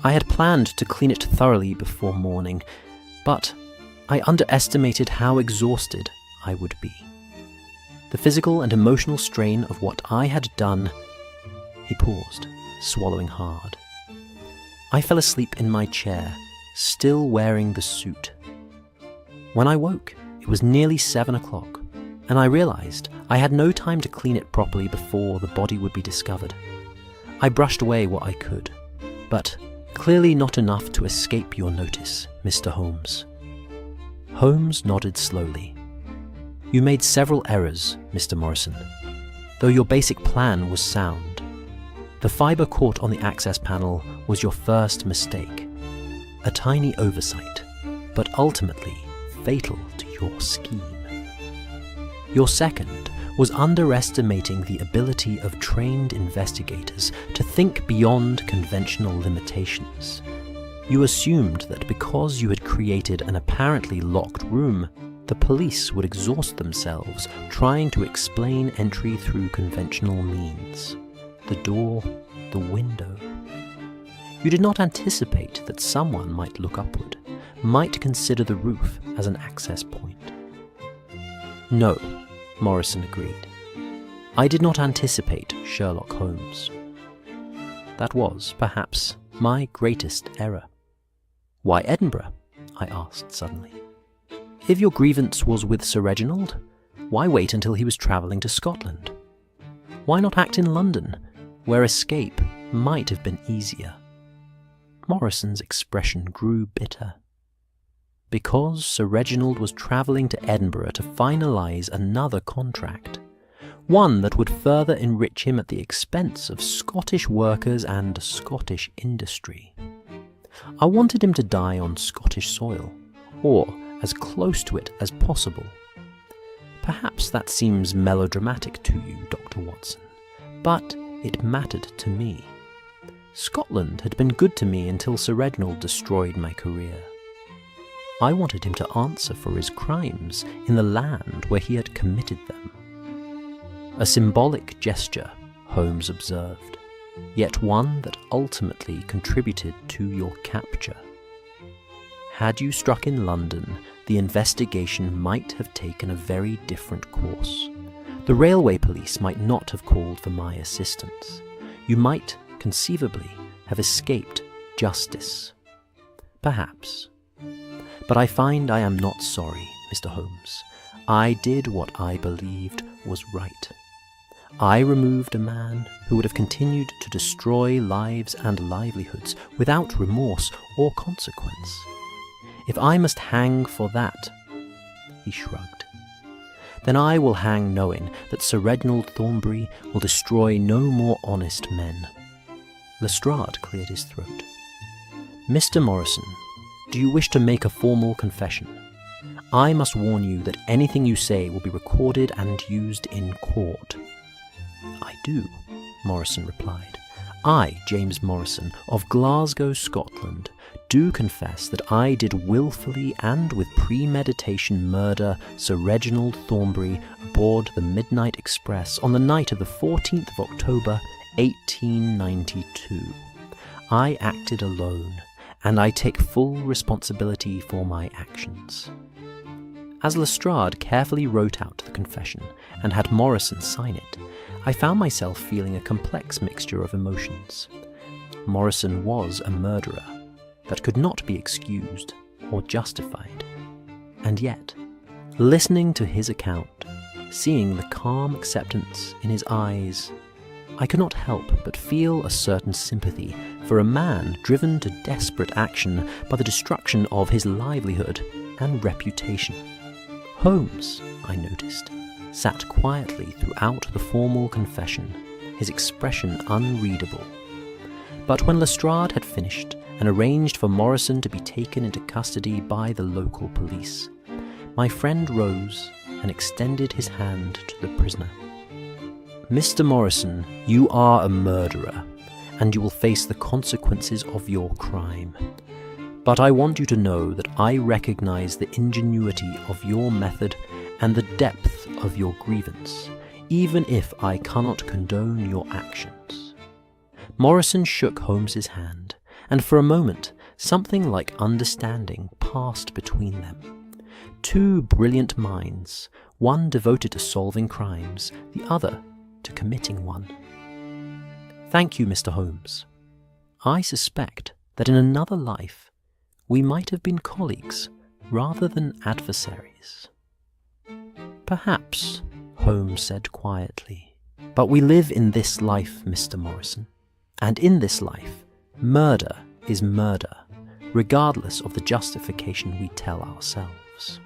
I had planned to clean it thoroughly before morning, but I underestimated how exhausted I would be. The physical and emotional strain of what I had done. He paused, swallowing hard. I fell asleep in my chair, still wearing the suit. When I woke, it was nearly 7 o'clock, and I realized I had no time to clean it properly before the body would be discovered. I brushed away what I could, but clearly not enough to escape your notice, Mr. Holmes. Holmes nodded slowly. "You made several errors, Mr. Morrison, though your basic plan was sound. The fibre caught on the access panel was your first mistake, a tiny oversight, but ultimately fatal to your scheme. Your second was underestimating the ability of trained investigators to think beyond conventional limitations. You assumed that because you had created an apparently locked room, the police would exhaust themselves trying to explain entry through conventional means. The door, the window. You did not anticipate that someone might look upward, might consider the roof as an access point. No, Morrison agreed. I did not anticipate Sherlock Holmes. That was, perhaps, my greatest error. Why Edinburgh? I asked suddenly. If your grievance was with Sir Reginald, why wait until he was travelling to Scotland? Why not act in London, where escape might have been easier? Morrison's expression grew bitter. Because Sir Reginald was travelling to Edinburgh to finalise another contract, one that would further enrich him at the expense of Scottish workers and Scottish industry. I wanted him to die on Scottish soil, or as close to it as possible. Perhaps that seems melodramatic to you, Dr. Watson, but it mattered to me. Scotland had been good to me until Sir Reginald destroyed my career. I wanted him to answer for his crimes in the land where he had committed them. A symbolic gesture, Holmes observed, yet one that ultimately contributed to your capture. Had you struck in London, the investigation might have taken a very different course. The railway police might not have called for my assistance. You might, conceivably, have escaped justice. Perhaps. But I find I am not sorry, Mr. Holmes. I did what I believed was right. I removed a man who would have continued to destroy lives and livelihoods without remorse or consequence. If I must hang for that, he shrugged, then I will hang knowing that Sir Reginald Thornbury will destroy no more honest men. Lestrade cleared his throat. Mr. Morrison, do you wish to make a formal confession? I must warn you that anything you say will be recorded and used in court. I do, Morrison replied. I, James Morrison, of Glasgow, Scotland, do confess that I did wilfully and with premeditation murder Sir Reginald Thornbury aboard the Midnight Express on the night of the 14th of October, 1892. I acted alone, and I take full responsibility for my actions. As Lestrade carefully wrote out the confession and had Morrison sign it, I found myself feeling a complex mixture of emotions. Morrison was a murderer that could not be excused or justified. And yet, listening to his account, seeing the calm acceptance in his eyes, I could not help but feel a certain sympathy for a man driven to desperate action by the destruction of his livelihood and reputation. Holmes, I noticed, sat quietly throughout the formal confession, his expression unreadable. But when Lestrade had finished and arranged for Morrison to be taken into custody by the local police, my friend rose and extended his hand to the prisoner. Mr. Morrison, you are a murderer, and you will face the consequences of your crime. But I want you to know that I recognize the ingenuity of your method and the depth of your grievance, even if I cannot condone your actions. Morrison shook Holmes's hand, and for a moment something like understanding passed between them. Two brilliant minds, one devoted to solving crimes, the other to committing one. Thank you, Mr. Holmes. I suspect that in another life we might have been colleagues rather than adversaries. Perhaps, Holmes said quietly, but we live in this life, Mr. Morrison, and in this life, murder is murder, regardless of the justification we tell ourselves.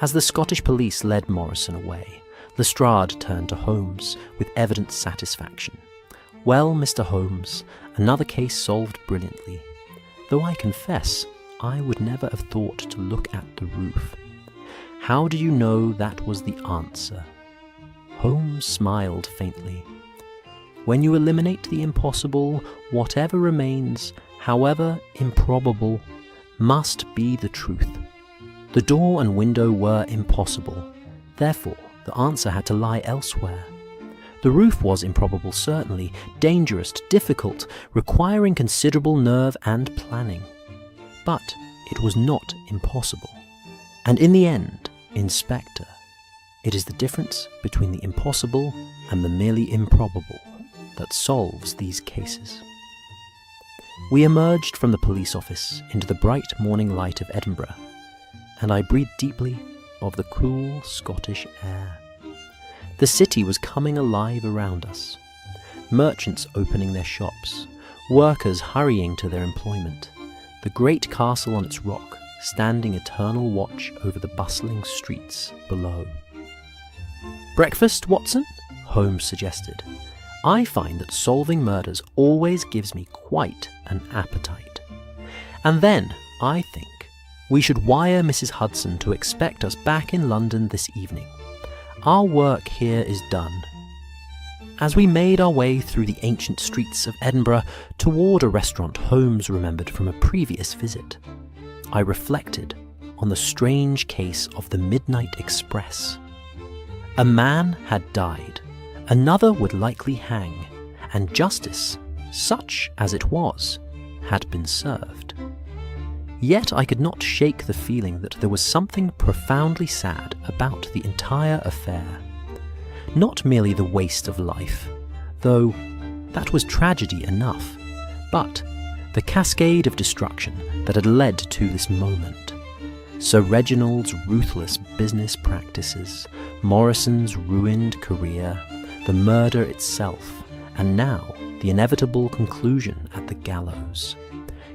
As the Scottish police led Morrison away, Lestrade turned to Holmes with evident satisfaction. Well, Mr. Holmes, another case solved brilliantly, though I confess I would never have thought to look at the roof. How do you know that was the answer? Holmes smiled faintly. When you eliminate the impossible, whatever remains, however improbable, must be the truth. The door and window were impossible, therefore the answer had to lie elsewhere. The roof was improbable, certainly, dangerous, difficult, requiring considerable nerve and planning. But it was not impossible. And in the end, Inspector, it is the difference between the impossible and the merely improbable that solves these cases. We emerged from the police office into the bright morning light of Edinburgh, and I breathed deeply of the cool Scottish air. The city was coming alive around us. Merchants opening their shops, workers hurrying to their employment, the great castle on its rock standing eternal watch over the bustling streets below. "Breakfast, Watson?" Holmes suggested. "I find that solving murders always gives me quite an appetite. And then, I think, we should wire Mrs. Hudson to expect us back in London this evening. Our work here is done." As we made our way through the ancient streets of Edinburgh toward a restaurant Holmes remembered from a previous visit, I reflected on the strange case of the Midnight Express. A man had died, another would likely hang, and justice, such as it was, had been served. Yet I could not shake the feeling that there was something profoundly sad about the entire affair. Not merely the waste of life, though that was tragedy enough, but the cascade of destruction that had led to this moment. Sir Reginald's ruthless business practices, Morrison's ruined career, the murder itself, and now the inevitable conclusion at the gallows.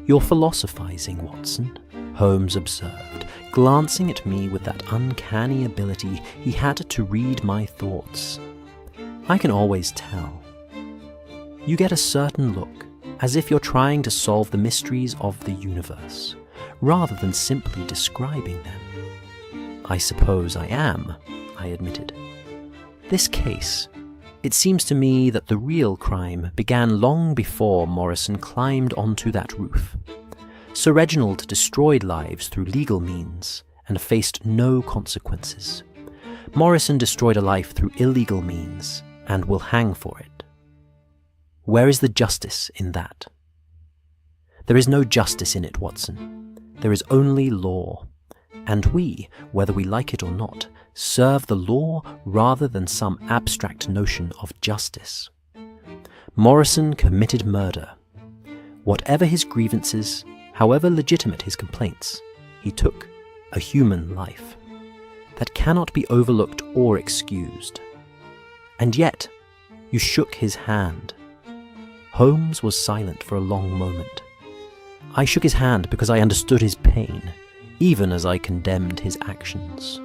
"You're philosophizing, Watson," Holmes observed, glancing at me with that uncanny ability he had to read my thoughts. "I can always tell. You get a certain look, as if you're trying to solve the mysteries of the universe, rather than simply describing them." "I suppose I am," I admitted. "This case, it seems to me that the real crime began long before Morrison climbed onto that roof. Sir Reginald destroyed lives through legal means and faced no consequences. Morrison destroyed a life through illegal means and will hang for it. Where is the justice in that?" "There is no justice in it, Watson. There is only law. And we, whether we like it or not, serve the law rather than some abstract notion of justice. Morrison committed murder. Whatever his grievances, however legitimate his complaints, he took a human life. That cannot be overlooked or excused. And yet, you shook his hand." Holmes was silent for a long moment. I shook his hand because I understood his pain, even as I condemned his actions.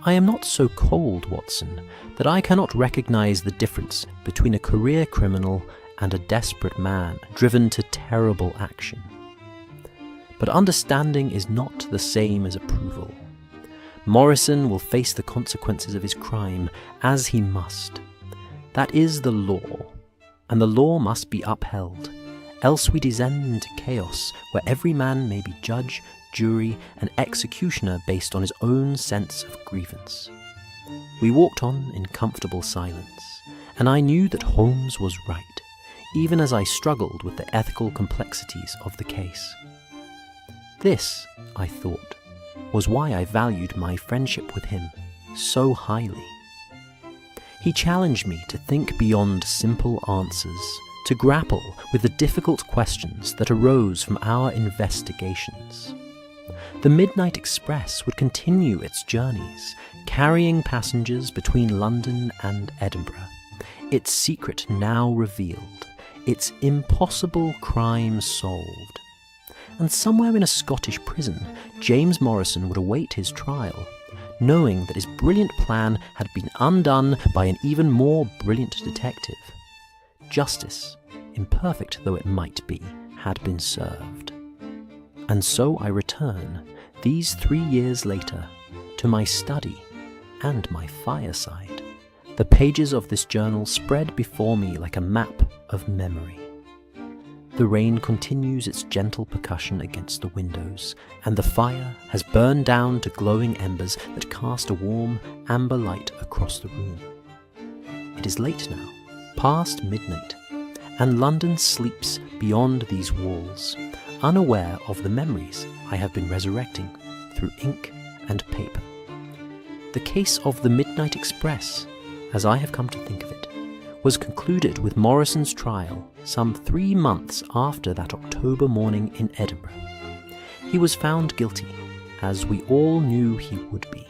"I am not so cold, Watson, that I cannot recognize the difference between a career criminal and a desperate man driven to terrible action. But understanding is not the same as approval. Morrison will face the consequences of his crime, as he must. That is the law, and the law must be upheld, else we descend into chaos where every man may be judge, jury, and executioner based on his own sense of grievance." We walked on in comfortable silence, and I knew that Holmes was right, even as I struggled with the ethical complexities of the case. This, I thought, was why I valued my friendship with him so highly. He challenged me to think beyond simple answers, to grapple with the difficult questions that arose from our investigations. The Midnight Express would continue its journeys, carrying passengers between London and Edinburgh, its secret now revealed, its impossible crime solved. And somewhere in a Scottish prison, James Morrison would await his trial, knowing that his brilliant plan had been undone by an even more brilliant detective. Justice, imperfect though it might be, had been served. And so I return, these 3 years later, to my study and my fireside. The pages of this journal spread before me like a map of memory. The rain continues its gentle percussion against the windows, and the fire has burned down to glowing embers that cast a warm, amber light across the room. It is late now, past midnight, and London sleeps beyond these walls, unaware of the memories I have been resurrecting through ink and paper. The case of the Midnight Express, as I have come to think of it, was concluded with Morrison's trial some 3 months after that October morning in Edinburgh. He was found guilty, as we all knew he would be,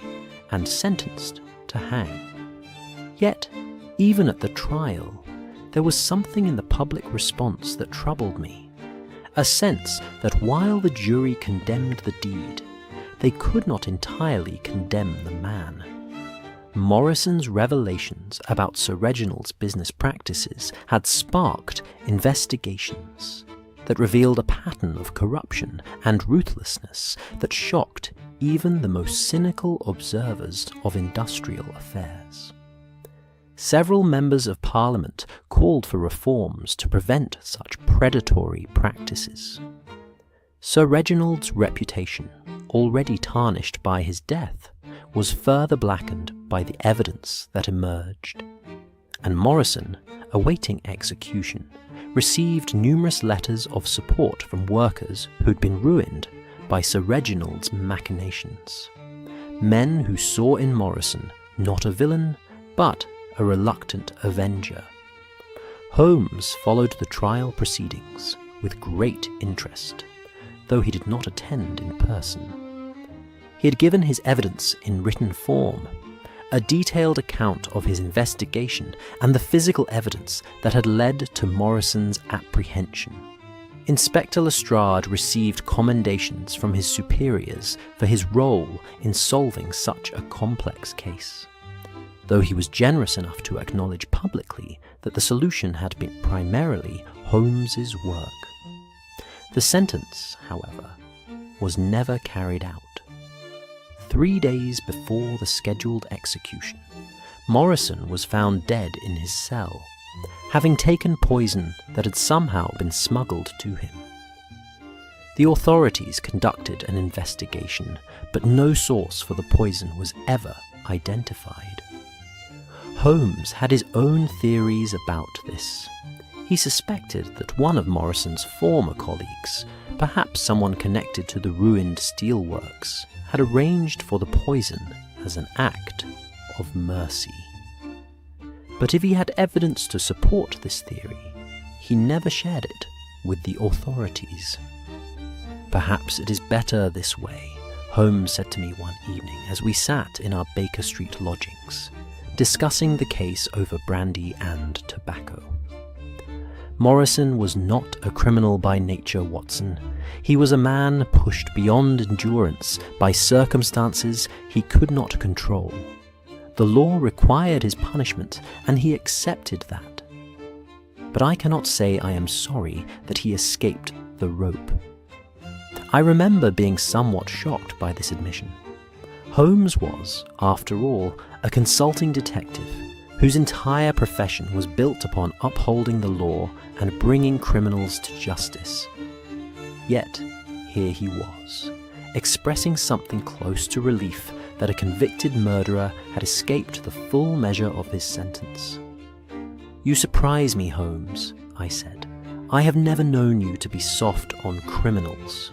and sentenced to hang. Yet, even at the trial, there was something in the public response that troubled me, a sense that while the jury condemned the deed, they could not entirely condemn the man. Morrison's revelations about Sir Reginald's business practices had sparked investigations that revealed a pattern of corruption and ruthlessness that shocked even the most cynical observers of industrial affairs. Several members of Parliament called for reforms to prevent such predatory practices. Sir Reginald's reputation, already tarnished by his death, was further blackened by the evidence that emerged, and Morrison, awaiting execution, received numerous letters of support from workers who'd been ruined by Sir Reginald's machinations. Men who saw in Morrison not a villain, but a reluctant avenger. Holmes followed the trial proceedings with great interest, though he did not attend in person. He had given his evidence in written form, a detailed account of his investigation and the physical evidence that had led to Morrison's apprehension. Inspector Lestrade received commendations from his superiors for his role in solving such a complex case, though he was generous enough to acknowledge publicly that the solution had been primarily Holmes's work. The sentence, however, was never carried out. 3 days before the scheduled execution, Morrison was found dead in his cell, having taken poison that had somehow been smuggled to him. The authorities conducted an investigation, but no source for the poison was ever identified. Holmes had his own theories about this. He suspected that one of Morrison's former colleagues, perhaps someone connected to the ruined steelworks, had arranged for the poison as an act of mercy. But if he had evidence to support this theory, he never shared it with the authorities. "Perhaps it is better this way," Holmes said to me one evening as we sat in our Baker Street lodgings, discussing the case over brandy and tobacco. "Morrison was not a criminal by nature, Watson. He was a man pushed beyond endurance by circumstances he could not control. The law required his punishment, and he accepted that. But I cannot say I am sorry that he escaped the rope." I remember being somewhat shocked by this admission. Holmes was, after all, a consulting detective whose entire profession was built upon upholding the law and bringing criminals to justice. Yet, here he was, expressing something close to relief that a convicted murderer had escaped the full measure of his sentence. "You surprise me, Holmes," I said. "I have never known you to be soft on criminals."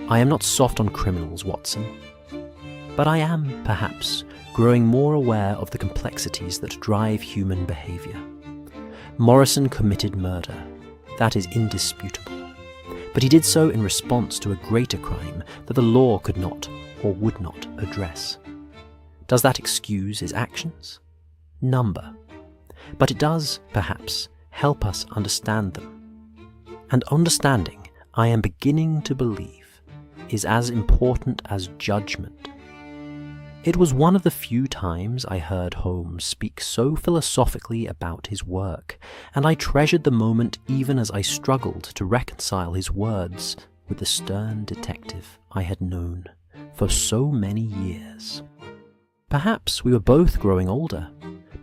"I am not soft on criminals, Watson. But I am, perhaps, growing more aware of the complexities that drive human behaviour. Morrison committed murder. That is indisputable. But he did so in response to a greater crime that the law could not or would not address. Does that excuse his actions? Number. But it does, perhaps, help us understand them. And understanding, I am beginning to believe, is as important as judgment. It was one of the few times I heard Holmes speak so philosophically about his work, and I treasured the moment even as I struggled to reconcile his words with the stern detective I had known for so many years. Perhaps we were both growing older,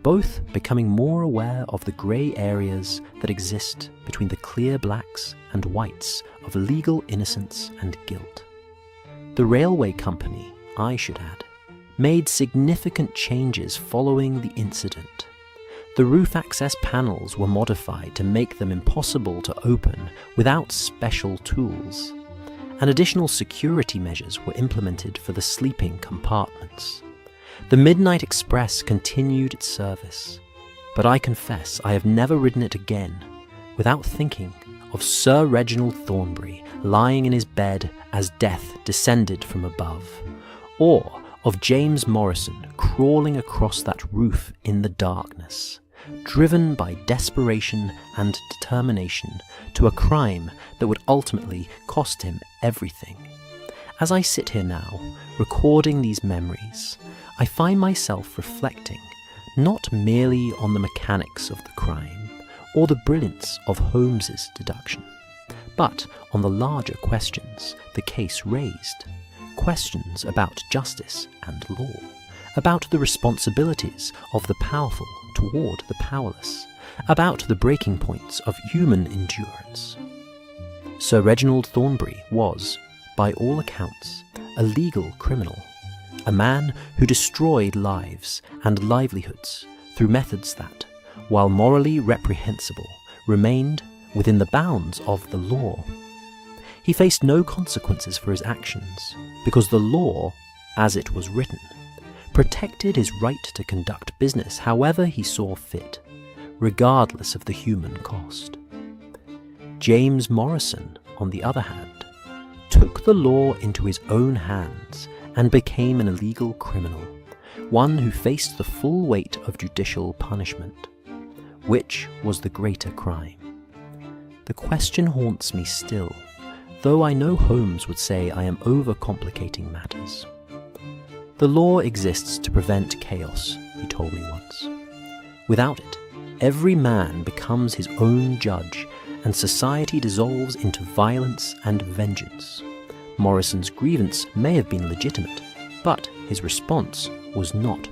both becoming more aware of the grey areas that exist between the clear blacks and whites of legal innocence and guilt. The railway company, I should add, made significant changes following the incident. The roof access panels were modified to make them impossible to open without special tools, and additional security measures were implemented for the sleeping compartments. The Midnight Express continued its service, but I confess I have never ridden it again without thinking of Sir Reginald Thornbury lying in his bed as death descended from above, or of James Morrison crawling across that roof in the darkness, driven by desperation and determination to a crime that would ultimately cost him everything. As I sit here now, recording these memories, I find myself reflecting not merely on the mechanics of the crime or the brilliance of Holmes's deduction, but on the larger questions the case raised, questions about justice and law, about the responsibilities of the powerful toward the powerless, about the breaking points of human endurance. Sir Reginald Thornbury was, by all accounts, a legal criminal, a man who destroyed lives and livelihoods through methods that, while morally reprehensible, remained within the bounds of the law. He faced no consequences for his actions, because the law, as it was written, protected his right to conduct business however he saw fit, regardless of the human cost. James Morrison, on the other hand, took the law into his own hands and became an illegal criminal, one who faced the full weight of judicial punishment. Which was the greater crime? The question haunts me still, though I know Holmes would say I am overcomplicating matters. The law exists to prevent chaos, he told me once. Without it, every man becomes his own judge, and society dissolves into violence and vengeance. Morrison's grievance may have been legitimate, but his response was not.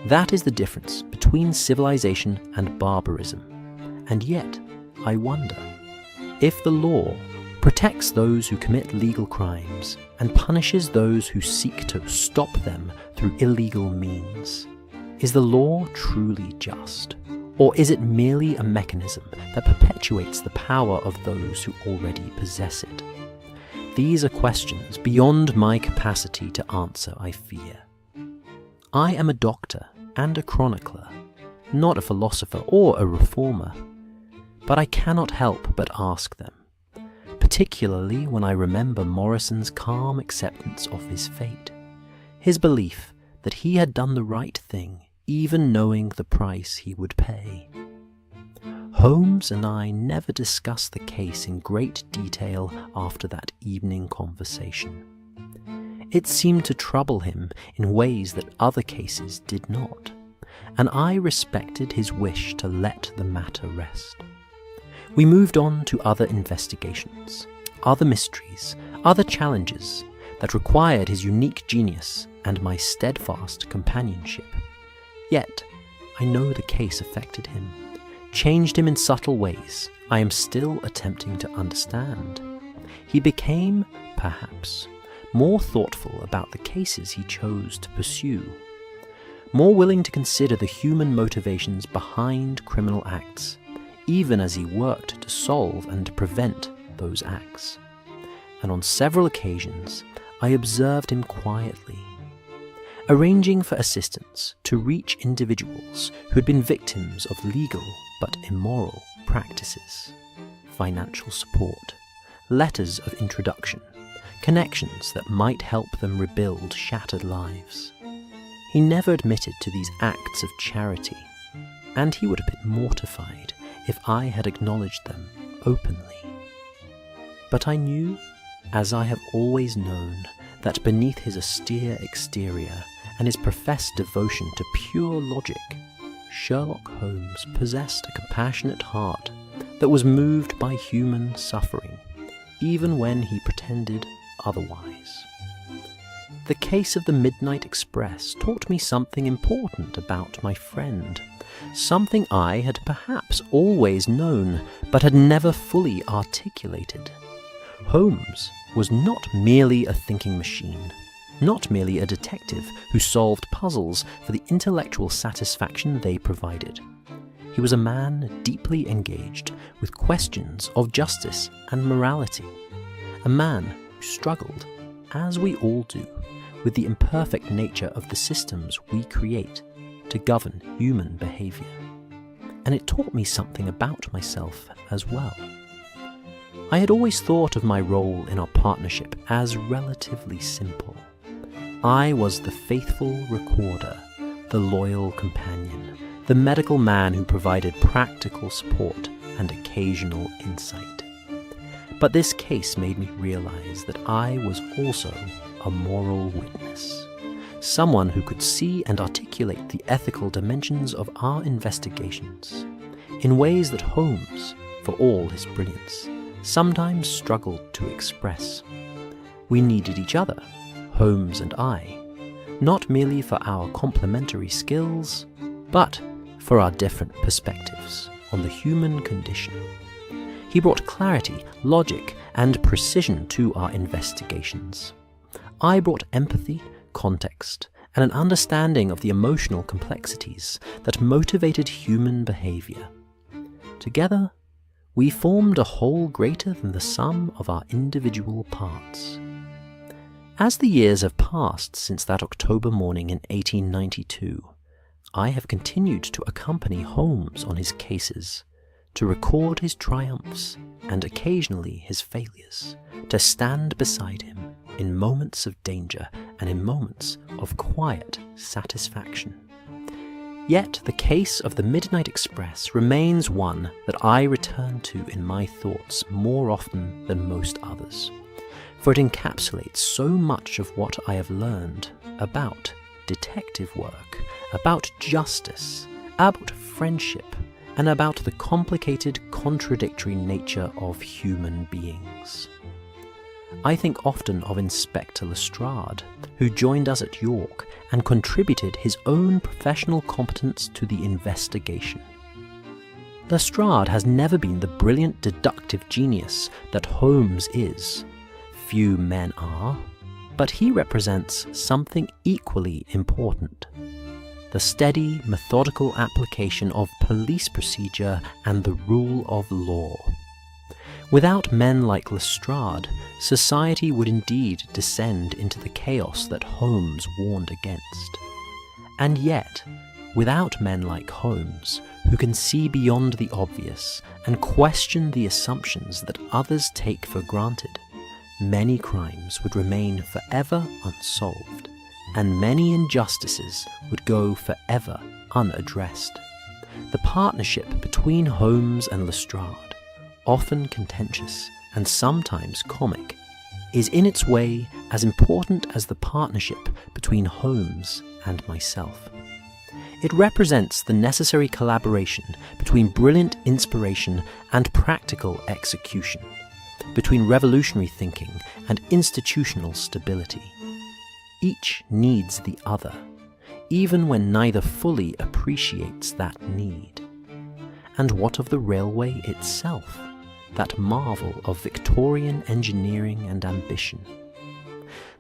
That is the difference between civilization and barbarism. And yet, I wonder, if the law protects those who commit legal crimes and punishes those who seek to stop them through illegal means, is the law truly just? Or is it merely a mechanism that perpetuates the power of those who already possess it? These are questions beyond my capacity to answer, I fear. I am a doctor and a chronicler, not a philosopher or a reformer, but I cannot help but ask them, particularly when I remember Morrison's calm acceptance of his fate, his belief that he had done the right thing even knowing the price he would pay. Holmes and I never discussed the case in great detail after that evening conversation. It seemed to trouble him in ways that other cases did not, and I respected his wish to let the matter rest. We moved on to other investigations, other mysteries, other challenges that required his unique genius and my steadfast companionship. Yet, I know the case affected him, changed him in subtle ways I am still attempting to understand. He became, perhaps, more thoughtful about the cases he chose to pursue, more willing to consider the human motivations behind criminal acts, even as he worked to solve and prevent those acts. And on several occasions, I observed him quietly, arranging for assistance to reach individuals who had been victims of legal but immoral practices, financial support, letters of introduction, connections that might help them rebuild shattered lives. He never admitted to these acts of charity, and he would have been mortified if I had acknowledged them openly. But I knew, as I have always known, that beneath his austere exterior and his professed devotion to pure logic, Sherlock Holmes possessed a compassionate heart that was moved by human suffering, even when he pretended otherwise. The case of the Midnight Express taught me something important about my friend, something I had perhaps always known, but had never fully articulated. Holmes was not merely a thinking machine, not merely a detective who solved puzzles for the intellectual satisfaction they provided. He was a man deeply engaged with questions of justice and morality, a man who struggled, as we all do, with the imperfect nature of the systems we create to govern human behavior. and it taught me something about myself as well. I had always thought of my role in our partnership as relatively simple. I was the faithful recorder, the loyal companion, the medical man who provided practical support and occasional insight. But this case made me realize that I was also a moral witness, someone who could see and articulate the ethical dimensions of our investigations in ways that Holmes, for all his brilliance, sometimes struggled to express. We needed each other, Holmes and I, not merely for our complementary skills, but for our different perspectives on the human condition. He brought clarity, logic, and precision to our investigations. I brought empathy, context, and an understanding of the emotional complexities that motivated human behavior. Together, we formed a whole greater than the sum of our individual parts. As the years have passed since that October morning in 1892, I have continued to accompany Holmes on his cases, to record his triumphs and occasionally his failures, to stand beside him in moments of danger and in moments of quiet satisfaction. Yet the case of the Midnight Express remains one that I return to in my thoughts more often than most others, for it encapsulates so much of what I have learned about detective work, about justice, about friendship, and about the complicated, contradictory nature of human beings. I think often of Inspector Lestrade, who joined us at York and contributed his own professional competence to the investigation. Lestrade has never been the brilliant deductive genius that Holmes is. Few men are, but he represents something equally important: the steady, methodical application of police procedure and the rule of law. Without men like Lestrade, society would indeed descend into the chaos that Holmes warned against. And yet, without men like Holmes, who can see beyond the obvious and question the assumptions that others take for granted, many crimes would remain forever unsolved, and many injustices would go forever unaddressed. The partnership between Holmes and Lestrade, often contentious and sometimes comic, is in its way as important as the partnership between Holmes and myself. It represents the necessary collaboration between brilliant inspiration and practical execution, between revolutionary thinking and institutional stability. Each needs the other, even when neither fully appreciates that need. And what of the railway itself, that marvel of Victorian engineering and ambition?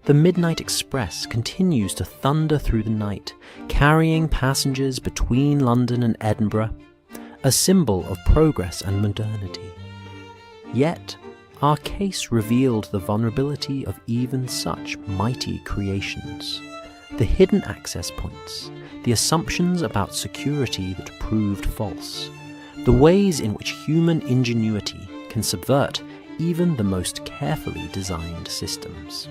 The Midnight Express continues to thunder through the night, carrying passengers between London and Edinburgh, a symbol of progress and modernity. Yet, our case revealed the vulnerability of even such mighty creations, the hidden access points, the assumptions about security that proved false, the ways in which human ingenuity can subvert even the most carefully designed systems.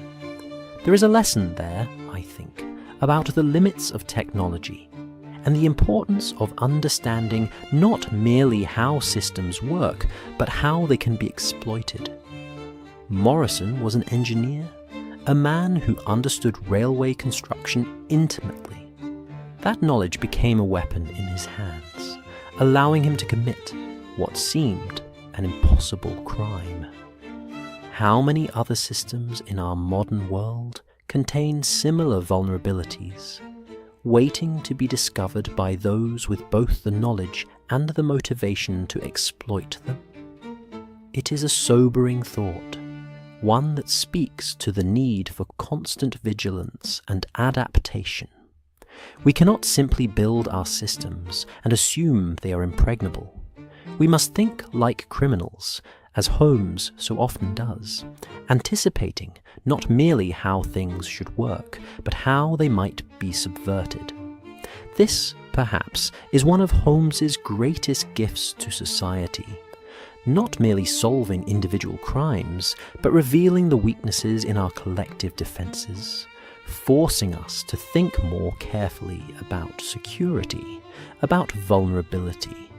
There is a lesson there, I think, about the limits of technology and the importance of understanding not merely how systems work, but how they can be exploited. Morrison was an engineer, a man who understood railway construction intimately. That knowledge became a weapon in his hands, allowing him to commit what seemed an impossible crime. How many other systems in our modern world contain similar vulnerabilities, waiting to be discovered by those with both the knowledge and the motivation to exploit them? It is a sobering thought, one that speaks to the need for constant vigilance and adaptation. We cannot simply build our systems and assume they are impregnable. We must think like criminals, as Holmes so often does, anticipating not merely how things should work, but how they might be subverted. This perhaps, is one of Holmes's greatest gifts to society. Not merely solving individual crimes, but revealing the weaknesses in our collective defences, forcing us to think more carefully about security, about vulnerability,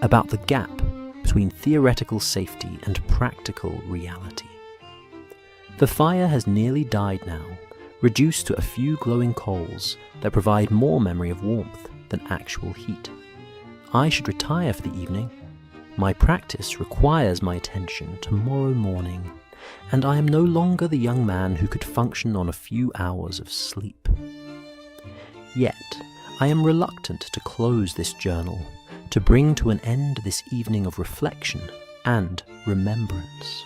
about the gap between theoretical safety and practical reality. The fire has nearly died now, reduced to a few glowing coals that provide more memory of warmth than actual heat. I should retire for the evening. My practice requires my attention tomorrow morning, and I am no longer the young man who could function on a few hours of sleep. Yet, I am reluctant to close this journal, to bring to an end this evening of reflection and remembrance.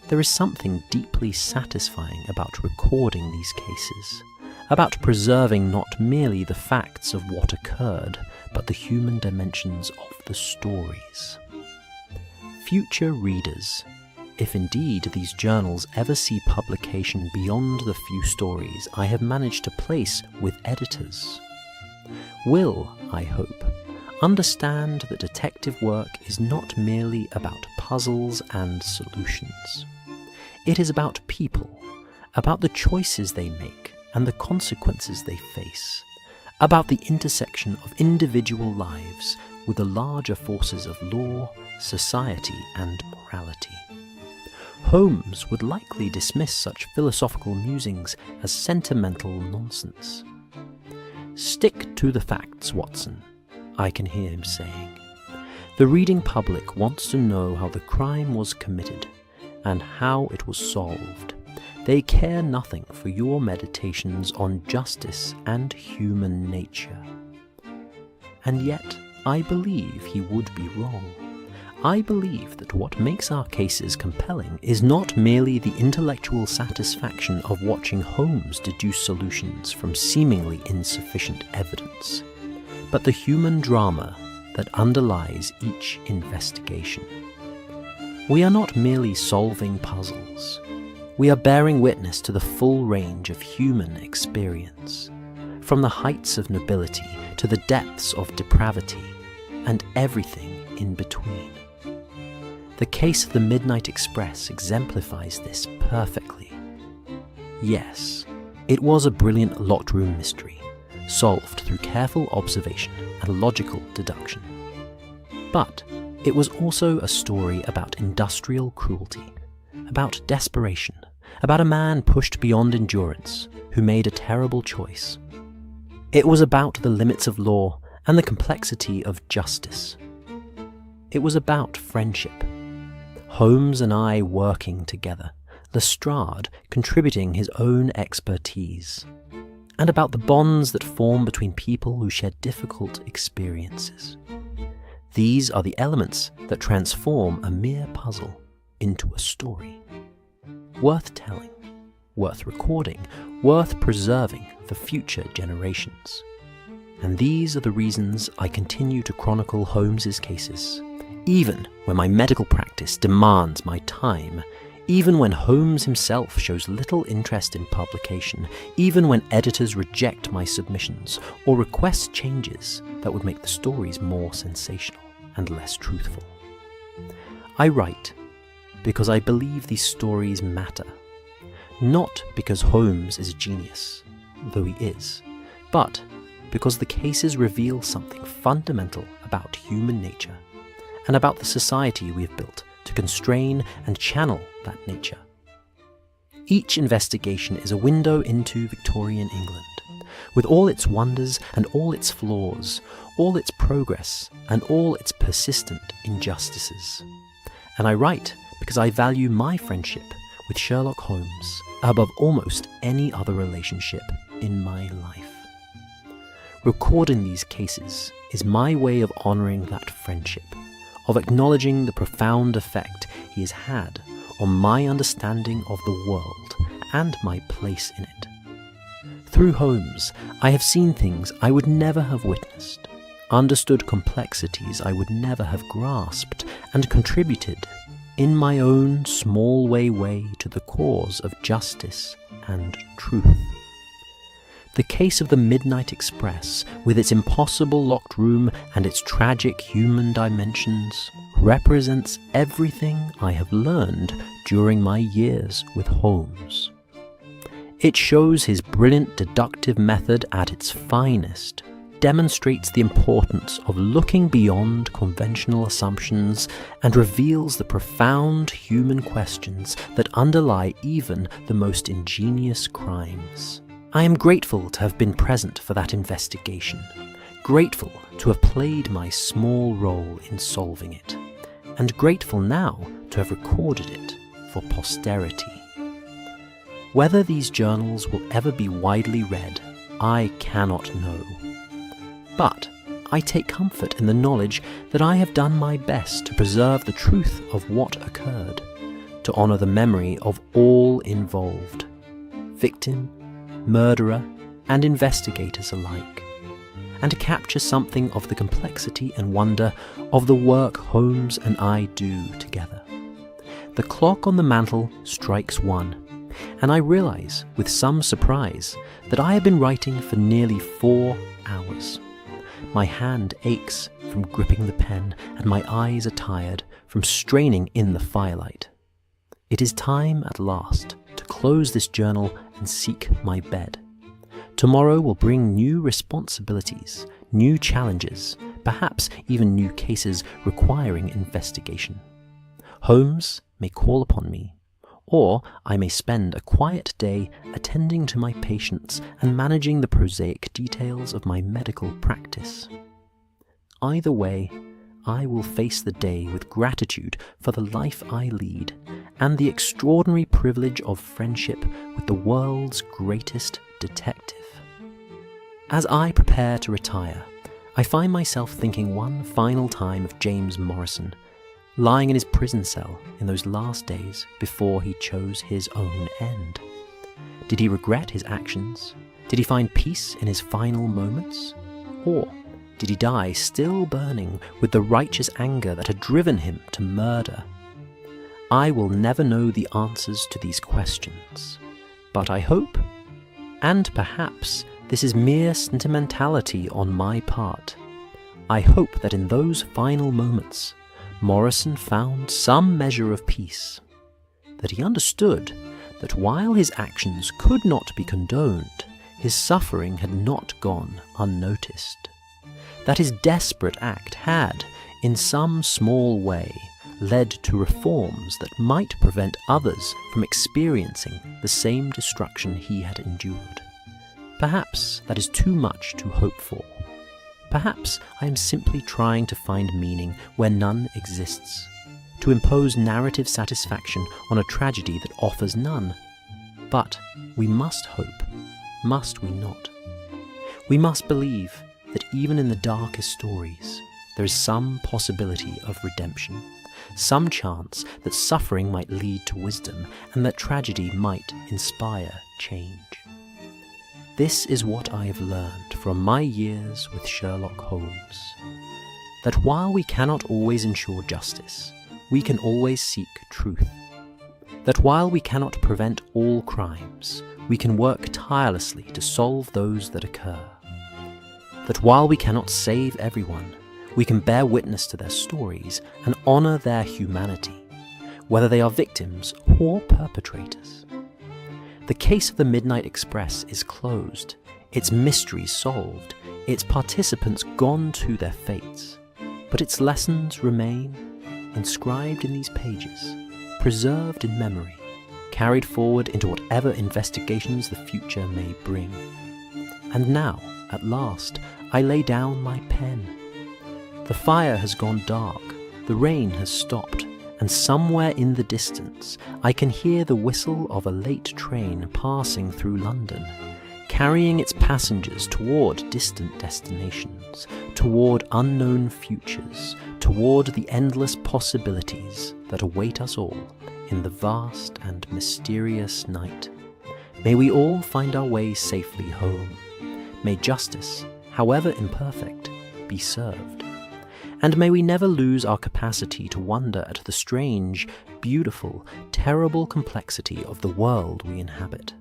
There is something deeply satisfying about recording these cases, about preserving not merely the facts of what occurred, but the human dimensions of the stories. Future readers, if indeed these journals ever see publication beyond the few stories I have managed to place with editors, will, I hope, understand that detective work is not merely about puzzles and solutions. It is about people, about the choices they make and the consequences they face, about the intersection of individual lives with the larger forces of law, society, and morality. Holmes would likely dismiss such philosophical musings as sentimental nonsense. "Stick to the facts, Watson," I can hear him saying. "The reading public wants to know how the crime was committed and how it was solved. They care nothing for your meditations on justice and human nature." And yet, I believe he would be wrong. I believe that what makes our cases compelling is not merely the intellectual satisfaction of watching Holmes deduce solutions from seemingly insufficient evidence, but the human drama that underlies each investigation. We are not merely solving puzzles. We are bearing witness to the full range of human experience, from the heights of nobility to the depths of depravity, and everything in between. The case of the Midnight Express exemplifies this perfectly. Yes, it was a brilliant locked room mystery, solved through careful observation and logical deduction. But it was also a story about industrial cruelty, about desperation, about a man pushed beyond endurance who made a terrible choice. It was about the limits of law and the complexity of justice. It was about friendship. Holmes and I working together, Lestrade contributing his own expertise, and about the bonds that form between people who share difficult experiences. These are the elements that transform a mere puzzle into a story. Worth telling, worth recording, worth preserving for future generations. And these are the reasons I continue to chronicle Holmes's cases, even when my medical practice demands my time, even when Holmes himself shows little interest in publication, even when editors reject my submissions or request changes that would make the stories more sensational and less truthful. I write because I believe these stories matter, not because Holmes is a genius, though he is, but because the cases reveal something fundamental about human nature and about the society we have built to constrain and channel that nature. Each investigation is a window into Victorian England, with all its wonders and all its flaws, all its progress and all its persistent injustices. And I write because I value my friendship with Sherlock Holmes above almost any other relationship in my life. Recording these cases is my way of honouring that friendship, of acknowledging the profound effect he has had on my understanding of the world and my place in it. Through Holmes, I have seen things I would never have witnessed, understood complexities I would never have grasped, and contributed in my own small way to the cause of justice and truth. The case of the Midnight Express, with its impossible locked room and its tragic human dimensions, represents everything I have learned during my years with Holmes. It shows his brilliant deductive method at its finest, demonstrates the importance of looking beyond conventional assumptions, and reveals the profound human questions that underlie even the most ingenious crimes. I am grateful to have been present for that investigation, grateful to have played my small role in solving it, and grateful now to have recorded it for posterity. Whether these journals will ever be widely read, I cannot know. But I take comfort in the knowledge that I have done my best to preserve the truth of what occurred, to honour the memory of all involved, victim, murderer, and investigators alike, and to capture something of the complexity and wonder of the work Holmes and I do together. The clock on the mantel strikes 1, and I realise, with some surprise, that I have been writing for nearly 4 hours. My hand aches from gripping the pen, and my eyes are tired from straining in the firelight. It is time at last to close this journal and seek my bed. Tomorrow will bring new responsibilities, new challenges, perhaps even new cases requiring investigation. Holmes may call upon me, or I may spend a quiet day attending to my patients and managing the prosaic details of my medical practice. Either way, I will face the day with gratitude for the life I lead and the extraordinary privilege of friendship with the world's greatest detective. As I prepare to retire, I find myself thinking one final time of James Morrison, lying in his prison cell in those last days before he chose his own end. Did he regret his actions? Did he find peace in his final moments? Or did he die still burning with the righteous anger that had driven him to murder? I will never know the answers to these questions, but I hope, and perhaps this is mere sentimentality on my part, I hope that in those final moments Morrison found some measure of peace, that he understood that while his actions could not be condoned, his suffering had not gone unnoticed, that his desperate act had, in some small way, led to reforms that might prevent others from experiencing the same destruction he had endured. Perhaps that is too much to hope for. Perhaps I am simply trying to find meaning where none exists, to impose narrative satisfaction on a tragedy that offers none. But we must hope, must we not? We must believe that even in the darkest stories, there is some possibility of redemption, some chance that suffering might lead to wisdom and that tragedy might inspire change. This is what I have learned from my years with Sherlock Holmes, that while we cannot always ensure justice, we can always seek truth, that while we cannot prevent all crimes, we can work tirelessly to solve those that occur, that while we cannot save everyone, we can bear witness to their stories and honour their humanity, whether they are victims or perpetrators. The case of the Midnight Express is closed, its mysteries solved, its participants gone to their fates, but its lessons remain, inscribed in these pages, preserved in memory, carried forward into whatever investigations the future may bring. And now, at last, I lay down my pen. The fire has gone dark, the rain has stopped, and somewhere in the distance I can hear the whistle of a late train passing through London, carrying its passengers toward distant destinations, toward unknown futures, toward the endless possibilities that await us all in the vast and mysterious night. May we all find our way safely home. May justice, however imperfect, be served. And may we never lose our capacity to wonder at the strange, beautiful, terrible complexity of the world we inhabit.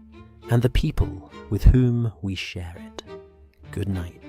and the people with whom we share it. Good night.